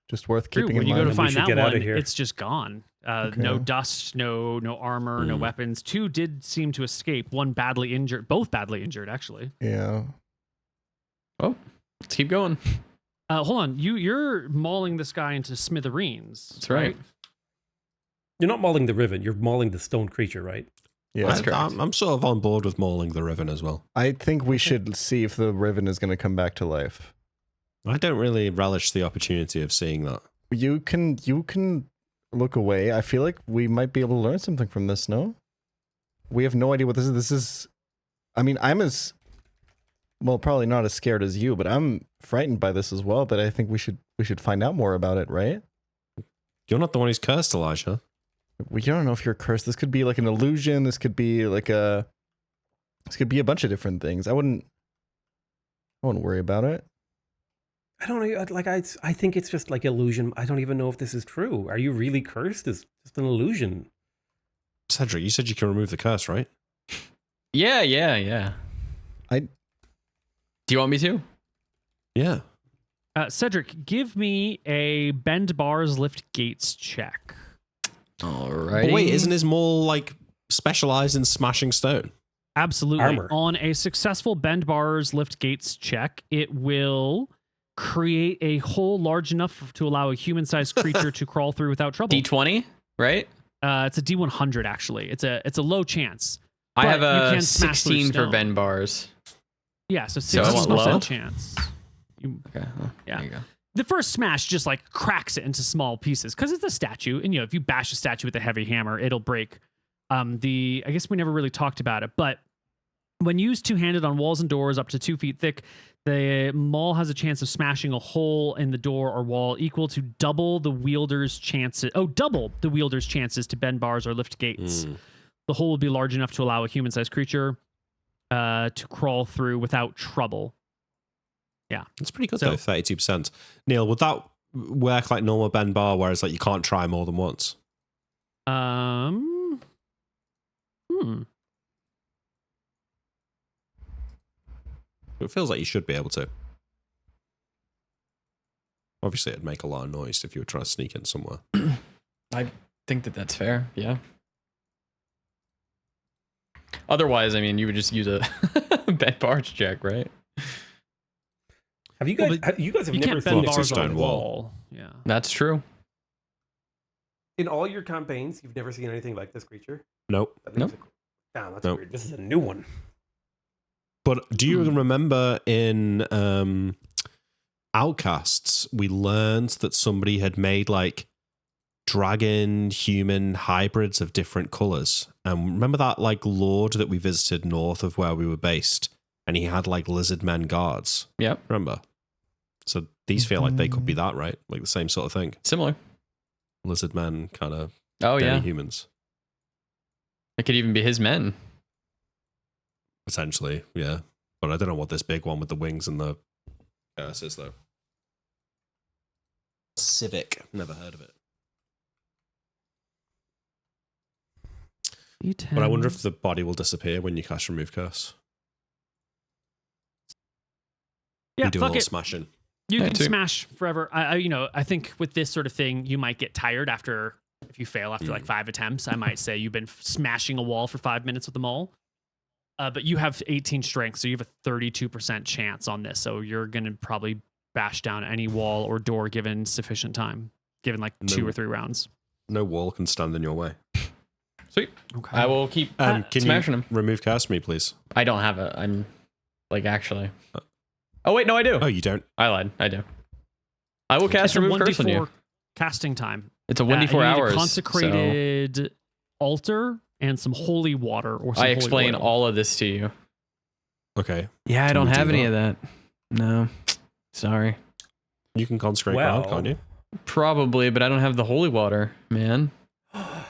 just worth True. keeping When in you go mind. to we find should that get out of one, here. it's just gone. No Okay. dust, no armor, no Mm. weapons. Two did seem to escape. One badly injured. Both badly injured, actually. Yeah. Let's keep going. Hold on. You're mauling this guy into smithereens. That's right. You're not mauling the riven, you're mauling the stone creature, right? Yeah. That's correct. I'm sort of on board with mauling the Riven as well. I think we should see if the Riven is going to come back to life. I don't really relish the opportunity of seeing that. You can look away. I feel like we might be able to learn something from this, no? We have no idea what this is. This is, I mean, I'm as, well, probably not as scared as you, but I'm frightened by this as well. But I think we should find out more about it, right? You're not the one who's cursed, Elijah. We don't know if you're cursed. This could be like an illusion. This could be a bunch of different things. I wouldn't worry about it. I don't know. Like I think it's just like illusion. I don't even know if this is true. Are you really cursed? It's just an illusion. Cedric, you said you can remove the curse, right? Yeah. Do you want me to? Yeah. Cedric, give me a bend bars, lift gates check. All right. But wait, isn't his more like specialized in smashing stone? Absolutely. Armor. On a successful bend bars, lift gates check, it will create a hole large enough to allow a human-sized creature to crawl through without trouble. D20, right? It's a D100 actually. It's a low chance. I But have you a can smash through 16 for stone. bend bars. Yeah, so So I want 60% low? chance. Okay. Well, Yeah. There you go. The first smash just like cracks it into small pieces because it's a statue, and if you bash a statue with a heavy hammer, it'll break. I guess we never really talked about it, but When used two-handed on walls and doors up to 2 feet thick, the maul has a chance of smashing a hole in the door or wall equal to double the wielder's chances. Double the wielder's chances to bend bars or lift gates. The hole would be large enough to allow a human-sized creature to crawl through without trouble. Yeah, That's pretty good though. 32%. Neil, would that work like normal bend bar, whereas like you can't try more than once? It feels like you should be able to. Obviously, it'd make a lot of noise if you were trying to sneak in somewhere. I think that that's fair. Yeah. Otherwise, I mean, you would just use a bent bars check, right? Have you guys? You guys have You never can't seen bend Well, bars it's a on a stone wall. wall. Yeah. That's true. in all your campaigns. You've never seen anything like this creature. Nope. Nope. Damn, that's Nope. weird. This is a new one. But do you remember in Outcasts, we learned that somebody had made like dragon human hybrids of different colors? And remember that like lord that we visited north of where we were based, and he had like lizard men guards. Yep. Remember? So these feel like they could be that, right? Like the same sort of thing. Similar. Lizard men, kind of. Oh, yeah. Humans. It could even be his men. Essentially, yeah. But I don't know what this big one with the wings and the curse is, though. Civic. Never heard of it. But I wonder if the body will disappear when you cast Remove Curse. Yeah, you do a fuck little it. smashing. You Yeah, can too. smash forever. I think with this sort of thing, you might get tired after, if you fail after like 5 attempts. I might say you've been smashing a wall for 5 minutes with the mole. But you have 18 strength, so you have a 32% chance on this. So you're going to probably bash down any wall or door given sufficient time, given like 2 or 3 rounds. No wall can stand in your way. Sweet. Okay. I will keep Can smashing you him. remove curse me, please? I don't have it. I'm like actually. Oh wait, no, I do. Oh, you don't? I lied. I do. I will cast It's a remove curse on you. 1d4 casting time. It's a And 1d4 you need hours. a consecrated altar and some holy water or So some I holy explain oil. all of this to you. Okay. Yeah, I Can don't we do have any that? of that. No, sorry. You can consecrate Well- ground, can't you? Probably, but I don't have the holy water, man.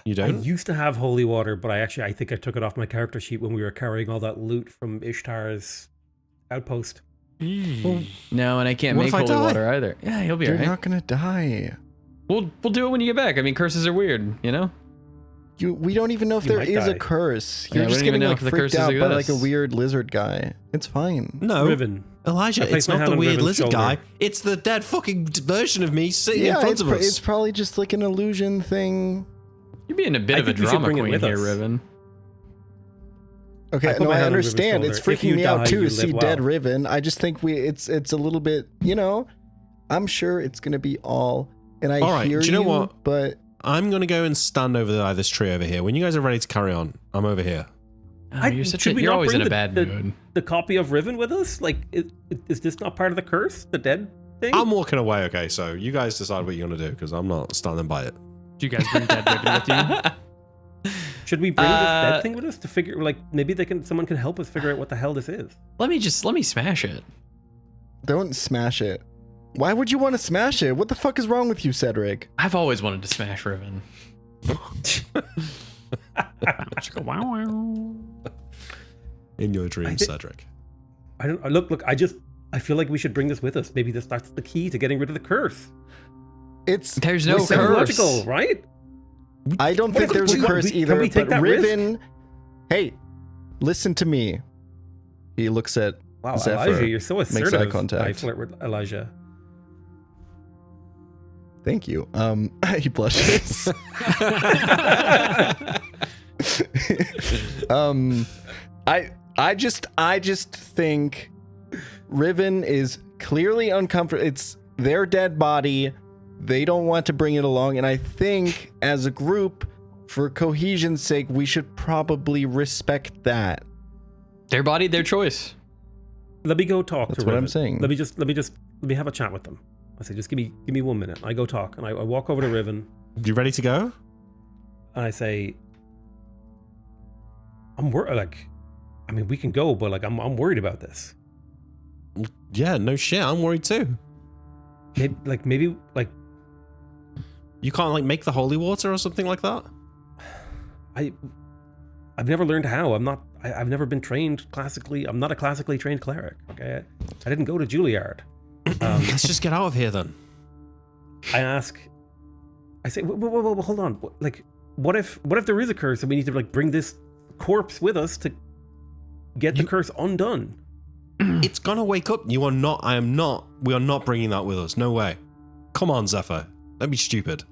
You I don't? used to have holy water, but I think I took it off my character sheet when we were carrying all that loot from Ishtar's outpost. No, and I can't What make if I holy die? water either. Yeah, he'll be You're alright. not gonna die. We'll do it when you get back. I mean, curses are weird, you know. We don't even know if You there might is a die. curse. Yeah, You're we just don't even getting know like if the freaked curses out by like a exist. weird lizard guy. It's fine. No. Riven. Elijah, I it's placed my not hand the on weird Riven's lizard shoulder. guy. It's the dead fucking version of me sitting in Yeah, front it's, of us. it's probably just like an illusion thing. You're being a bit I of a think we should drama bring it queen with here, us. Riven. Okay, I put no, my I hand on Riven's understand. It's shoulder. If freaking you me out die, too you to see live dead well. Riven. I just think it's a little bit, I'm sure it's gonna be all. And I All right, hear do you know what? But I'm going to go and stand over there, this tree over here. When you guys are ready to carry on, I'm over here. Oh, you're not always in bring a bad mood. the copy of Riven with us? Like, is this not part of the curse? The dead thing? I'm walking away, okay? So you guys decide what you're going to do, because I'm not standing by it. Do you guys bring dead Riven with you? Should we bring this dead thing with us to figure, like, maybe someone can help us figure out what the hell this is? Let me smash it. don't smash it. Why would you want to smash it? What the fuck is wrong with you, Cedric? I've always wanted to smash Riven. In your dreams, thi- Cedric. I don't look. I feel like we should bring this with us. Maybe that's the key to getting rid of the curse. It's There's no Sounds curse. logical, right? I don't think there's a What, curse can either. we take But that risk? Riven, hey, listen to me. He looks at Wow, Zephyr, Elijah, you're so makes assertive. eye contact. I flirt with Elijah. Thank you. He blushes. I just think Riven is clearly uncomfortable. It's their dead body. They don't want to bring it along, and I think as a group, for cohesion's sake, we should probably respect that. Their body, their choice. Let me go talk That's to what Riven. I'm saying. Let me have a chat with them. I say, just give me 1 minute. I go talk, and I walk over to Riven, You ready to go? and I say, I mean, we can go, but like, I'm worried about this. Yeah, no shit. I'm worried too. Maybe You can't like make the holy water or something like that. I've never learned how. I've never been trained classically. I'm not a classically trained cleric. Okay, I didn't go to Juilliard. Let's just get out of here then. I say, whoa, hold on. Like, what if there is a curse and we need to like bring this corpse with us to get the curse undone? It's gonna wake up. We are not bringing that with us. No way. Come on, Zephyr. Don't be stupid.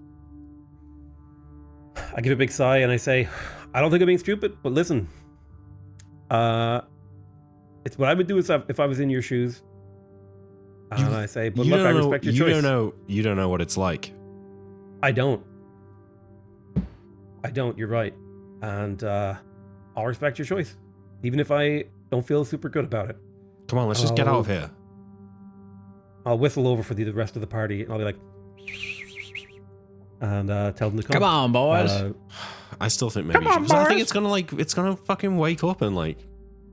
I give a big sigh and I say, I don't think I'm being stupid, but listen. It's what I would do if I was in your shoes. And I say, but look, I respect your choice. You don't know what it's like. I don't. You're right. And I'll respect your choice. Even if I don't feel super good about it. Come on, let's just get out of here. I'll whistle over for the rest of the party and I'll be like, and tell them to come. Come on, boys. I still think maybe you should, 'cause I think it's gonna fucking wake up and like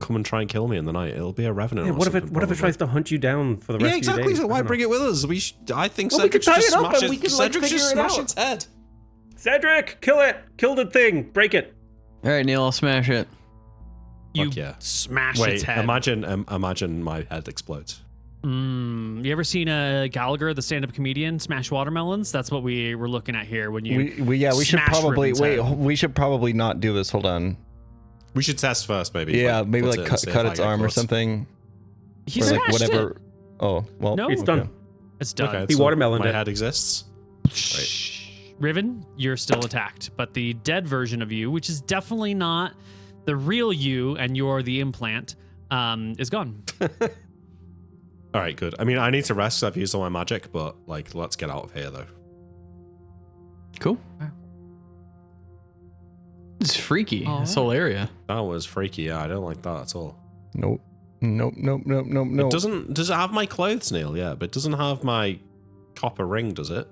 come and try and kill me in the night. It'll be a revenant. Yeah, or what if something, it tries to hunt you down for the rest of your days? Yeah, exactly. So why bring it with us? I think Well, we could Cedric tie should it up smash and we it. could, like, Cedric should figure it smash out. its head. Cedric, kill it! Kill the thing! Break it! All right, Neil, I'll smash it. You Fuck yeah. smash Wait, its head. imagine my head explodes. You ever seen Gallagher, the stand-up comedian, smash watermelons? That's what we were looking at here when you. We should smash probably Rippen's wait. head. We should probably not do this. Hold on. We should test first, maybe. Yeah, maybe put like it and see cut if I its get arm or close. something. He Or like smashed whatever. it. Oh well. No. It's okay. done. It's done. Okay, He so watermeloned my it. head exists. Riven, you're still attacked, but the dead version of you, which is definitely not the real you, and you're the implant, is gone. All right, good. I mean, I need to rest. I've used all my magic, but like, let's get out of here though. Cool. It's freaky. This whole area. That was freaky. Yeah, I don't like that at all. Nope. Nope. It doesn't. Does it have my clothes, Neil? Yeah, but it doesn't have my copper ring, does it?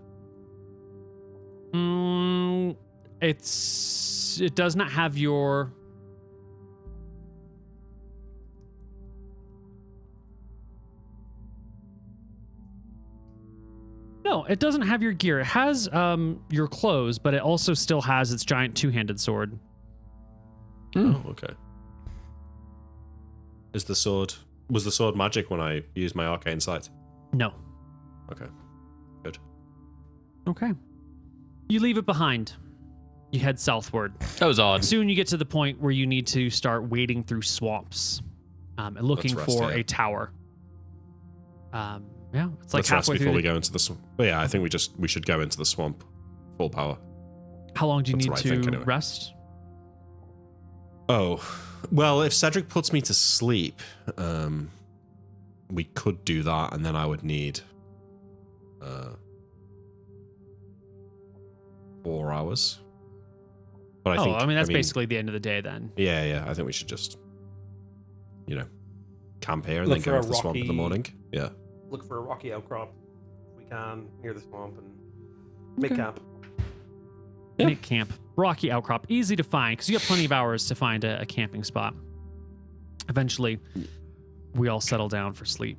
It does not have your. No, it doesn't have your gear. It has your clothes, but it also still has its giant two-handed sword. Oh, okay. Was the sword magic when I used my arcane sight? No. Okay. Good. Okay. You leave it behind. You head southward. That was odd. Soon you get to the point where you need to start wading through swamps and looking Let's rest for here. a tower. Yeah, it's like Let's rest halfway before through. we go into the swamp. But yeah, I think we should go into the swamp full power. How long do you That's need what I to think, anyway. rest? Oh, well, if Cedric puts me to sleep, we could do that, and then I would need 4 hours. But I mean, that's basically the end of the day then. Yeah. I think we should just, camp here and Look then for go a into the swamp in the rocky- morning. Yeah. Look for a rocky outcrop if we can near the swamp and make Okay. camp. Nick Camp, rocky outcrop, easy to find because you have plenty of hours to find a camping spot. Eventually, we all settle down for sleep.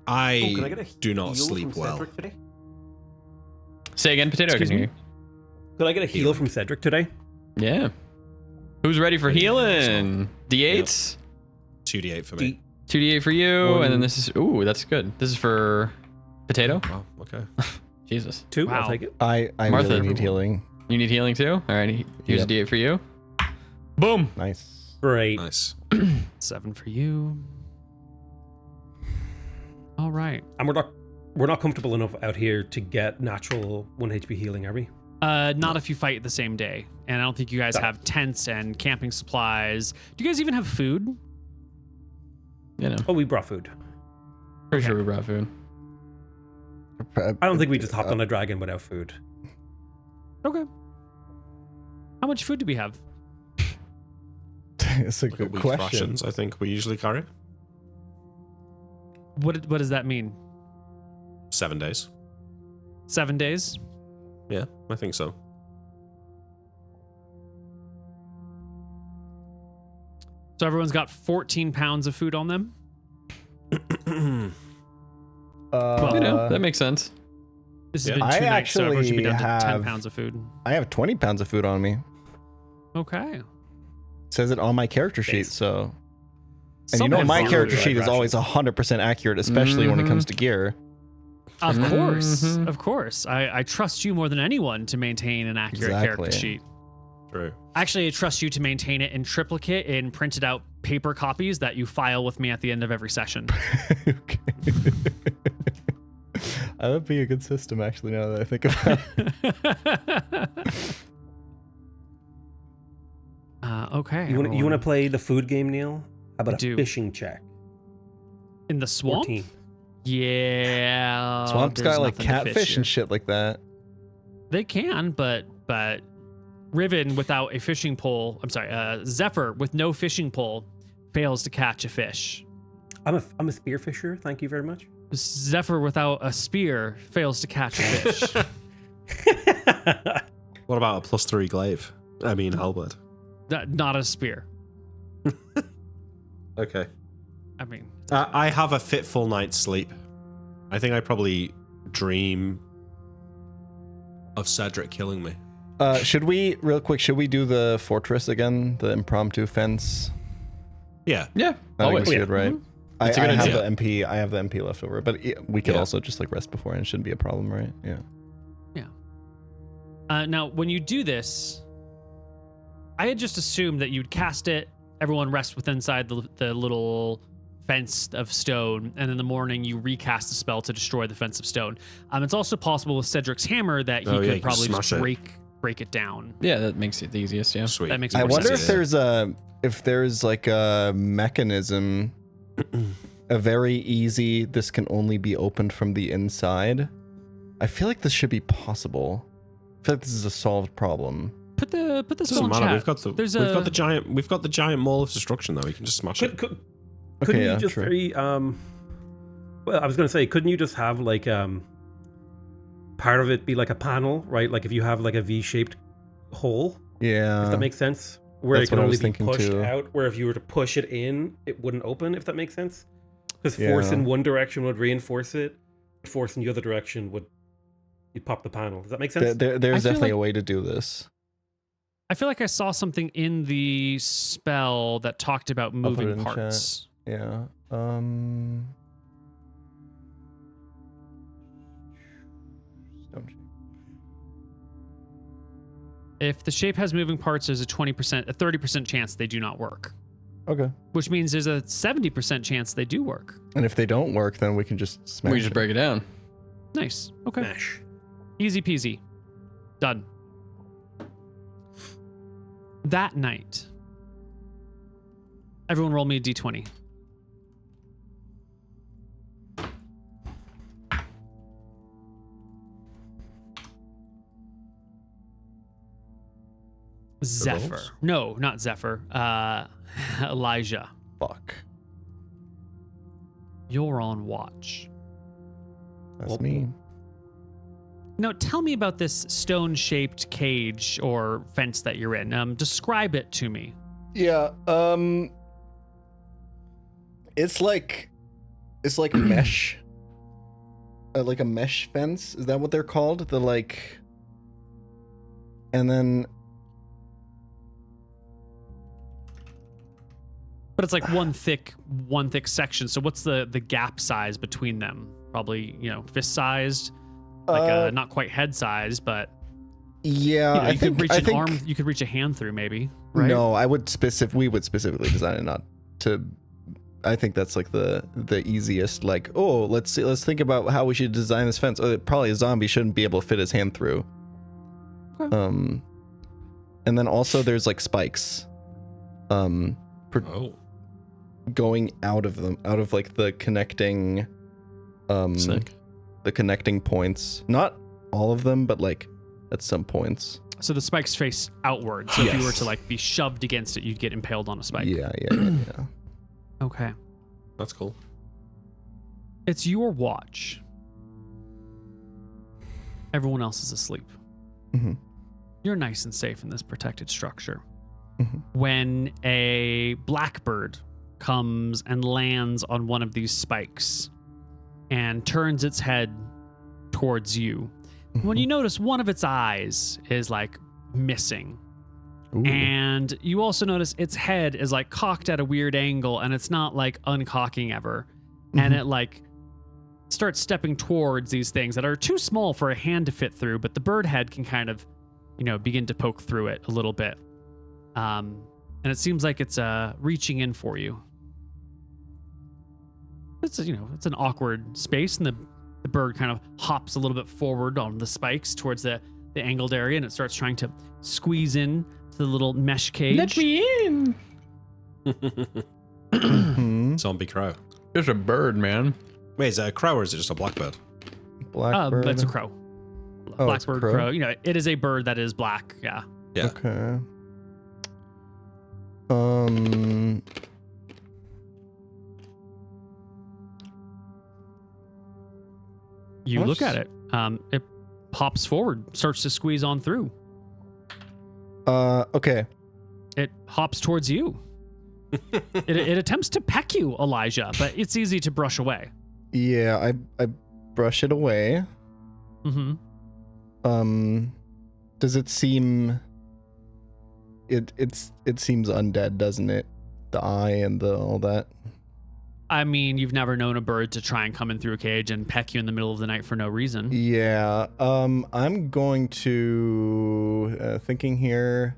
Oh, can I I get a do not heal sleep from well. Cedric today? Say again, Potato. I Excuse can me? hear Could I get a heal from Cedric today? you. Yeah. Who's ready for healing? D8s? 2d8 for me. 2d8 for you, One. and then this is... Ooh, that's good. This is for Potato? Oh, okay. Jesus. 2, Wow. I'll take it. I Martha. really need healing. You need healing too? All right, here's Yep. a d8 for you. Boom. Nice. Great. Nice. 7 for you. All right. And we're not comfortable enough out here to get natural 1 HP healing, are we? Not if you fight the same day. And I don't think you guys have tents and camping supplies. Do you guys even have food? You know, Oh, we brought food. pretty sure we brought food. I don't think we just hopped on a dragon without food. Okay. How much food do we have? It's a Like a good week's question. rations, I think we usually carry. What does that mean? 7 days. 7 days? Yeah, I think so. So everyone's got 14 pounds of food on them. That makes sense. This has Yeah. been 2 I nights, so everyone should be down actually to 10 have- pounds of food. I have 20 pounds of food on me. Okay. It says it on my character sheet, so. And you know Something my fun. character sheet is Rations. always 100% accurate, especially when it comes to gear. Of course. Mhm. Of course. I trust you more than anyone to maintain an accurate character Exactly. sheet. True. Actually, I trust you to maintain it in triplicate in printed out paper copies that you file with me at the end of every session. Okay. That would be a good system, actually, now that I think about it. Okay. You want to everyone. play the food game, Neil? How about a Do. fishing check? In the swamp? 14. Yeah. Swamp's there's got like nothing to fish catfish here. and shit like that. They can, but Riven without a fishing pole, I'm sorry, Zephyr with no fishing pole fails to catch a fish. I'm a spearfisher. Thank you very much. Zephyr without a spear fails to catch a fish. What about a +3 glaive? I mean, halberd. Not a spear. Okay. I mean, I have a fitful night's sleep. I think I probably dream of Cedric killing me. Should we, real quick, do the fortress again? The impromptu fence? Yeah. Yeah, I think always. we should, right? I, That's a good I have idea. the MP. I have the MP left over, but we could Yeah. also just like rest before, and it shouldn't be a problem, right? Yeah. now when you do this, I had just assumed that you'd cast it, everyone rest within inside the little fence of stone, and in the morning you recast the spell to destroy the fence of stone. It's also possible with Cedric's hammer that he Oh, yeah, you could can probably just smash it. break it down. Yeah, that makes it the easiest. Yeah. Sweet. That makes I more wonder sense. if there's like a mechanism, a very easy. This can only be opened from the inside. I feel like this should be possible. I feel like this is a solved problem. Put the spell Doesn't in matter. chat. We've got the giant maul of destruction though. We can just smash it. Couldn't Okay, you yeah, just true. very well, I was gonna say, couldn't you just have like part of it be like a panel, right? Like if you have like a V-shaped hole, Yeah. if that makes sense, where that's it can what I only was be thinking pushed too. out, where if you were to push it in, it wouldn't open, if that makes sense. Because force Yeah. in one direction would reinforce it, force in the other direction would you'd pop the panel. Does that make sense? There's I feel definitely like- a way to do this. I feel like I saw something in the spell that talked about put it moving in parts. Yeah. Stone shape. If the shape has moving parts, there's a 30% chance they do not work, Okay. which means there's a 70% chance they do work. And if they don't work, then we can just smash We just it. break it down. Nice. Okay. Smash. Easy peasy. Done. That night, everyone roll me a d20. Zephyr. rolls? No, not Zephyr. Elijah. Fuck. You're on watch. That's me. Now, tell me about this stone-shaped cage or fence that you're in. Describe it to me. Yeah. It's like mesh. Like a mesh fence. Is that what they're called? The like. And then But it's like one thick section. So what's the gap size between them? Probably, fist sized, like not quite head sized, but yeah, you could reach an arm. You could reach a hand through, maybe. Right? No, we would specifically design it not to. I think that's like the easiest. Like, oh, let's think about how we should design this fence. Oh, probably a zombie shouldn't be able to fit his hand through. Okay. And then also there's like spikes. Going out of like the connecting, Sick. the connecting points. Not all of them, but like at some points. So the spikes face outward. So if you were Yes. to like be shoved against it, you'd get impaled on a spike. Yeah. Okay. That's cool. It's your watch. Everyone else is asleep. Mm-hmm. You're nice and safe in this protected structure. when a blackbird comes and lands on one of these spikes and turns its head towards you. When you notice one of its eyes is like missing. Ooh. And you also notice its head is like cocked at a weird angle, and it's not like uncocking ever. And it like starts stepping towards these things that are too small for a hand to fit through, but the bird head can kind of, begin to poke through it a little bit. And it seems like it's reaching in for you. It's it's an awkward space, and the bird kind of hops a little bit forward on the spikes towards the angled area, and it starts trying to squeeze in to the little mesh cage. Let me in. Zombie crow. There's a bird, man. Wait, is it a crow or is it just a blackbird? Blackbird. It's a crow. Oh, it's a Blackbird crow? crow. It is a bird that is black. Yeah. Yeah. Okay. You look Nice. at it. It pops forward, starts to squeeze on through. Okay. It hops towards you. It attempts to peck you, Elijah, but it's easy to brush away. Yeah, I brush it away. Mm-hmm. Does it seem it seems undead, doesn't it? The eye and all that. I mean, you've never known a bird to try and come in through a cage and peck you in the middle of the night for no reason. Yeah. I'm going to thinking here.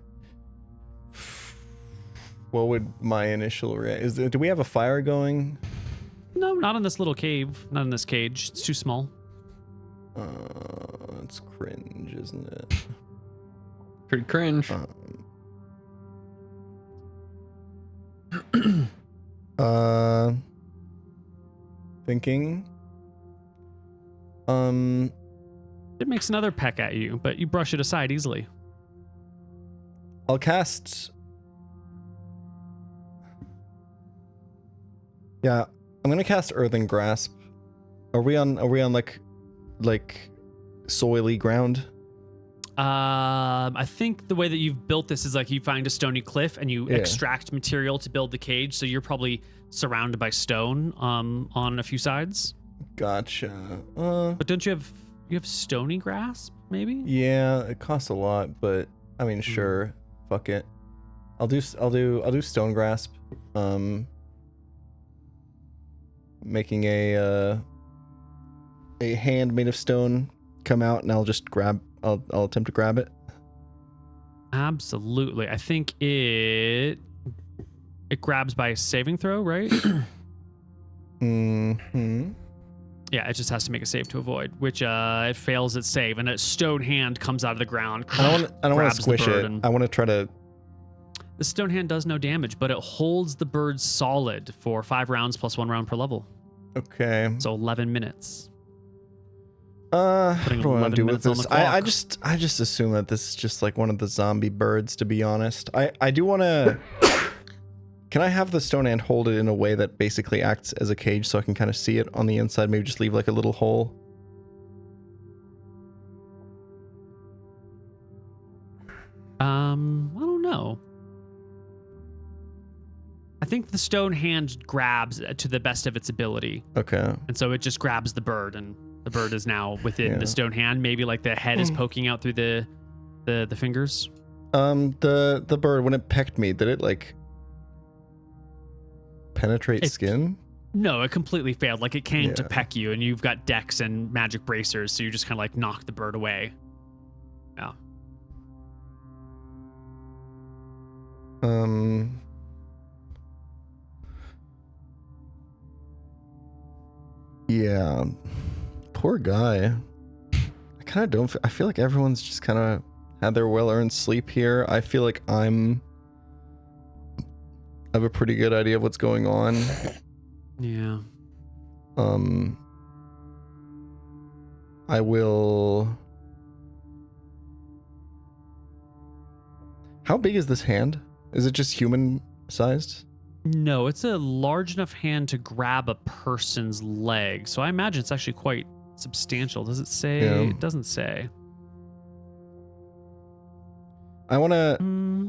What would my initial reaction? Do we have a fire going? No, not in this little cave. Not in this cage. It's too small. It's cringe, isn't it? Pretty cringe. Thinking. It makes another peck at you, but you brush it aside easily. I'll cast. Yeah, I'm gonna cast Earthen Grasp. Are we on like soily ground? I think the way that you've built this is like you find a stony cliff and you extract material to build the cage, so you're probably surrounded by stone on a few sides. Gotcha. But don't you have stony grasp, maybe? Yeah, it costs a lot, but I mean, sure, fuck it. I'll do Stone Grasp. Making a hand made of stone come out, and I'll attempt to grab it. Absolutely. I think it grabs by a saving throw, right? Mm-hmm. Yeah, it just has to make a save to avoid, which it fails its save, and a stone hand comes out of the ground. I don't want to squish it. I want to try to. The stone hand does no damage, but it holds the bird solid for 5 rounds plus 1 round per level. Okay. So 11 minutes. What Putting do I want to 11 do with minutes on this? the I just assume that this is just like one of the zombie birds, to be honest. I do want to. Can I have the stone hand hold it in a way that basically acts as a cage, so I can kind of see it on the inside? Maybe just leave like a little hole. I don't know. I think the stone hand grabs to the best of its ability. Okay. And so it just grabs the bird, and the bird is now within the stone hand. Maybe like the head is poking out through the fingers. The bird, when it pecked me, did it like penetrate skin? No, it completely failed. Like it came to peck you, and you've got dex and magic bracers, so you just kind of like knock the bird away. Yeah. Yeah. Poor guy. I kind of don't. I feel like everyone's just kind of had their well-earned sleep here. I feel like I have a pretty good idea of what's going on. Yeah. I will. How big is this hand? Is it just human sized? No, it's a large enough hand to grab a person's leg. So I imagine it's actually quite substantial. Does it say? Yeah. It doesn't say. I want to.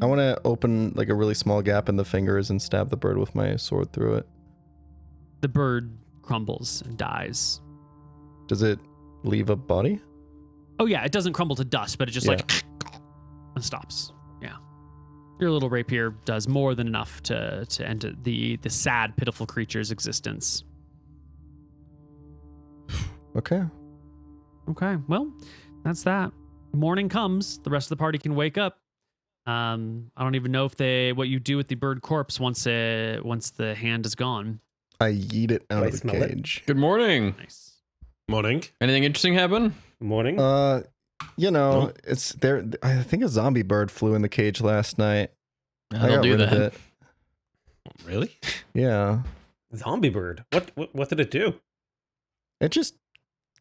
I want to open like a really small gap in the fingers and stab the bird with my sword through it. The bird crumbles and dies. Does it leave a body? Oh yeah, it doesn't crumble to dust, but it just like and stops. Yeah. Your little rapier does more than enough to end the sad, pitiful creature's existence. Okay. Okay, well, that's that. Morning comes, the rest of the party can wake up. I don't even know what you do with the bird corpse once the hand is gone. I yeet it out Do I of the smell it? cage. Good morning. Nice. Morning. Anything interesting happen? Morning. You know, it's there. I think a zombie bird flew in the cage last night. I That'll got do rid of that. it. Really? Yeah. Zombie bird. What did it do? It just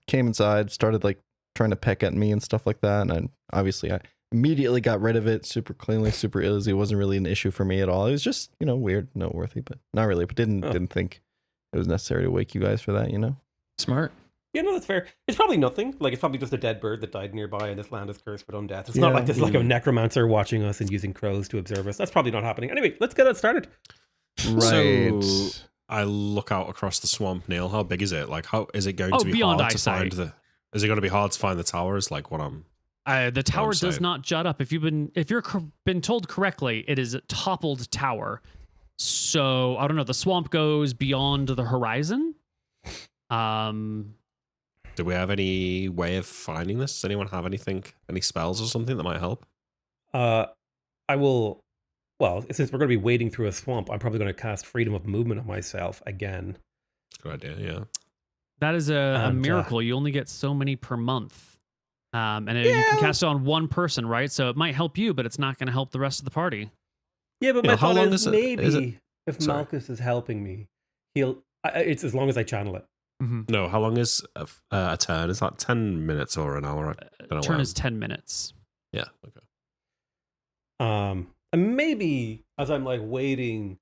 came inside, started like trying to peck at me and stuff like that. And I immediately got rid of it super cleanly, super easy. It wasn't really an issue for me at all. It was just, weird, noteworthy, but not really. But didn't think it was necessary to wake you guys for that, Smart. Yeah, no, that's fair. It's probably nothing. Like, it's probably just a dead bird that died nearby, and this land is cursed with undeath. It's not like There's like a necromancer watching us and using crows to observe us. That's probably not happening. Anyway, let's get it started. Right. So I look out across the swamp, Neil. How big is it? Like, how is it going to be beyond hard eyesight. to find is it going to be hard to find the towers? Like what I'm... The tower does saying. not jut up. If you've been told correctly, it is a toppled tower. So I don't know. The swamp goes beyond the horizon. Do we have any way of finding this? Does anyone have any spells or something that might help? I will. Well, since we're going to be wading through a swamp, I'm probably going to cast Freedom of Movement on myself again. Good idea, yeah. That is a And, miracle. You only get so many per month. And you can cast it on one person, right? So it might help you, but it's not going to help the rest of the party. Yeah, but Yeah, my how thought long is is it- maybe is it- if Sorry. Malchus is helping me, it's as long as I channel it. No, how long is a turn? Is that 10 minutes or an hour? I don't know. Turn when. is 10 minutes. Yeah, okay. And maybe as I'm like wading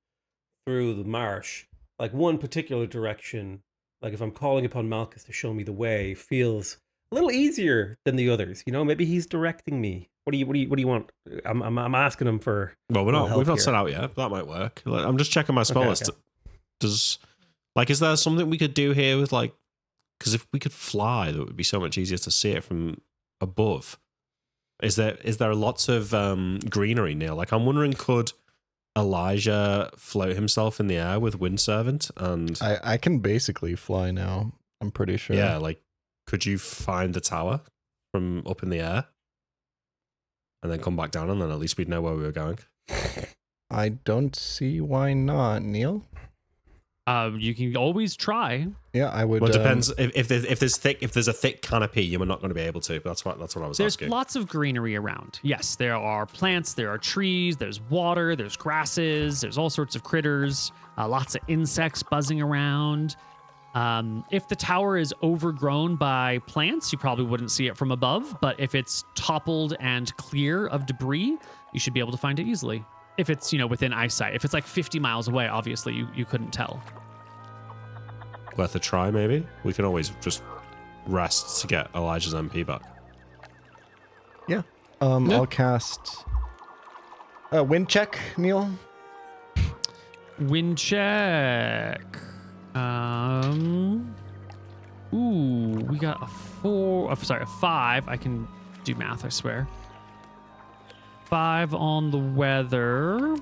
through the marsh, like one particular direction, like if I'm calling upon Malchus to show me the way, feels a little easier than the others. Maybe he's directing me. What do you want? I'm asking him for. Well, we've we've not set out yet. That might work. Like, I'm just checking my spell Okay, list. Is there something we could do here with because if we could fly, that would be so much easier to see it from above. Is there lots of greenery near? Like, I'm wondering, could Elijah float himself in the air with Wind Servant? And I can basically fly now. I'm pretty sure. yeah, like, could you find the tower from up in the air and then come back down, and then at least we'd know where we were going? I don't see why not, Neil. You can always try. Yeah, I would. Well, it depends. If there's a thick canopy, you're not going to be able to. But that's what I was There's asking. lots of greenery around. Yes, there are plants, there are trees, there's water, there's grasses, there's all sorts of critters, lots of insects buzzing around. If the tower is overgrown by plants, you probably wouldn't see it from above. But if it's toppled and clear of debris, you should be able to find it easily. If it's, within eyesight. If it's like 50 miles away, obviously you couldn't tell. Worth a try, maybe. We can always just rest to get Elijah's MP back. Yeah. I'll cast wind check, Neil. Wind check. We got a 5. I can do math, I swear. 5 on the weather.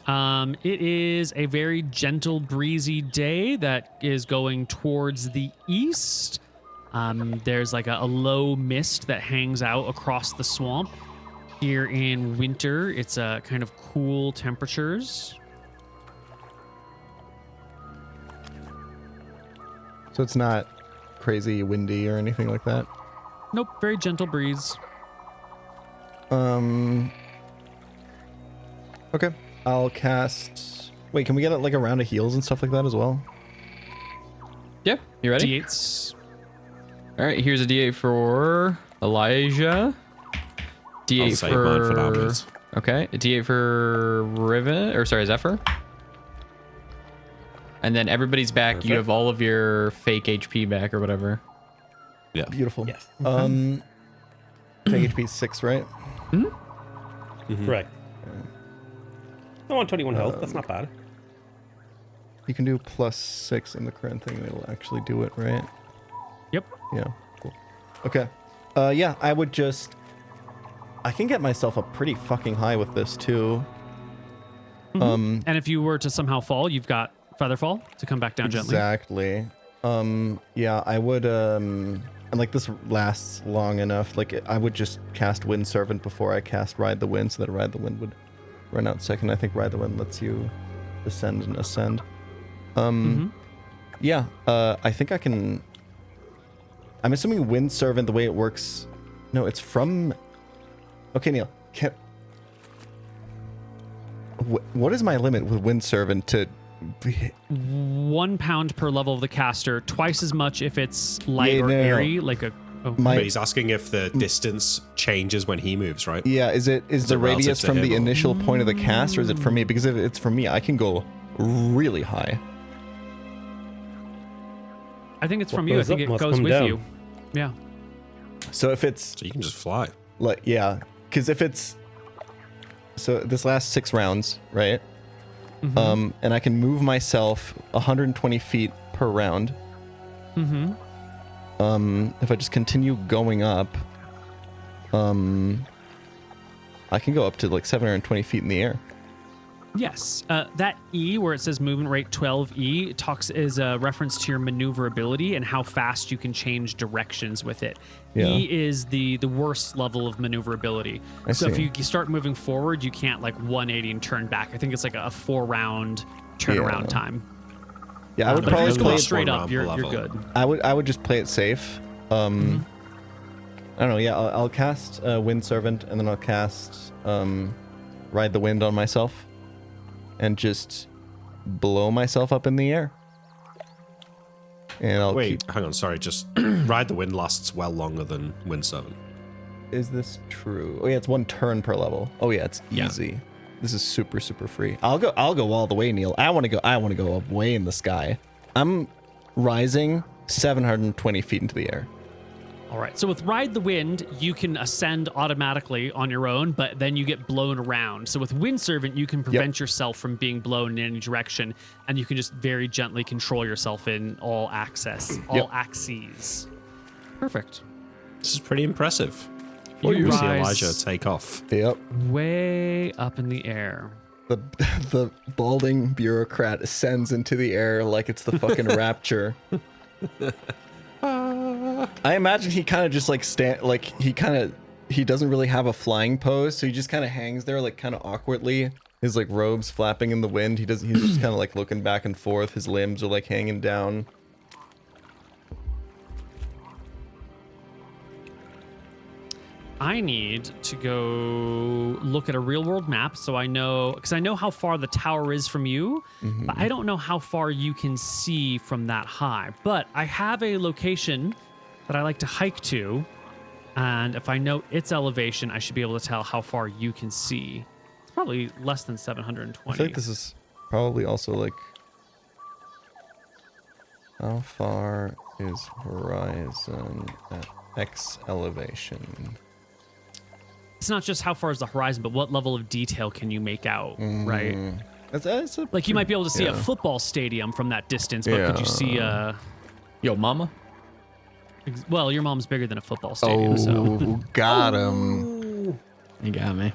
It is a very gentle, breezy day that is going towards the east. There's like a low mist that hangs out across the swamp. Here in winter, it's kind of cool temperatures. So it's not crazy windy or anything like that. Nope, very gentle breeze. Okay. I'll cast. Wait, can we get like a round of heals and stuff like that as well? Yep. You ready? D8s. All right. Here's a D8 for Elijah. D8 I'll save mine for now, please. Okay. A D8 for Zephyr. And then everybody's back. Perfect. You have all of your fake HP back or whatever. Yeah. Beautiful. Yes. Take HP 6, right? Correct. I want 21 health. That's not bad. You can do +6 in the current thing. It'll actually do it, right? Yep. Yeah. Cool. Okay. Yeah, I would just... I can get myself up pretty fucking high with this, too. And if you were to somehow fall, you've got Featherfall to come back down gently. Exactly. Yeah, I would, and like this lasts long enough, like I would just cast Wind Servant before I cast Ride the Wind, so that Ride the Wind would run out second. I think Ride the Wind lets you descend and ascend. Yeah, I think I can... I'm assuming Wind Servant, the way it works... No, it's from... Okay, Neil. What is my limit with Wind Servant to... 1 pound per level of the caster, twice as much if it's light or airy, like a... Oh. But he's asking if the distance changes when he moves, right? Yeah, is the it radius relative to from the him or- initial point of the cast, or is it from me? Because if it's from me, I can go really high. I think it's from What you. I goes think up it must goes come with down. you. Yeah. So if it's So you can just fly. like, yeah, because if it's... So this lasts 6 rounds, right? And I can move myself 120 feet per round. If I just continue going up, I can go up to like 720 feet in the air. Yes. That E, where it says movement rate 12E, is a reference to your maneuverability and how fast you can change directions with it. Yeah. E is the worst level of maneuverability. I So if see. you start moving forward, you can't like 180 and turn back. I think it's like a 4-round turnaround Yeah. time. Yeah, I would But if probably you're just play- going play. straight one up, round you're per level. good. I would just play it safe. I don't know. Yeah, I'll cast Wind Servant, and then I'll cast Ride the Wind on myself, and just blow myself up in the air. And I'll Wait, keep... hang on, sorry. Just Ride the Wind lasts well longer than Wind Servant. Is this true? Oh yeah, it's 1 turn per level. Oh yeah, it's Yeah. easy. This is super free. I'll go all the way, Neil. I want to go up way in the sky. I'm rising 720 feet into the air. All right. So with Ride the Wind, you can ascend automatically on your own, but then you get blown around. So with Wind Servant, you can prevent yourself from being blown in any direction, and you can just very gently control yourself in all axes. Perfect. This is pretty impressive. You see rise Elijah take off. Yep. way up in the air. The balding bureaucrat ascends into the air like it's the fucking rapture. I imagine he kind of just like he doesn't really have a flying pose, so he just kind of hangs there like kind of awkwardly. His like robes flapping in the wind. He's just kind of like looking back and forth. His limbs are like hanging down. I need to go look at a real world map so I know, because I know how far the tower is from you, but I don't know how far you can see from that high. But I have a location that I like to hike to, and if I know its elevation, I should be able to tell how far you can see. It's probably less than 720. I feel like this is probably also like, how far is horizon at X elevation? It's not just how far is the horizon, but what level of detail can you make out, right? That's a, Like you might be able to see a Yeah. football stadium from that distance, but could you see Yo, mama. well, your mom's bigger than a football stadium, so Oh, got him. You got me.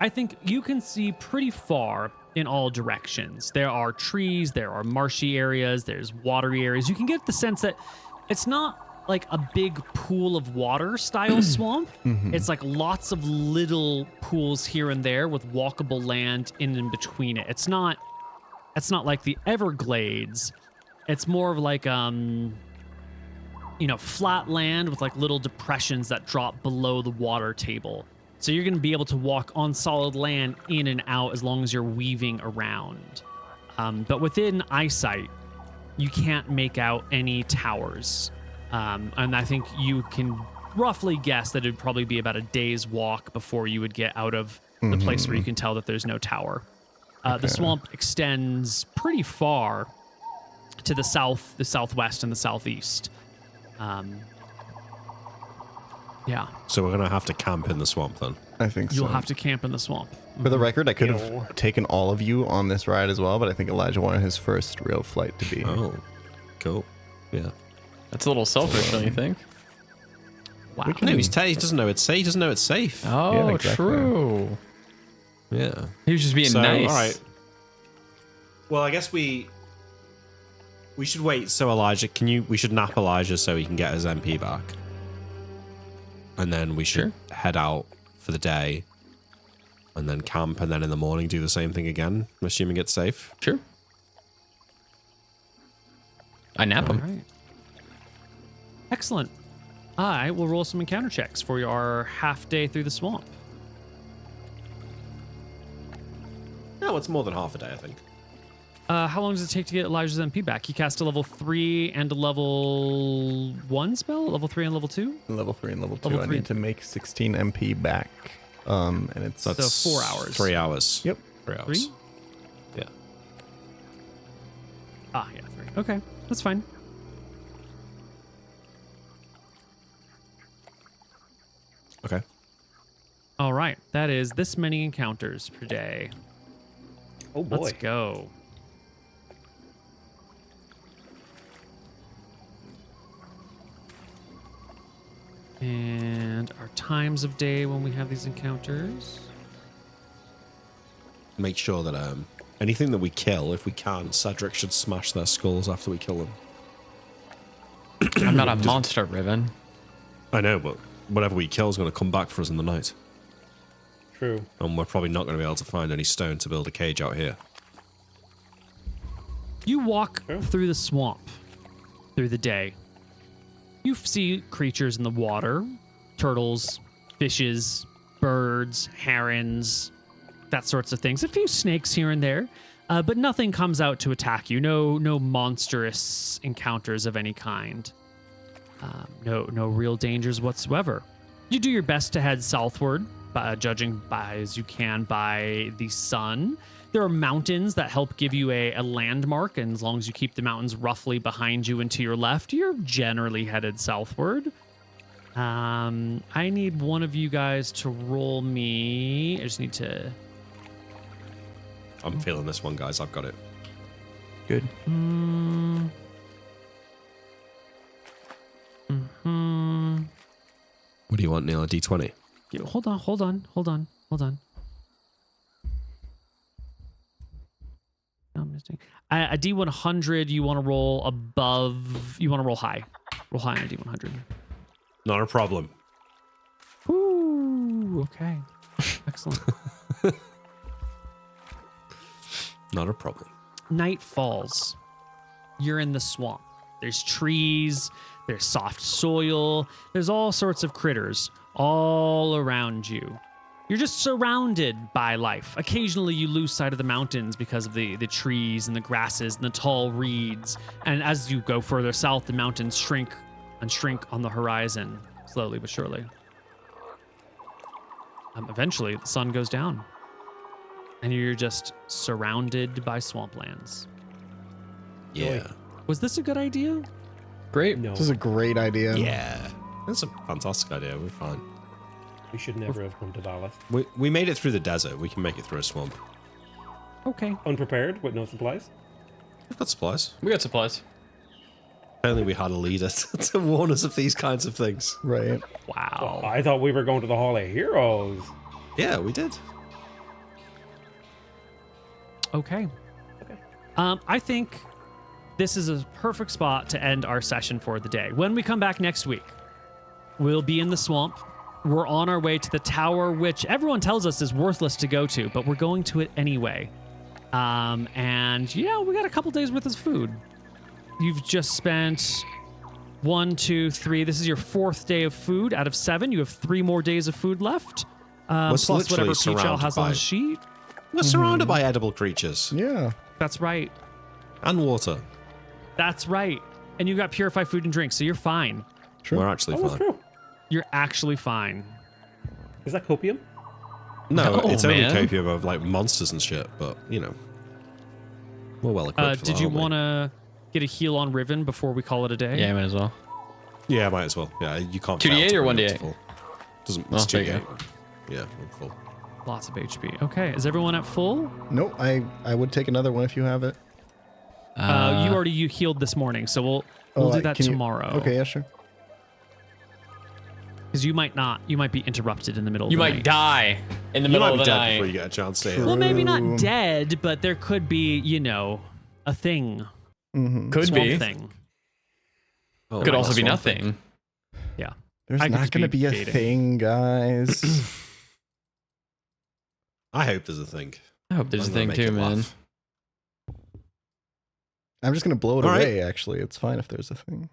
I think you can see pretty far in all directions. There are trees, there are marshy areas, there's watery areas. You can get the sense that it's not like a big pool of water style swamp. It's like lots of little pools here and there with walkable land in and between it. It's not like the Everglades. It's more of like flat land with like little depressions that drop below the water table. So you're going to be able to walk on solid land in and out as long as you're weaving around. But within eyesight, you can't make out any towers. And I think you can roughly guess that it'd probably be about a day's walk before you would get out of the place where you can tell that there's no tower. The swamp extends pretty far to the south, the southwest, and the southeast. Yeah. So we're gonna have to camp in the swamp then. I think You'll so. have to camp in the swamp. For the record, I could have taken all of you on this ride as well, but I think Elijah wanted his first real flight to be. Oh, cool. Yeah. That's a little selfish, don't you think? Wow. No, he doesn't know it's safe. He doesn't know it's safe. Oh, Yeah, exactly. true. Yeah. He was just being So, nice. all right. Well, I guess we should wait. So Elijah, we should nap Elijah so he can get his MP back, and then we should head out for the day, and then camp, and then in the morning do the same thing again. I'm assuming it's safe. Sure. I nap him. All right. Excellent. I will roll some encounter checks for your half day through the swamp. No, it's more than half a day, I think. How long does it take to get Elijah's MP back? He cast a level 3 and a level 1 spell? Level 3 and level 2? Level 3 and level 2. Level I 3. need to make 16 MP back. And it's So 4 hours. 3 hours. Yep. 3 hours. 3? Yeah. Ah, yeah, 3. Okay, that's fine. Okay. All right, that is this many encounters per day. Oh boy. Let's go. And our times of day when we have these encounters. Make sure that anything that we kill, if we can, Cedric should smash their skulls after we kill them. I'm not a monster, Riven. I know, but whatever we kill is going to come back for us in the night. True. And we're probably not going to be able to find any stone to build a cage out here. You walk through the swamp through the day. You see creatures in the water, turtles, fishes, birds, herons, that sorts of things. A few snakes here and there, but nothing comes out to attack you. No monstrous encounters of any kind. No real dangers whatsoever. You do your best to head southward, judging by as you can by the sun. There are mountains that help give you a landmark, and as long as you keep the mountains roughly behind you and to your left, you're generally headed southward. I need one of you guys to roll me. I just need to... I'm feeling this one, guys. I've got it. Good. What do you want, Neil? A D20? Hold on. No, I'm missing. A D100, you want to roll above... You want to roll high. Roll high on a D100. Not a problem. Ooh, okay. Excellent. Not a problem. Night falls. You're in the swamp. There's trees, there's soft soil, there's all sorts of critters all around you. You're just surrounded by life. Occasionally you lose sight of the mountains because of the trees and the grasses and the tall reeds. And as you go further south, the mountains shrink and shrink on the horizon, slowly but surely. Eventually, the sun goes down. And you're just surrounded by swamplands. Yeah. Was this a good idea? Great. No, This is a great idea. Yeah. That's a fantastic idea. We're fine. we should never have come to Dallas. We made it through the desert. We can make it through a swamp. Okay. Unprepared with no supplies. We've got supplies. We got supplies. Apparently we had a leader to warn us of these kinds of things. Right. Wow. I thought we were going to the Hall of Heroes. Yeah, we did. Okay. I think this is a perfect spot to end our session for the day. When we come back next week, we'll be in the swamp. We're on our way to the tower, which everyone tells us is worthless to go to, but we're going to it anyway. And yeah, we got a couple days worth of food. You've just spent 1, 2, 3. This is your 4th day of food out of 7. You have 3 more days of food left. Plus literally whatever Peach surrounded has on by- his sheet. We're surrounded by edible creatures Yeah. That's right. and water. That's right. And you got purified food and drink, so you're fine. True. We're actually Oh, that's fine. true. You're actually fine. Is that copium? No, No, it's only man. copium of like monsters and shit, but you know. We're well equipped for Did that, you aren't we? want to get a heal on Riven before we call it a day? Yeah, might as well. Yeah, might as well. Yeah, you can't 2d8 fail to or bring it 1d8? up to full. Doesn't, Oh, it's there you 2d8. Yeah, I'm full. Lots of HP. Okay, is everyone at full? Nope, I would take another one if you have it. You healed this morning, so we'll do that can you- tomorrow. Okay, yeah, sure. Because you might not. You might be interrupted in the middle of You the might night. die in the You middle might of be the dead night. before you get a chance to True. Well, maybe not True. dead, but there could be, a thing. Mm-hmm. Could Swamp be. thing. Oh, Could like also that be swamp thing. nothing. Yeah. There's I could not just going to be be a baiting. thing, guys. I hope there's a thing. I hope there's a I'm gonna thing make too, it man. laugh. I'm just going to blow it All right. away, actually. It's fine if there's a thing.